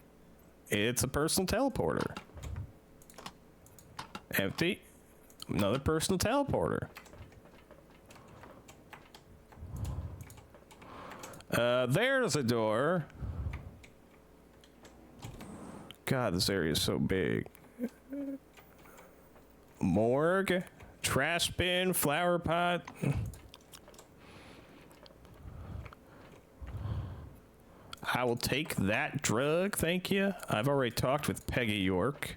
It's a personal teleporter. Empty. Another personal teleporter. There's a door. God, this area is so big. Morgue, trash bin, flower pot. I will take that drug, thank you. I've already talked with Peggy York.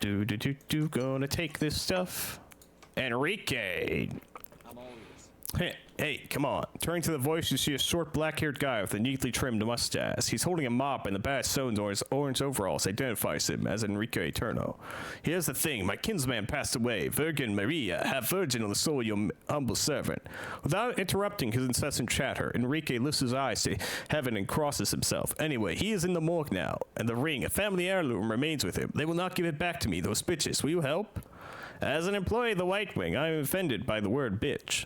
Gonna take this stuff. Enrique. I'm all ears. Hey, come on. Turning to the voice, you see a short black-haired guy with a neatly trimmed mustache. He's holding a mop, and the badge sewn on his orange overalls identifies him as Enrique Eterno. Here's the thing. My kinsman passed away. Virgin Maria, have virgin on the soul of your humble servant. Without interrupting his incessant chatter, Enrique lifts his eyes to heaven and crosses himself. Anyway, he is in the morgue now, and the ring, a family heirloom, remains with him. They will not give it back to me, those bitches. Will you help? As an employee of the White Wing, I am offended by the word bitch.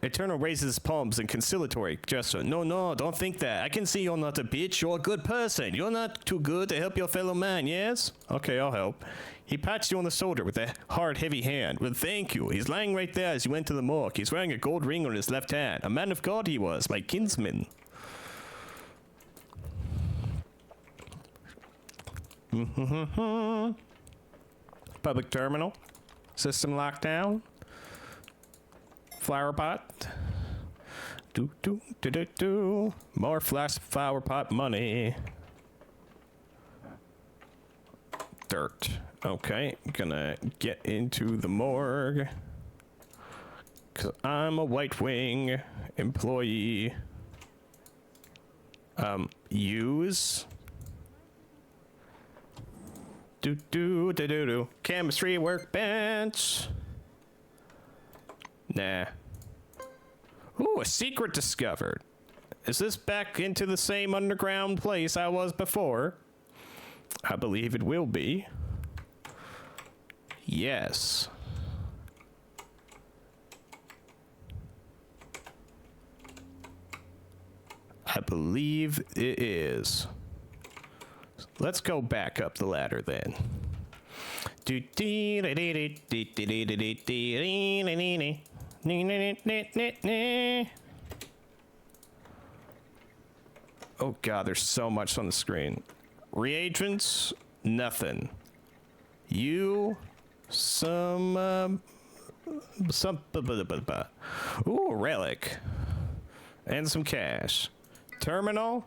Eternal raises his palms in conciliatory gesture. No, don't think that. I can see you're not a bitch. You're a good person. You're not too good to help your fellow man, yes? Okay, I'll help. He pats you on the shoulder with a hard, heavy hand. Well, thank you. He's lying right there as you went to the morgue. He's wearing a gold ring on his left hand. A man of God he was, my kinsman. Public terminal. System lockdown. Flower pot. More flash flower pot money. Dirt. Okay, gonna get into the morgue. 'Cause I'm a White Wing employee. Use. Chemistry workbench. Nah. Ooh, a secret discovered. Is this back into the same underground place I was before? I believe it will be. Yes. I believe it is. Let's go back up the ladder then. Oh god, there's so much on the screen. Reagents, nothing. Ooh, relic. And some cash. Terminal.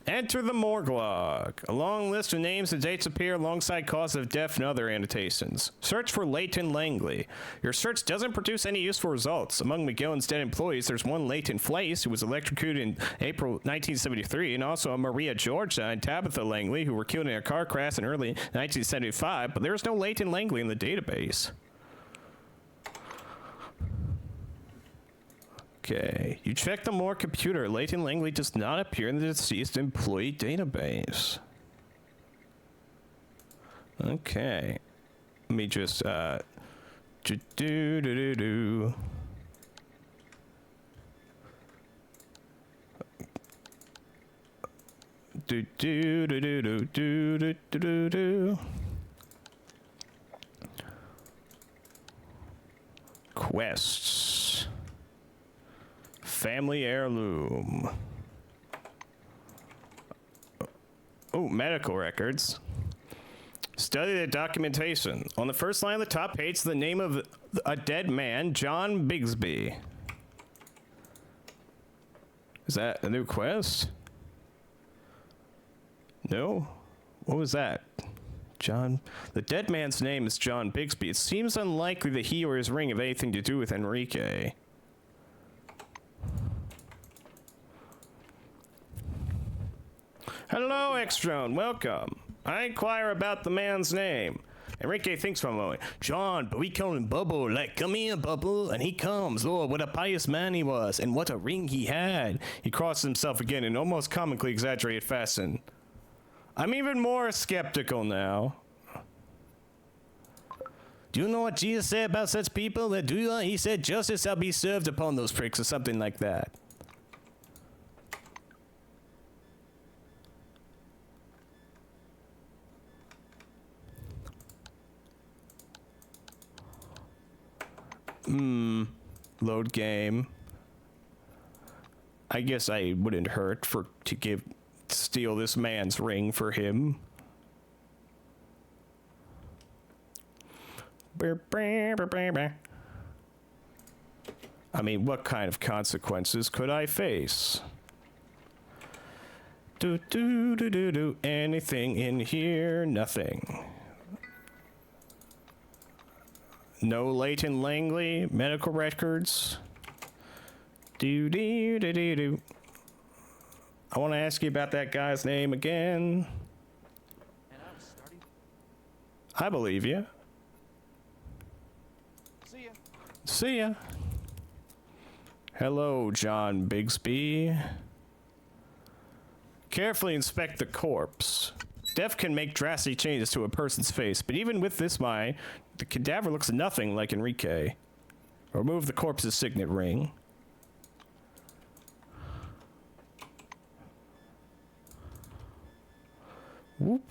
Enter the morgue log. A long list of names and dates appear alongside cause of death and other annotations. Search for Leighton Langley. Your search doesn't produce any useful results. Among Magellan's dead employees, there's one Leighton Flace, who was electrocuted in April 1973, and also a Maria Georgia and Tabitha Langley, who were killed in a car crash in early 1975, but there's no Leighton Langley in the database. Okay, you check the morgue computer. Leighton Langley does not appear in the deceased employee database. Okay. Let me just, Quests. Family heirloom. Oh, medical records. Study the documentation. On the first line of the top page is the name of a dead man, John Bigsby. Is that a new quest? No? What was that? John. The dead man's name is John Bigsby. It seems unlikely that he or his ring have anything to do with Enrique. Hello, Extrone. Welcome. I inquire about the man's name. Enrique thinks for a moment. John, but we call him Bubble. Like, come here, Bubble. And he comes. Lord, what a pious man he was. And what a ring he had. He crosses himself again in almost comically exaggerated fashion. I'm even more skeptical now. Do you know what Jesus said about such people that do that? He said, justice shall be served upon those pricks, or something like that. Load game. I guess I wouldn't hurt to steal this man's ring for him. I mean, what kind of consequences could I face? Do. Anything in here? Nothing. No Leighton Langley medical records. Do. I want to ask you about that guy's name again. I believe you. See ya. Hello, John Bigsby. Carefully inspect the corpse. Death can make drastic changes to a person's face, but even with this mind, the cadaver looks nothing like Enrique. Remove the corpse's signet ring. Whoop.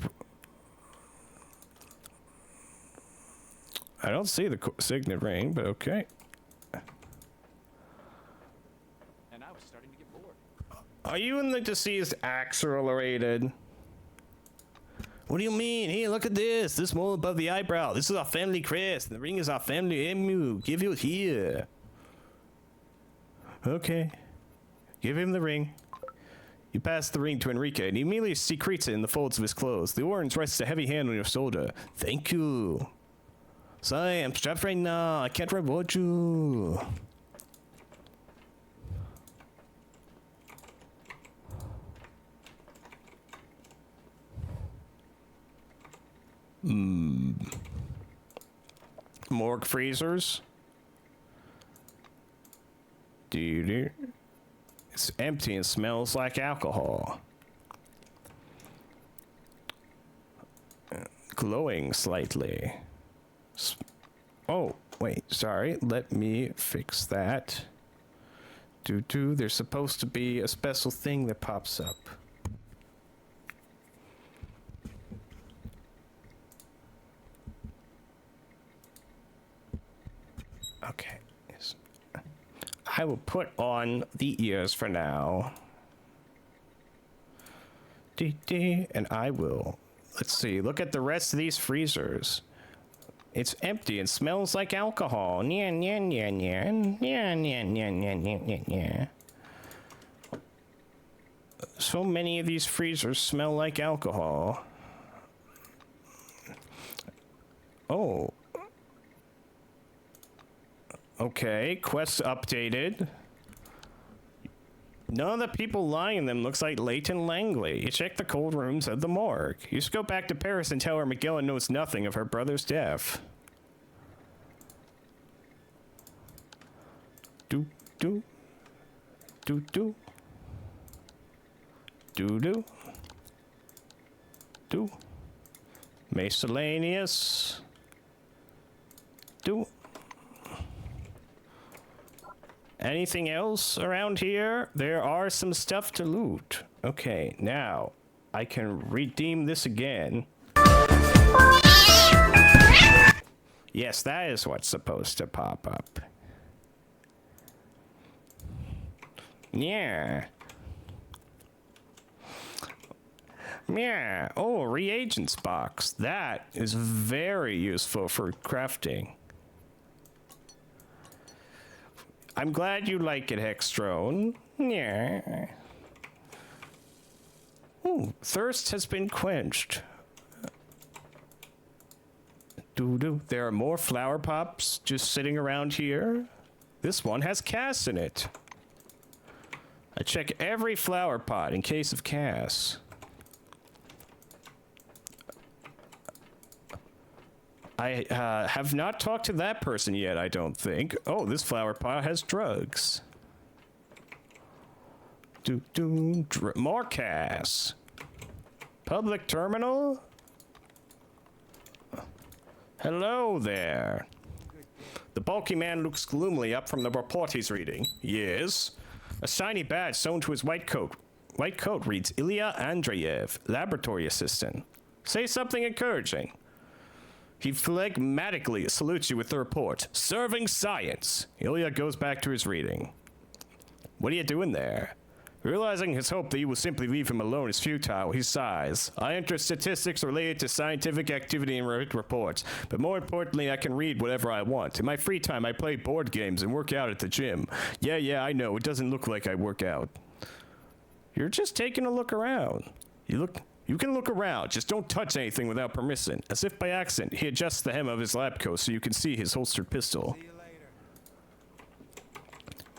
I don't see the signet ring, but okay. And I was starting to get bored. Are you and the deceased accelerated? What do you mean? Hey, look at this. This mole above the eyebrow. This is our family crest. The ring is our family emu. Give it here. Okay. Give him the ring. You pass the ring to Enrique, and he immediately secretes it in the folds of his clothes. The orange rests a heavy hand on your shoulder. Thank you. Sorry, I'm strapped right now. I can't reward you. Morgue freezers. Dude. It's empty and smells like alcohol. Glowing slightly. Oh, wait, sorry. Let me fix that. There's supposed to be a special thing that pops up. Okay. Yes. I will put on the ears for now. And I will. Let's see. Look at the rest of these freezers. It's empty and smells like alcohol. So many of these freezers smell like alcohol. Oh. Okay, quest updated. None of the people lying in them looks like Leighton Langley. You check the cold rooms of the morgue. You should go back to Paris and tell her McGillen knows nothing of her brother's death. Do. Miscellaneous. Anything else around here? There are some stuff to loot. Okay, now I can redeem this again. Yes, that is what's supposed to pop up. Yeah. Yeah. Oh, reagents box. That is very useful for crafting. I'm glad you like it, Hextrone. Yeah. Ooh, thirst has been quenched. There are more flower pops just sitting around here. This one has Cass in it. I check every flower pot in case of Cass. I have not talked to that person yet, I don't think. Oh, this flower pot has drugs. More Cass. Public terminal? Hello there. The bulky man looks gloomily up from the report he's reading. Yes. A shiny badge sewn to his white coat. White coat reads Ilya Andreev, laboratory assistant. Say something encouraging. He phlegmatically salutes you with the report. Serving science. Ilya goes back to his reading. What are you doing there? Realizing his hope that you will simply leave him alone is futile, he sighs. I enter statistics related to scientific activity and write reports, but more importantly, I can read whatever I want. In my free time, I play board games and work out at the gym. Yeah, I know, it doesn't look like I work out. You're just taking a look around. You can look around, just don't touch anything without permission. As if by accident, he adjusts the hem of his lab coat so you can see his holstered pistol.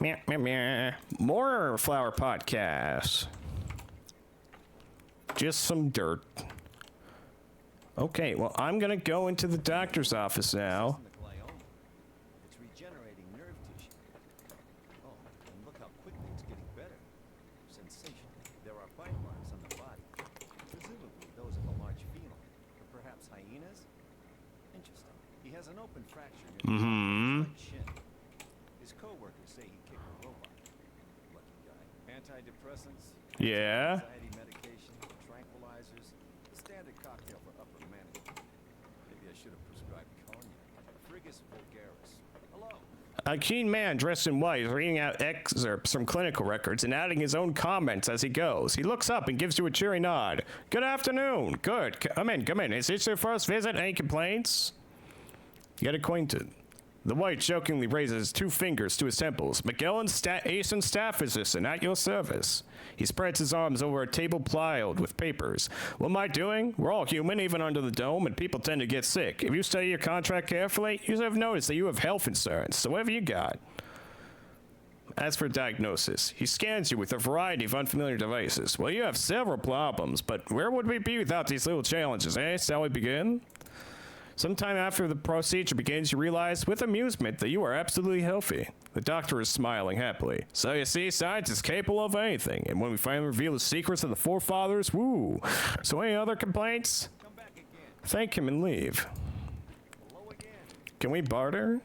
Meh, meh, meh. More flower podcasts. Just some dirt. Okay, well, I'm gonna go into the doctor's office now. It's regenerating nerve tissue. Oh, and look how quickly it's getting better. Sensational. There are bite marks on the body. Presumably those of a large feline. Or perhaps hyenas? Interesting. He has an open fracture near the right shin. His co-workers say he kicked a robot. Lucky guy. Antidepressants, Yeah. anxiety medication, tranquilizers, the standard cocktail for upper management. Maybe I should have prescribed cognac. Frigus vulgaris. Hello. A keen man dressed in white is reading out excerpts from clinical records and adding his own comments as he goes. He looks up and gives you a cheery nod. Good afternoon. Good. Come in. Is this your first visit? Any complaints? Get acquainted. The white jokingly raises 2 fingers to his temples. Magellan Asen staff physician at your service. He spreads his arms over a table piled with papers. What am I doing? We're all human, even under the dome, and people tend to get sick. If you study your contract carefully, you have noticed that you have health insurance. So whatever you got. As for diagnosis, he scans you with a variety of unfamiliar devices. Well, you have several problems, but where would we be without these little challenges, eh? Shall we begin? Sometime after the procedure begins, you realize with amusement that you are absolutely healthy. The doctor is smiling happily. So you see, science is capable of anything, and when we finally reveal the secrets of the forefathers, woo. So any other complaints? Come back again. Thank him and leave. Hello again. Can we barter?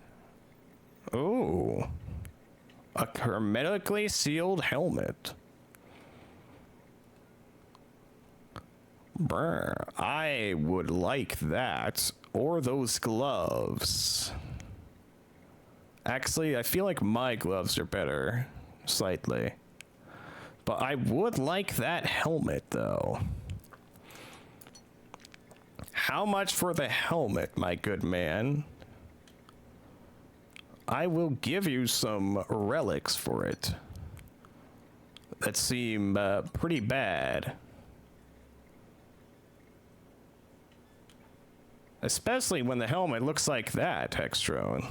Ooh. A hermetically sealed helmet. Brr, I would like that. Or those gloves. Actually, I feel like my gloves are better. Slightly. But I would like that helmet, though. How much for the helmet, my good man? I will give you some relics for it. That seem pretty bad. Especially when the helmet looks like that, Hextron.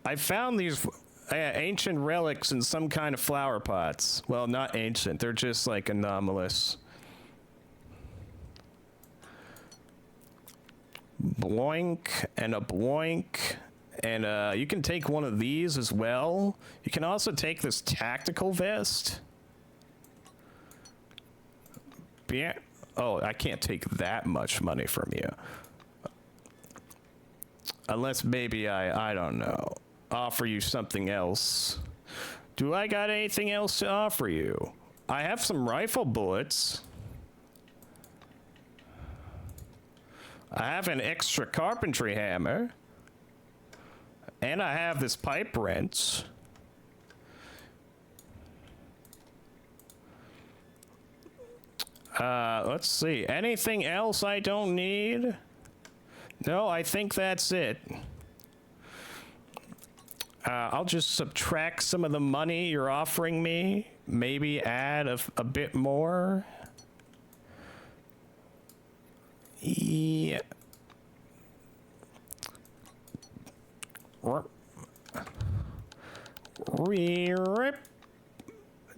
I found these ancient relics in some kind of flower pots. Well, not ancient, they're just like anomalous. Boink and a boink. And you can take one of these as well. You can also take this tactical vest. Yeah. Oh, I can't take that much money from you. Unless maybe I don't know, offer you something else. Do I got anything else to offer you? I have some rifle bullets. I have an extra carpentry hammer. And I have this pipe wrench. Let's see. Anything else I don't need? No, I think that's it. I'll just subtract some of the money you're offering me. Maybe add a bit more. Yeah. Rip.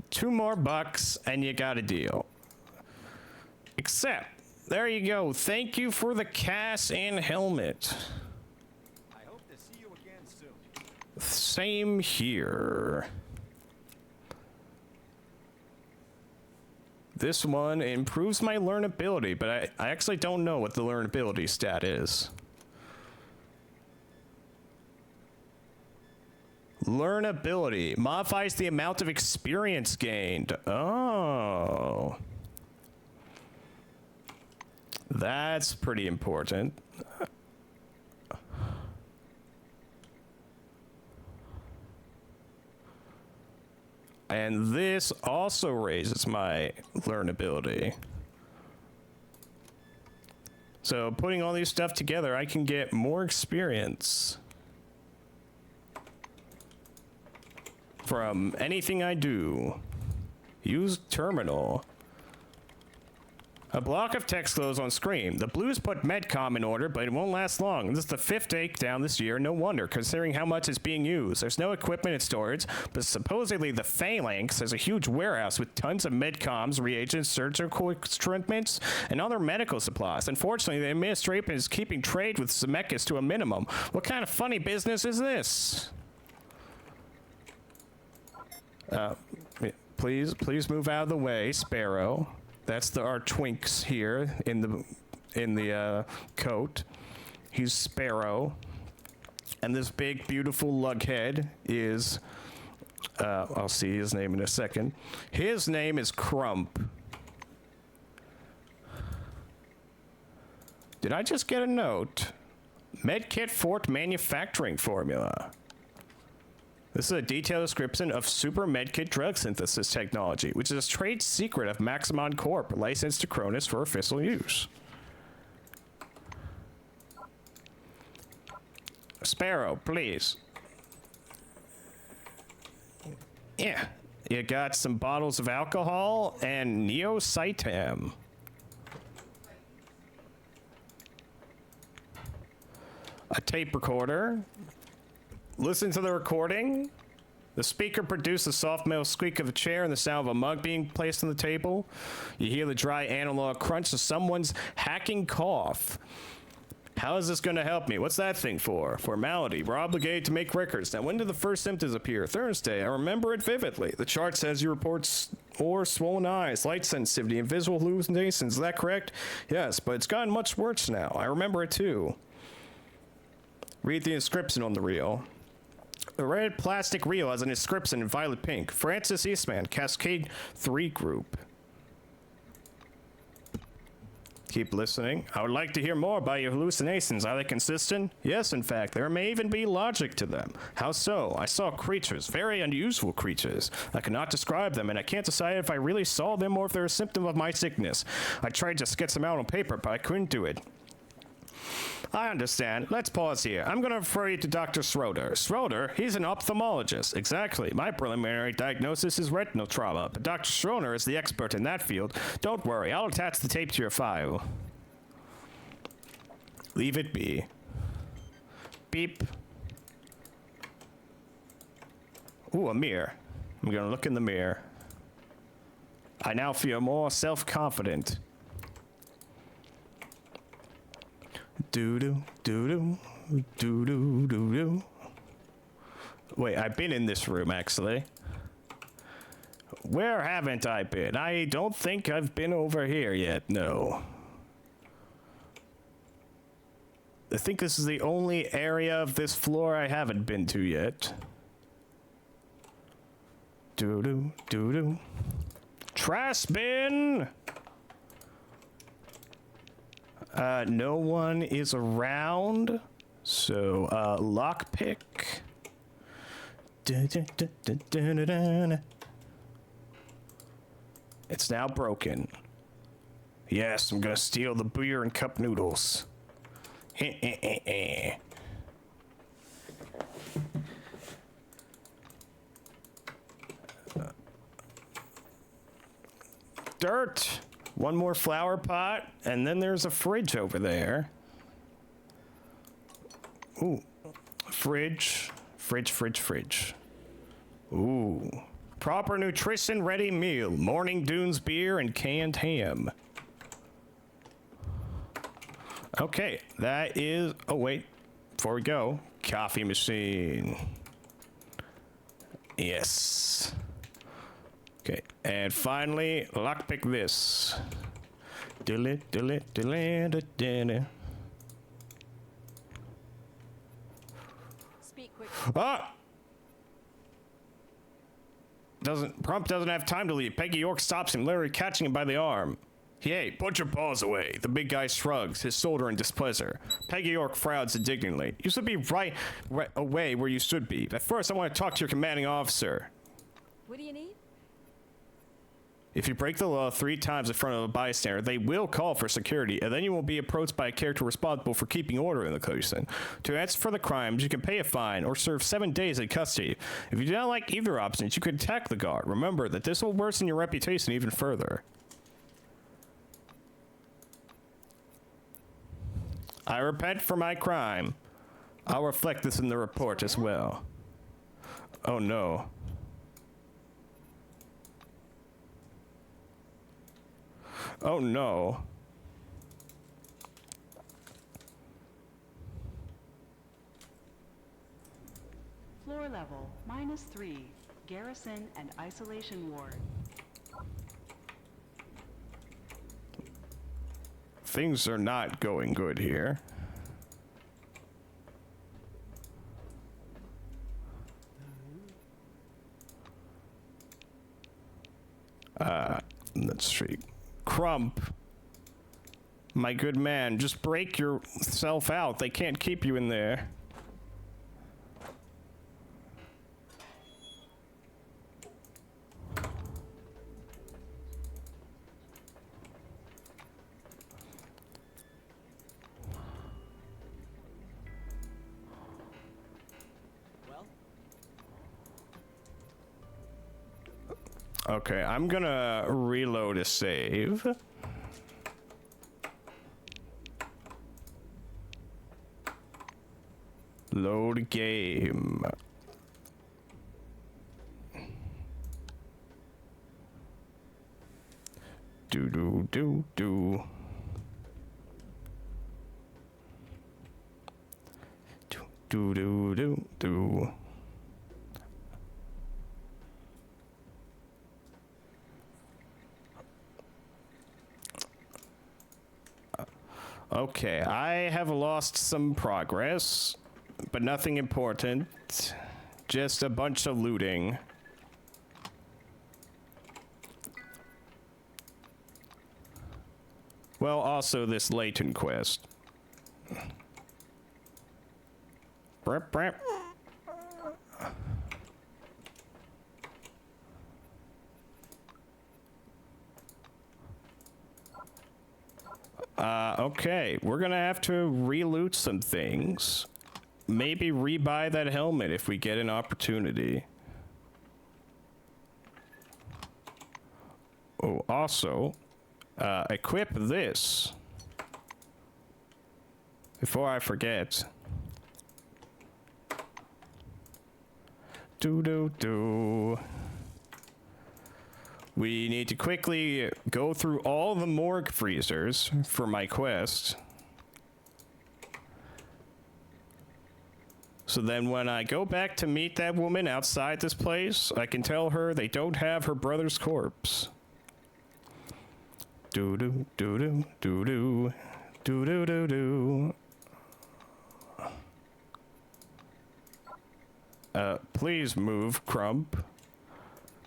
2 more bucks and you got a deal. Except There you go. Thank you for the cast and helmet. I hope to see you again soon. Same here. This one improves my learnability, but I actually don't know what the learnability stat is. Learnability modifies the amount of experience gained. Oh. That's pretty important. And this also raises my learnability. So putting all these stuff together, I can get more experience from anything I do. Use terminal. A block of text glows on screen. The Blues put Medcom in order, but it won't last long. This is the 5th takedown this year. No wonder, considering how much is being used. There's no equipment in storage, but supposedly the Phalanx has a huge warehouse with tons of Medcoms, reagents, surgical instruments, and other medical supplies. Unfortunately, the administration is keeping trade with Zemeckis to a minimum. What kind of funny business is this? Please move out of the way, Sparrow. That's our twinks here in the coat. He's Sparrow, and this big, beautiful lughead is. I'll see his name in a second. His name is Crump. Did I just get a note? Medkit Fort manufacturing formula. This is a detailed description of super medkit drug synthesis technology, which is a trade secret of Maximon Corp, licensed to Cronus for official use. Sparrow, please. Yeah, you got some bottles of alcohol and neocytam. A tape recorder. Listen to the recording. The speaker produced the soft metal squeak of a chair and the sound of a mug being placed on the table. You hear the dry analog crunch of someone's hacking cough. How is this going to help me? What's that thing for? Formality. We're obligated to make records. Now, when did the first symptoms appear? Thursday. I remember it vividly. The chart says you report swollen eyes, light sensitivity, and visual hallucinations. Is that correct? Yes, but it's gotten much worse now. I remember it too. Read the inscription on the reel. The red plastic reel has an inscription in violet pink. Francis Eastman, Cascade 3 Group. Keep listening. I would like to hear more about your hallucinations. Are they consistent? Yes, in fact. There may even be logic to them. How so? I saw creatures, very unusual creatures. I cannot describe them, and I can't decide if I really saw them or if they're a symptom of my sickness. I tried to sketch them out on paper, but I couldn't do it. I understand. Let's pause here. I'm going to refer you to Dr. Schroeder. Schroeder? He's an ophthalmologist. Exactly. My preliminary diagnosis is retinal trauma, but Dr. Schroeder is the expert in that field. Don't worry. I'll attach the tape to your file. Leave it be. Beep. Ooh, a mirror. I'm going to look in the mirror. I now feel more self-confident. Doo-doo, doo-doo, doo-doo, doo-doo. Wait, I've been in this room, actually. Where haven't I been? I don't think I've been over here yet, no. I think this is the only area of this floor I haven't been to yet. Doo-doo, doo-doo. Trash bin! No one is around, so lockpick. It's now broken. Yes, I'm gonna steal the beer and cup noodles. Dirt. One more flower pot, and then there's a fridge over there. Ooh, fridge, fridge. Ooh, proper nutrition ready meal, morning dunes beer and canned ham. Okay, that is... Oh, wait. Before we go, coffee machine. Yes. Okay, and finally, lockpick this. Speak quick. Ah! Crump doesn't have time to leave. Peggy York stops him, literally catching him by the arm. Hey, put your paws away. The big guy shrugs, his shoulder in displeasure. Peggy York frowns indignantly. You should be right away where you should be. But first, I want to talk to your commanding officer. What do you need? If you break the law 3 times in front of a bystander, they will call for security, and then you will be approached by a character responsible for keeping order in the coast. To answer for the crimes, you can pay a fine or serve 7 days in custody. If you do not like either option, you can attack the guard. Remember that this will worsen your reputation even further. I repent for my crime. I'll reflect this in the report as well. Oh no. Oh no. Floor level, -3. Garrison and isolation ward. Things are not going good here. Let's see. Crump. My good man, just break yourself out. They can't keep you in there. Well, Okay, I'm gonna reload a save. Load game. Do do do do. Do do do do. Okay, I have lost some progress, but nothing important. Just a bunch of looting. Well, also this Layton quest. Brep, brep. Okay, we're gonna have to re-loot some things. Maybe rebuy that helmet if we get an opportunity. Oh, also, equip this. Before I forget. Do-do-do. We need to quickly go through all the morgue freezers for my quest. So then when I go back to meet that woman outside this place, I can tell her they don't have her brother's corpse. Do-do, do-do, do-do, do-do-do-do. Please move, Crump.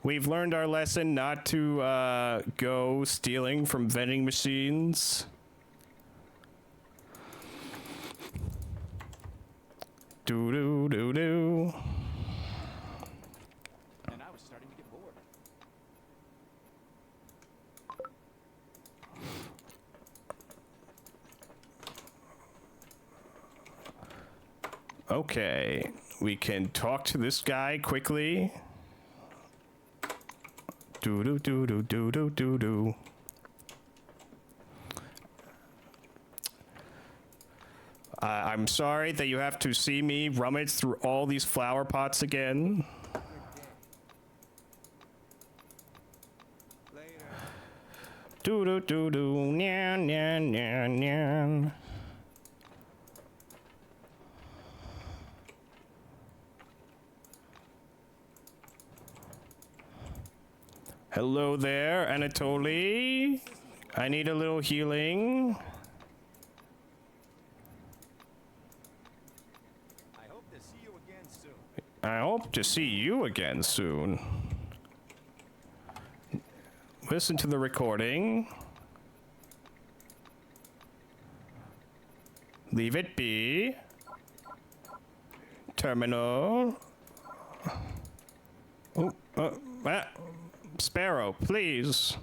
We've learned our lesson not to, go stealing from vending machines. Do-do-do-do. And I was starting to get bored. Okay, we can talk to this guy quickly. Do-do-do-do-do-do-do-do. I'm sorry that you have to see me rummage through all these flower pots again. later. Do-do-do-do, nyan, nyan, nyan, nyan. Hello there, Anatoly. I need a little healing. I hope to see you again soon. I hope to see you again soon. Listen to the recording. Leave it be. Terminal. Oh, Sparrow, please.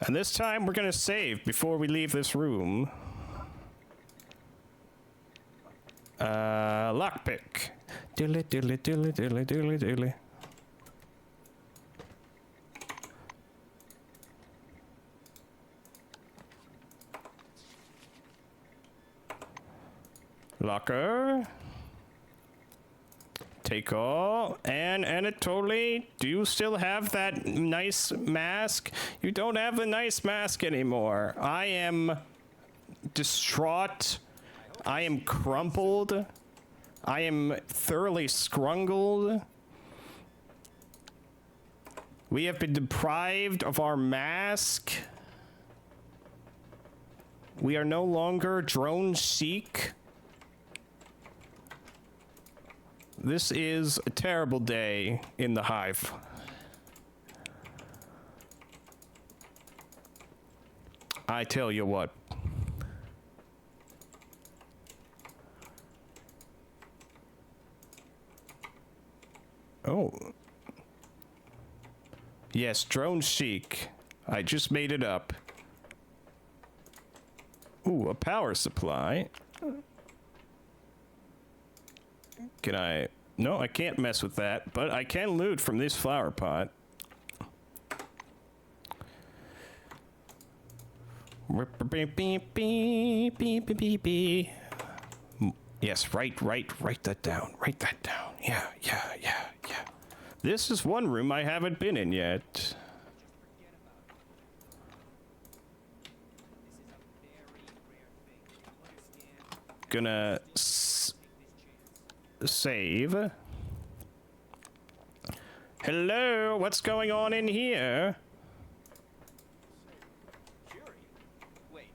And this time we're gonna save before we leave this room. Lockpick. Dilly dilly dilly dilly dilly dilly. Locker. Take all. And Anatoly, do you still have that nice mask? You don't have the nice mask anymore. I am distraught. I am crumpled. I am thoroughly scrungled. We have been deprived of our mask. We are no longer drone chic. This is a terrible day in the hive. I tell you what. Oh. Yes, drone chic. I just made it up. Ooh, a power supply. Can I? No, I can't mess with that, but I can loot from this flower pot. Yes, write that down. Write that down. Yeah. This is one room I haven't been in yet. Gonna save. Hello, what's going on in here? Curie? Wait,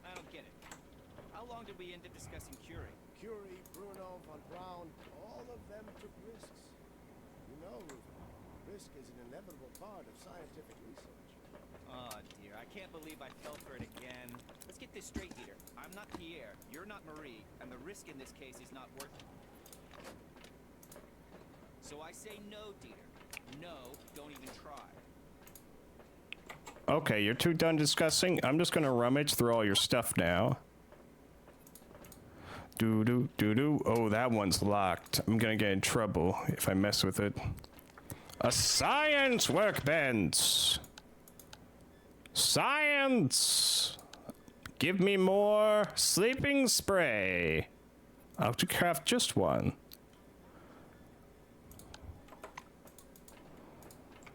I don't get it. How long did we end up discussing Curie? Curie, Bruno, von Braun, all of them took risks. You know, risk is an inevitable part of scientific research. Oh dear, I can't believe I fell for it again. Let's get this straight, Dieter. I'm not Pierre, you're not Marie, and the risk in this case is not worth it. So I say no, Dieter. No, don't even try. Okay, you're too done discussing. I'm just gonna rummage through all your stuff now. Doo-doo. Oh, that one's locked. I'm gonna get in trouble if I mess with it. A science workbench! Science! Give me more sleeping spray. I'll craft just one.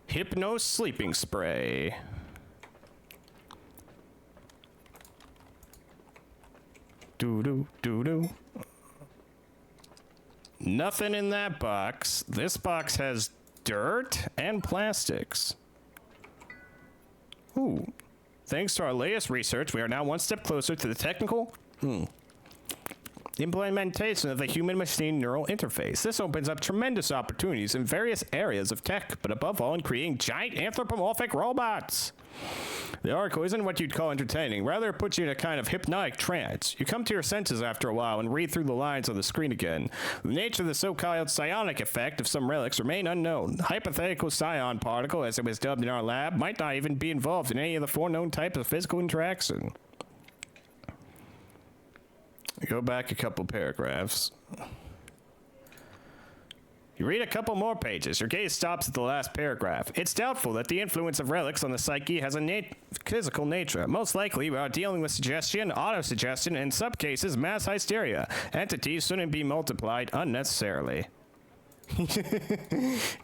Hypno sleeping spray. Doo-doo. Nothing in that box. This box has dirt and plastics. Ooh. Thanks to our latest research, we are now one step closer to the technical implementation of the human-machine neural interface. This opens up tremendous opportunities in various areas of tech, but above all in creating giant anthropomorphic robots. The article isn't what you'd call entertaining, rather it puts you in a kind of hypnotic trance. You come to your senses after a while and read through the lines on the screen again. The nature of the so-called psionic effect of some relics remain unknown. The hypothetical psion particle, as it was dubbed in our lab, might not even be involved in any of the four known types of physical interaction. Go back a couple paragraphs. You read a couple more pages. Your gaze stops at the last paragraph. It's doubtful that the influence of relics on the psyche has a physical nature. Most likely, we are dealing with suggestion, autosuggestion, and in some cases, mass hysteria. Entities shouldn't be multiplied unnecessarily.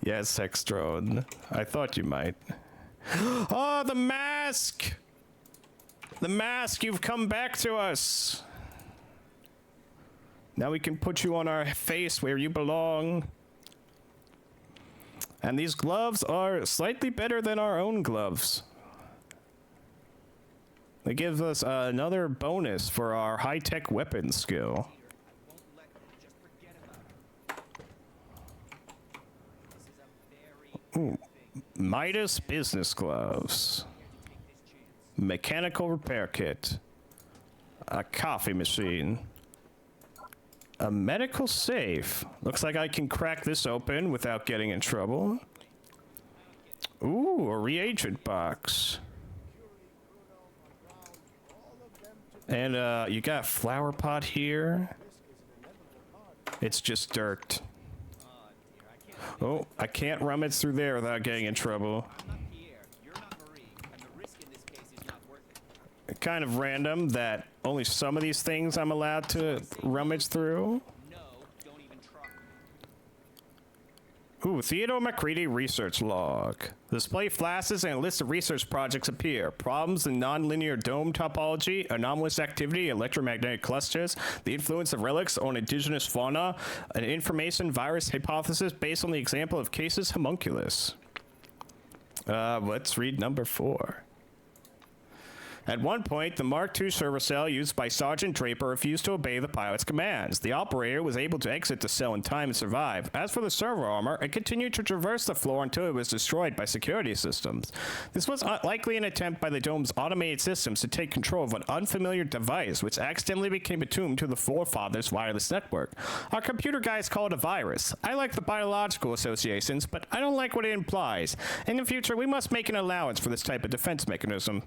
Yes, Hextrode. I thought you might. Oh, the mask! The mask, you've come back to us. Now we can put you on our face where you belong. And these gloves are slightly better than our own gloves. It gives us another bonus for our high-tech weapon skill. Ooh. Midas business gloves. Mechanical repair kit. A coffee machine. A medical safe. Looks like I can crack this open without getting in trouble. Ooh, a reagent box. And you got a flower pot here. It's just dirt. Oh, I can't rummage through there without getting in trouble. Kind of random that only some of these things I'm allowed to rummage through. Ooh, Theodore McCready research log. Display flashes and a list of research projects appear. Problems in nonlinear dome topology, anomalous activity, electromagnetic clusters, the influence of relics on indigenous fauna, an information virus hypothesis based on the example of casus homunculus. Let's read number 4. At one point, the Mark II server cell used by Sergeant Draper refused to obey the pilot's commands. The operator was able to exit the cell in time and survive. As for the server armor, it continued to traverse the floor until it was destroyed by security systems. This was likely an attempt by the dome's automated systems to take control of an unfamiliar device, which accidentally became attuned to the forefathers' wireless network. Our computer guys call it a virus. I like the biological associations, but I don't like what it implies. In the future, we must make an allowance for this type of defense mechanism.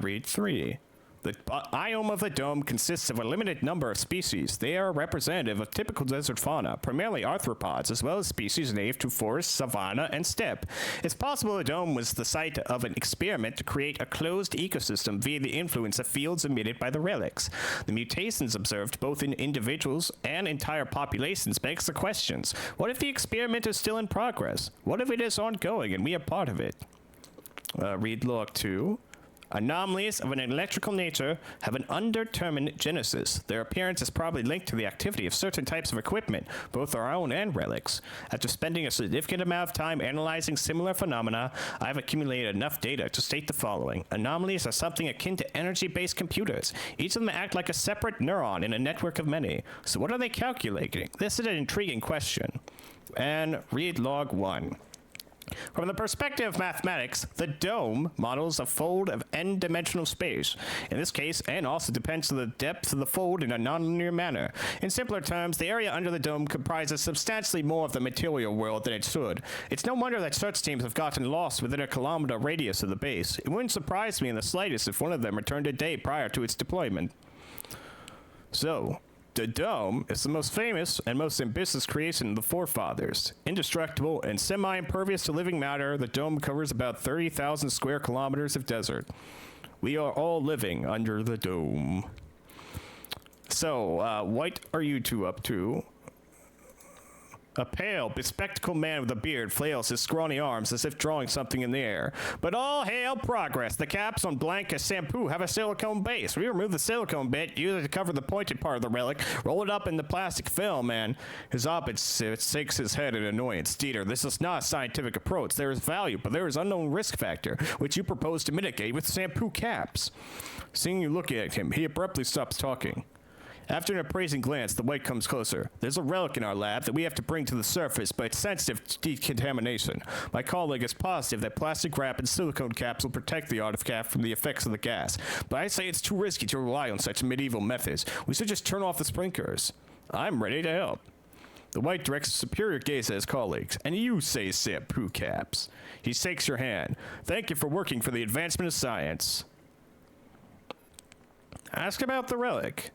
Read 3. The biome of the dome consists of a limited number of species. They are representative of typical desert fauna, primarily arthropods, as well as species native to forest, savanna, and steppe. It's possible the dome was the site of an experiment to create a closed ecosystem via the influence of fields emitted by the relics. The mutations observed both in individuals and entire populations begs the questions. What if the experiment is still in progress? What if it is ongoing and we are part of it? Read log 2. Anomalies of an electrical nature have an undetermined genesis. Their appearance is probably linked to the activity of certain types of equipment, both our own and relics. After spending a significant amount of time analyzing similar phenomena, I have accumulated enough data to state the following. Anomalies are something akin to energy-based computers. Each of them act like a separate neuron in a network of many. So what are they calculating? This is an intriguing question. And read log 1. From the perspective of mathematics, the dome models a fold of n-dimensional space. In this case, n also depends on the depth of the fold in a nonlinear manner. In simpler terms, the area under the dome comprises substantially more of the material world than it should. It's no wonder that search teams have gotten lost within a kilometer radius of the base. It wouldn't surprise me in the slightest if one of them returned a day prior to its deployment. So, the dome is the most famous and most ambitious creation of the forefathers. Indestructible and semi-impervious to living matter, the dome covers about 30,000 square kilometers of desert. We are all living under the dome. So, what are you two up to? A pale, bespectacled man with a beard flails his scrawny arms as if drawing something in the air. But all hail progress. The caps on Blanca's shampoo have a silicone base. We remove the silicone bit, use it to cover the pointed part of the relic, roll it up in the plastic film, and his opposite shakes his head in annoyance. Dieter, this is not a scientific approach. There is value, but there is unknown risk factor, which you propose to mitigate with shampoo caps. Seeing you looking at him, he abruptly stops talking. After an appraising glance, the white comes closer. There's a relic in our lab that we have to bring to the surface, but it's sensitive to decontamination. My colleague is positive that plastic wrap and silicone caps will protect the artifact from the effects of the gas. But I say it's too risky to rely on such medieval methods. We should just turn off the sprinklers. I'm ready to help. The white directs a superior gaze at his colleagues. And you say shampoo caps. He shakes your hand. Thank you for working for the advancement of science. Ask about the relic.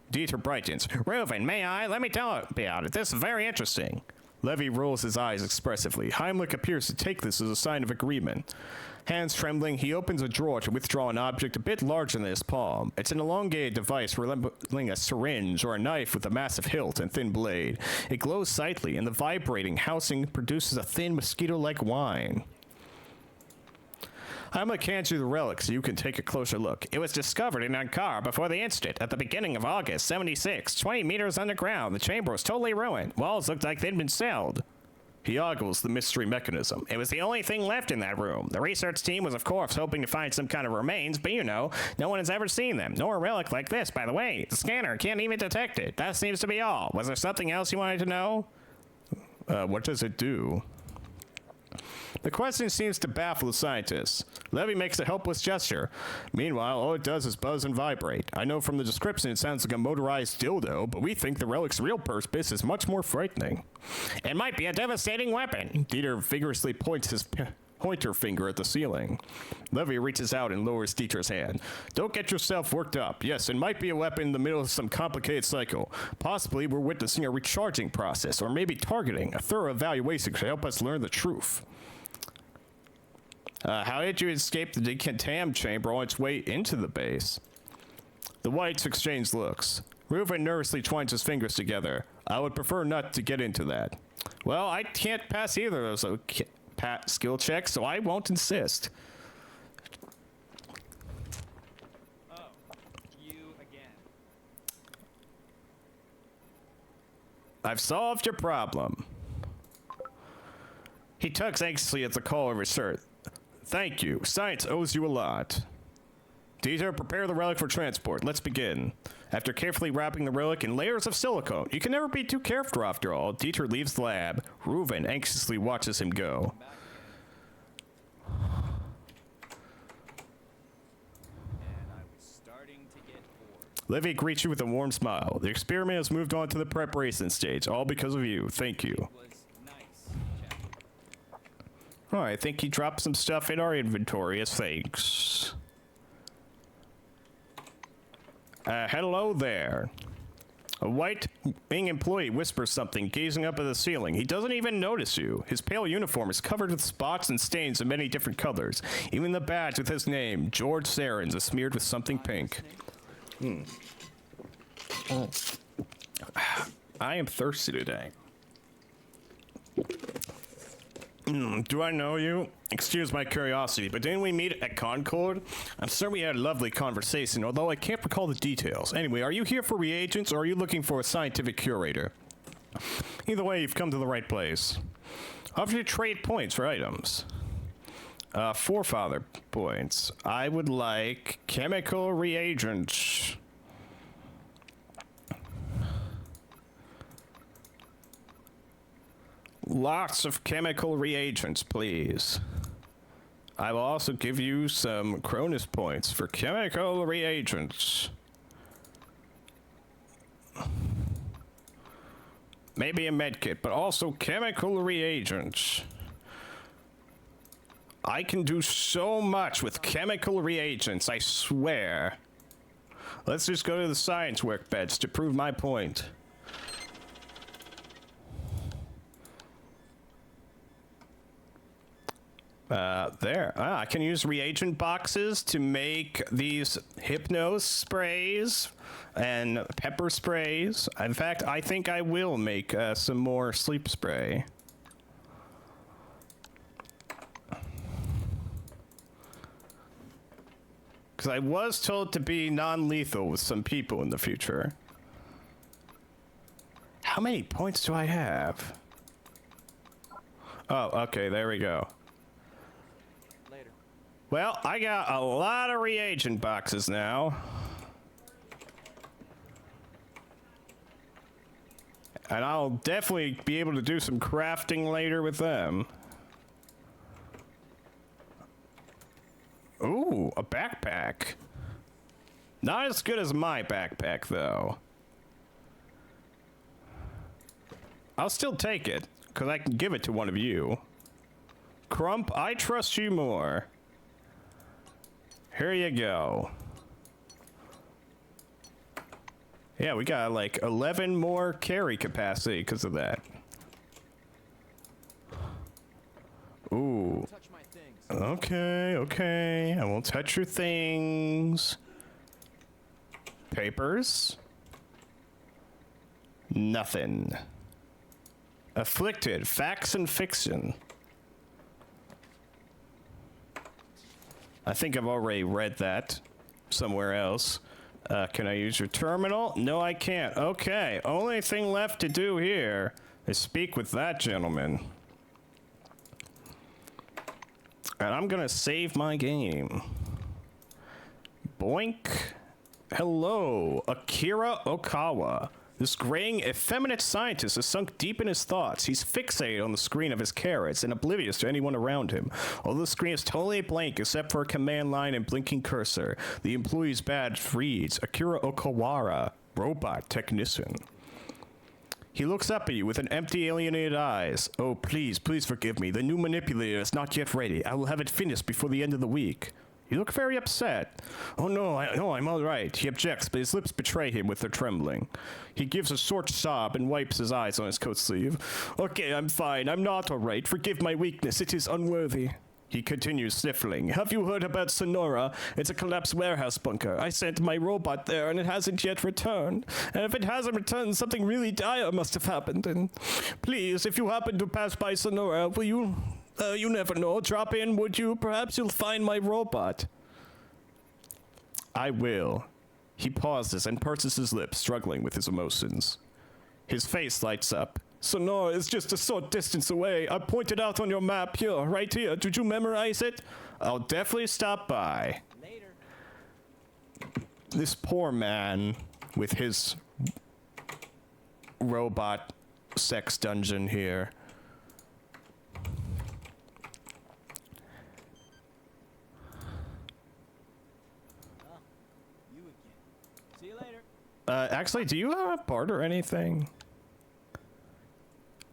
Dieter brightens. Reuven, may I? Let me tell about it. This is very interesting. Levy rolls his eyes expressively. Heimlich appears to take this as a sign of agreement. Hands trembling, he opens a drawer to withdraw an object a bit larger than his palm. It's an elongated device resembling a syringe or a knife with a massive hilt and thin blade. It glows slightly, and the vibrating housing produces a thin mosquito-like whine. Heimlich hands you the relic so you can take a closer look. It was discovered in Ankara before the incident at the beginning of August 76, 20 meters underground. The chamber was totally ruined. Walls looked like they'd been sealed. He ogles the mystery mechanism. It was the only thing left in that room. The research team was, of course, hoping to find some kind of remains, but you know, no one has ever seen them, nor a relic like this, by the way. The scanner can't even detect it. That seems to be all. Was there something else you wanted to know? What does it do? The question seems to baffle the scientists. Levy makes a helpless gesture. Meanwhile, all it does is buzz and vibrate. I know from the description it sounds like a motorized dildo, but we think the relic's real purpose is much more frightening. It might be a devastating weapon. Dieter vigorously points his pointer finger at the ceiling. Levy reaches out and lowers Dieter's hand. Don't get yourself worked up. Yes, it might be a weapon in the middle of some complicated cycle. Possibly we're witnessing a recharging process, or maybe targeting. A thorough evaluation could help us learn the truth. How did you escape the decontam chamber on its way into the base? The whites exchange looks. Reuven nervously twines his fingers together. I would prefer not to get into that. Well, I can't pass either of those skill checks, so I won't insist. Oh, you again. I've solved your problem. He tugs anxiously at the collar of his shirt. Thank you. Science owes you a lot. Dieter, prepare the relic for transport. Let's begin. After carefully wrapping the relic in layers of silicone, you can never be too careful after all, Dieter leaves the lab. Reuven anxiously watches him go. And I was starting to get bored. Levy greets you with a warm smile. The experiment has moved on to the preparation stage, all because of you. Thank you. It was nice chatting. Oh, I think he dropped some stuff in our inventory as thanks. Hello there. A white wing employee whispers something, gazing up at the ceiling. He doesn't even notice you. His pale uniform is covered with spots and stains of many different colors. Even the badge with his name, George Sarens, is smeared with something pink. I am thirsty today. Do I know you? Excuse my curiosity, but didn't we meet at Concord? I'm certain we had a lovely conversation, although I can't recall the details. Anyway, are you here for reagents, or are you looking for a scientific curator? Either way, you've come to the right place. Offer to trade points for items. Forefather points. I would like chemical reagents. Lots of chemical reagents, please. I will also give you some Cronus points for chemical reagents. Maybe a medkit, but also chemical reagents. I can do so much with chemical reagents, I swear. Let's just go to the science workbench to prove my point. There. I can use reagent boxes to make these hypno sprays and pepper sprays. In fact, I think I will make some more sleep spray. Because I was told to be non-lethal with some people in the future. How many points do I have? Oh, okay, there we go. Well, I got a lot of reagent boxes now. And I'll definitely be able to do some crafting later with them. Ooh, a backpack. Not as good as my backpack, though. I'll still take it, because I can give it to one of you. Crump, I trust you more. Here you go. Yeah, we got like 11 more carry capacity because of that. Ooh. Touch my things. Okay, okay. I won't touch your things. Papers. Nothing. Afflicted. Facts and fiction. I think I've already read that somewhere else. Can I use your terminal? No, I can't. Okay, only thing left to do here is speak with that gentleman. And I'm gonna save my game. Boink. Hello, Akira Okawa. This graying, effeminate scientist is sunk deep in his thoughts. He's fixated on the screen of his carrots and oblivious to anyone around him. Although the screen is totally blank except for a command line and blinking cursor, the employee's badge reads Akira Okawara, robot technician. He looks up at you with an empty, alienated eyes. Oh, please, please forgive me. The new manipulator is not yet ready. I will have it finished before the end of the week. You look very upset. Oh, no, I'm all right. He objects, but his lips betray him with their trembling. He gives a short sob and wipes his eyes on his coat sleeve. Okay, I'm fine. I'm not all right. Forgive my weakness. It is unworthy. He continues sniffling. Have you heard about Sonora? It's a collapsed warehouse bunker. I sent my robot there, and it hasn't yet returned. And if it hasn't returned, something really dire must have happened. And please, if you happen to pass by Sonora, will you... you never know. Drop in, would you? Perhaps you'll find my robot. I will. He pauses and purses his lips, struggling with his emotions. His face lights up. Sonora is just a short distance away. I pointed out on your map here, right here. Did you memorize it? I'll definitely stop by. Later. This poor man with his robot sex dungeon here. You again. See you later. Actually, do you have a part or anything?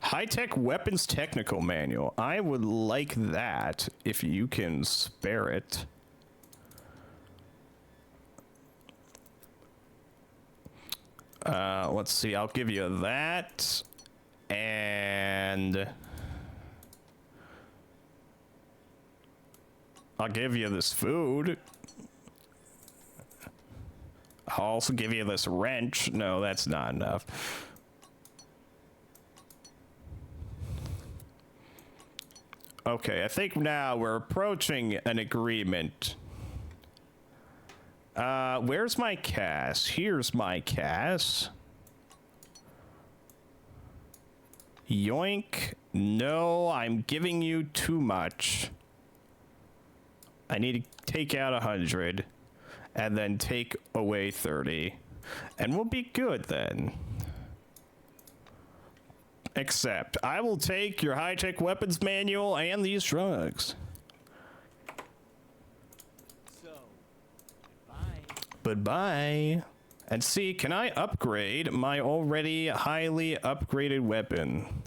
High-tech weapons technical manual. I would like that if you can spare it. Let's see. I'll give you that. And I'll give you this food. I'll also give you this wrench. No, that's not enough. Okay, I think now we're approaching an agreement. Where's my CAS? Here's my CAS. Yoink. No, I'm giving you too much. I need to take out 100 and then take away 30. And we'll be good then. Except, I will take your high-tech weapons manual and these drugs. So, bye. Goodbye. And see, can I upgrade my already highly upgraded weapon?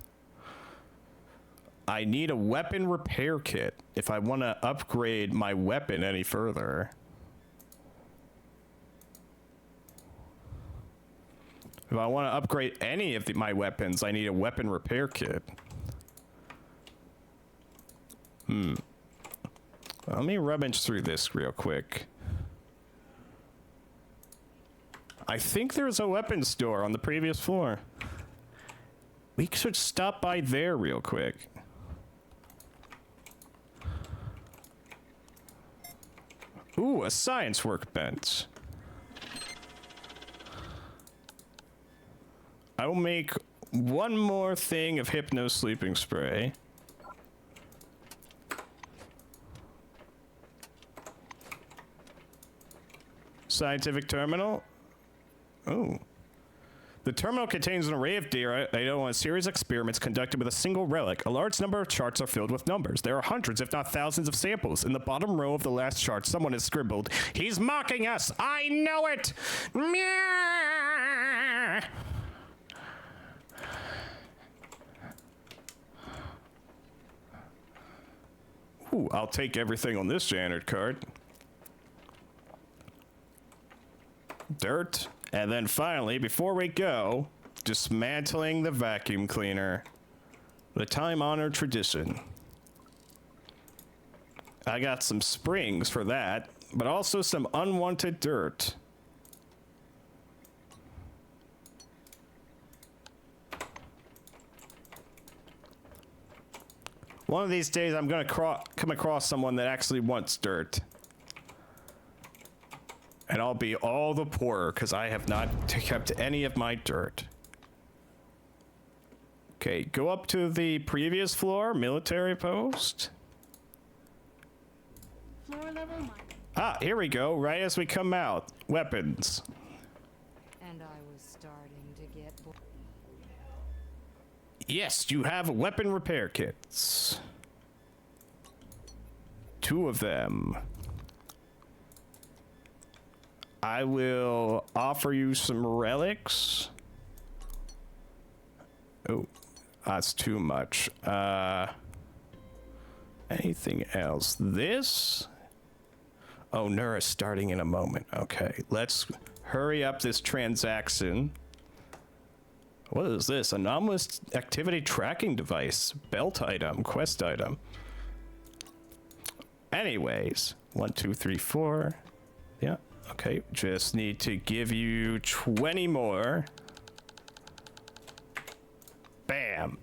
I need a weapon repair kit if I want to upgrade my weapon any further. If I want to upgrade any of my weapons, I need a weapon repair kit. Let me rummage through this real quick. I think there's a weapons store on the previous floor. We should stop by there real quick. Ooh, a science workbench. I will make one more thing of hypno sleeping spray. Scientific terminal. Oh. The terminal contains an array of data on a series of experiments conducted with a single relic. A large number of charts are filled with numbers. There are hundreds, if not thousands, of samples. In the bottom row of the last chart, someone has scribbled, "He's mocking us! I know it! Meow!" Ooh, I'll take everything on this janitor cart. Dirt. And then finally, before we go, dismantling the vacuum cleaner. The time-honored tradition. I got some springs for that, but also some unwanted dirt. One of these days, I'm gonna come across someone that actually wants dirt. And I'll be all the poorer because I have not kept any of my dirt. Okay, go up to the previous floor, military post. Floor level minus. Ah, here we go. Right as we come out. Weapons. And I was starting to get bored. Yes, you have weapon repair kits. 2 of them. I will offer you some relics. Oh, that's too much. Anything else? This? Oh, Nura's starting in a moment. Okay, let's hurry up this transaction. What is this? Anomalous activity tracking device. Belt item. Quest item. Anyways. 1, 2, 3, 4. Yeah. Okay. Just need to give you 20 more. Bam.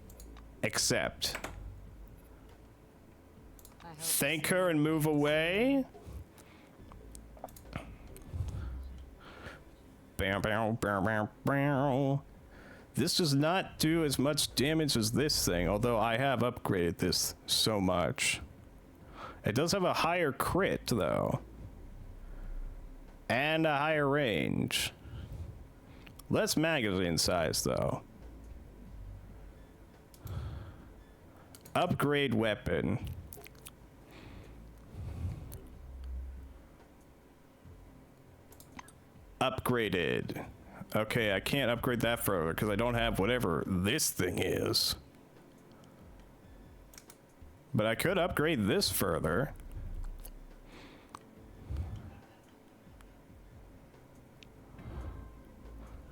Accept. Thank her and move away. Bam, bam, bam, bam, bam. This does not do as much damage as this thing, although I have upgraded this so much. It does have a higher crit, though. And a higher range. Less magazine size, though. Upgrade weapon. Upgraded. Okay, I can't upgrade that further because I don't have whatever this thing is. But I could upgrade this further.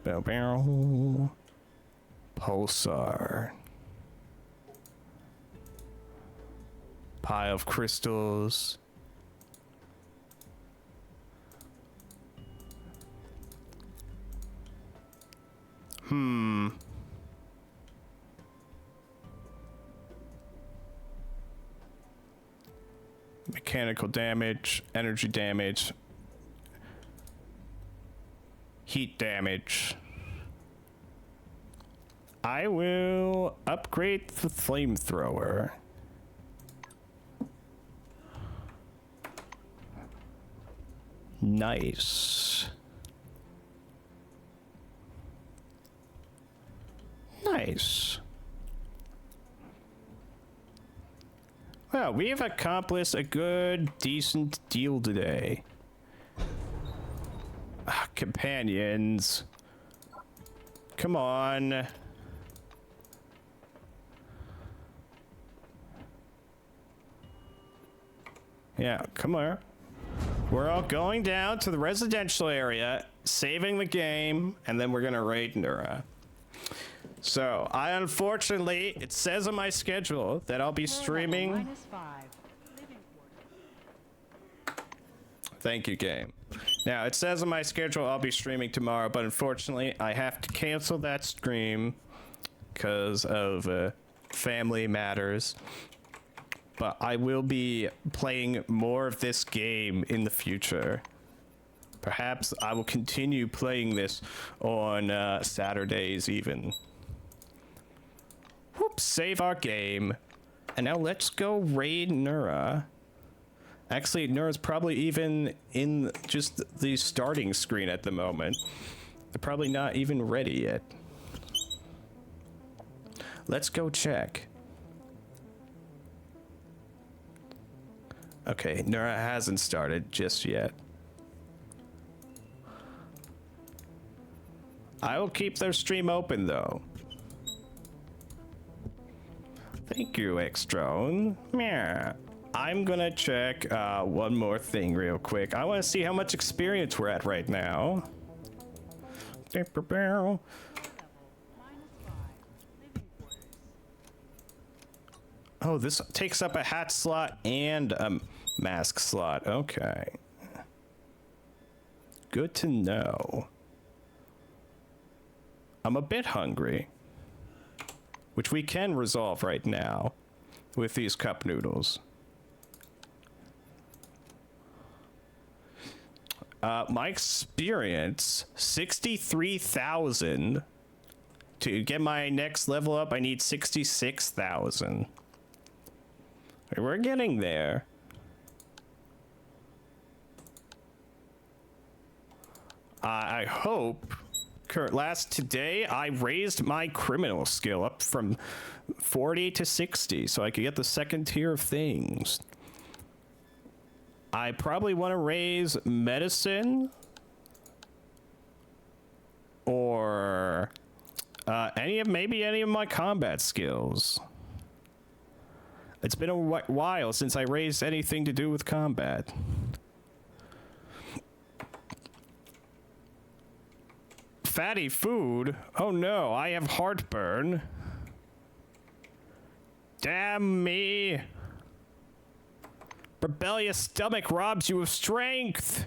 Bow bow. Pulsar. Pile of crystals. Mechanical damage, energy damage, heat damage. I will upgrade the flamethrower. Nice. Nice. Well, we have accomplished a good, decent deal today. Ah, companions. Come on. Yeah, come on. We're all going down to the residential area, saving the game, and then we're gonna raid Nura. So, unfortunately, it says on my schedule that I'll be streaming. -5. Living quarters. Thank you, game. Now, it says on my schedule I'll be streaming tomorrow, but unfortunately, I have to cancel that stream because of family matters. But I will be playing more of this game in the future. Perhaps I will continue playing this on Saturdays even. Whoops, save our game. And now let's go raid Nura. Actually, Nura's probably even in just the starting screen at the moment. They're probably not even ready yet. Let's go check. Okay, Nura hasn't started just yet. I will keep their stream open though. Thank you, X-Drone. Yeah. I'm gonna check one more thing real quick. I want to see how much experience we're at right now. -5. Living quarters. Oh, this takes up a hat slot and a mask slot. Okay. Good to know. I'm a bit hungry. Which we can resolve right now with these cup noodles. My experience, 63,000. To get my next level up, I need 66,000. We're getting there. I hope today I raised my criminal skill up from 40 to 60 so I could get the second tier of things. I probably want to raise medicine or maybe any of my combat skills. It's been a while since I raised anything to do with combat. Fatty food? Oh no, I have heartburn. Damn me. Rebellious stomach robs you of strength.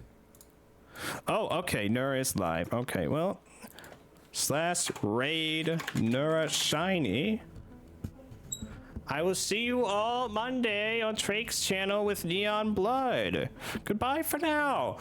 Oh, okay, Nura is live. Okay, well, /raid Nura Shiny. I will see you all Monday on Trake's channel with Neon Blood. Goodbye for now.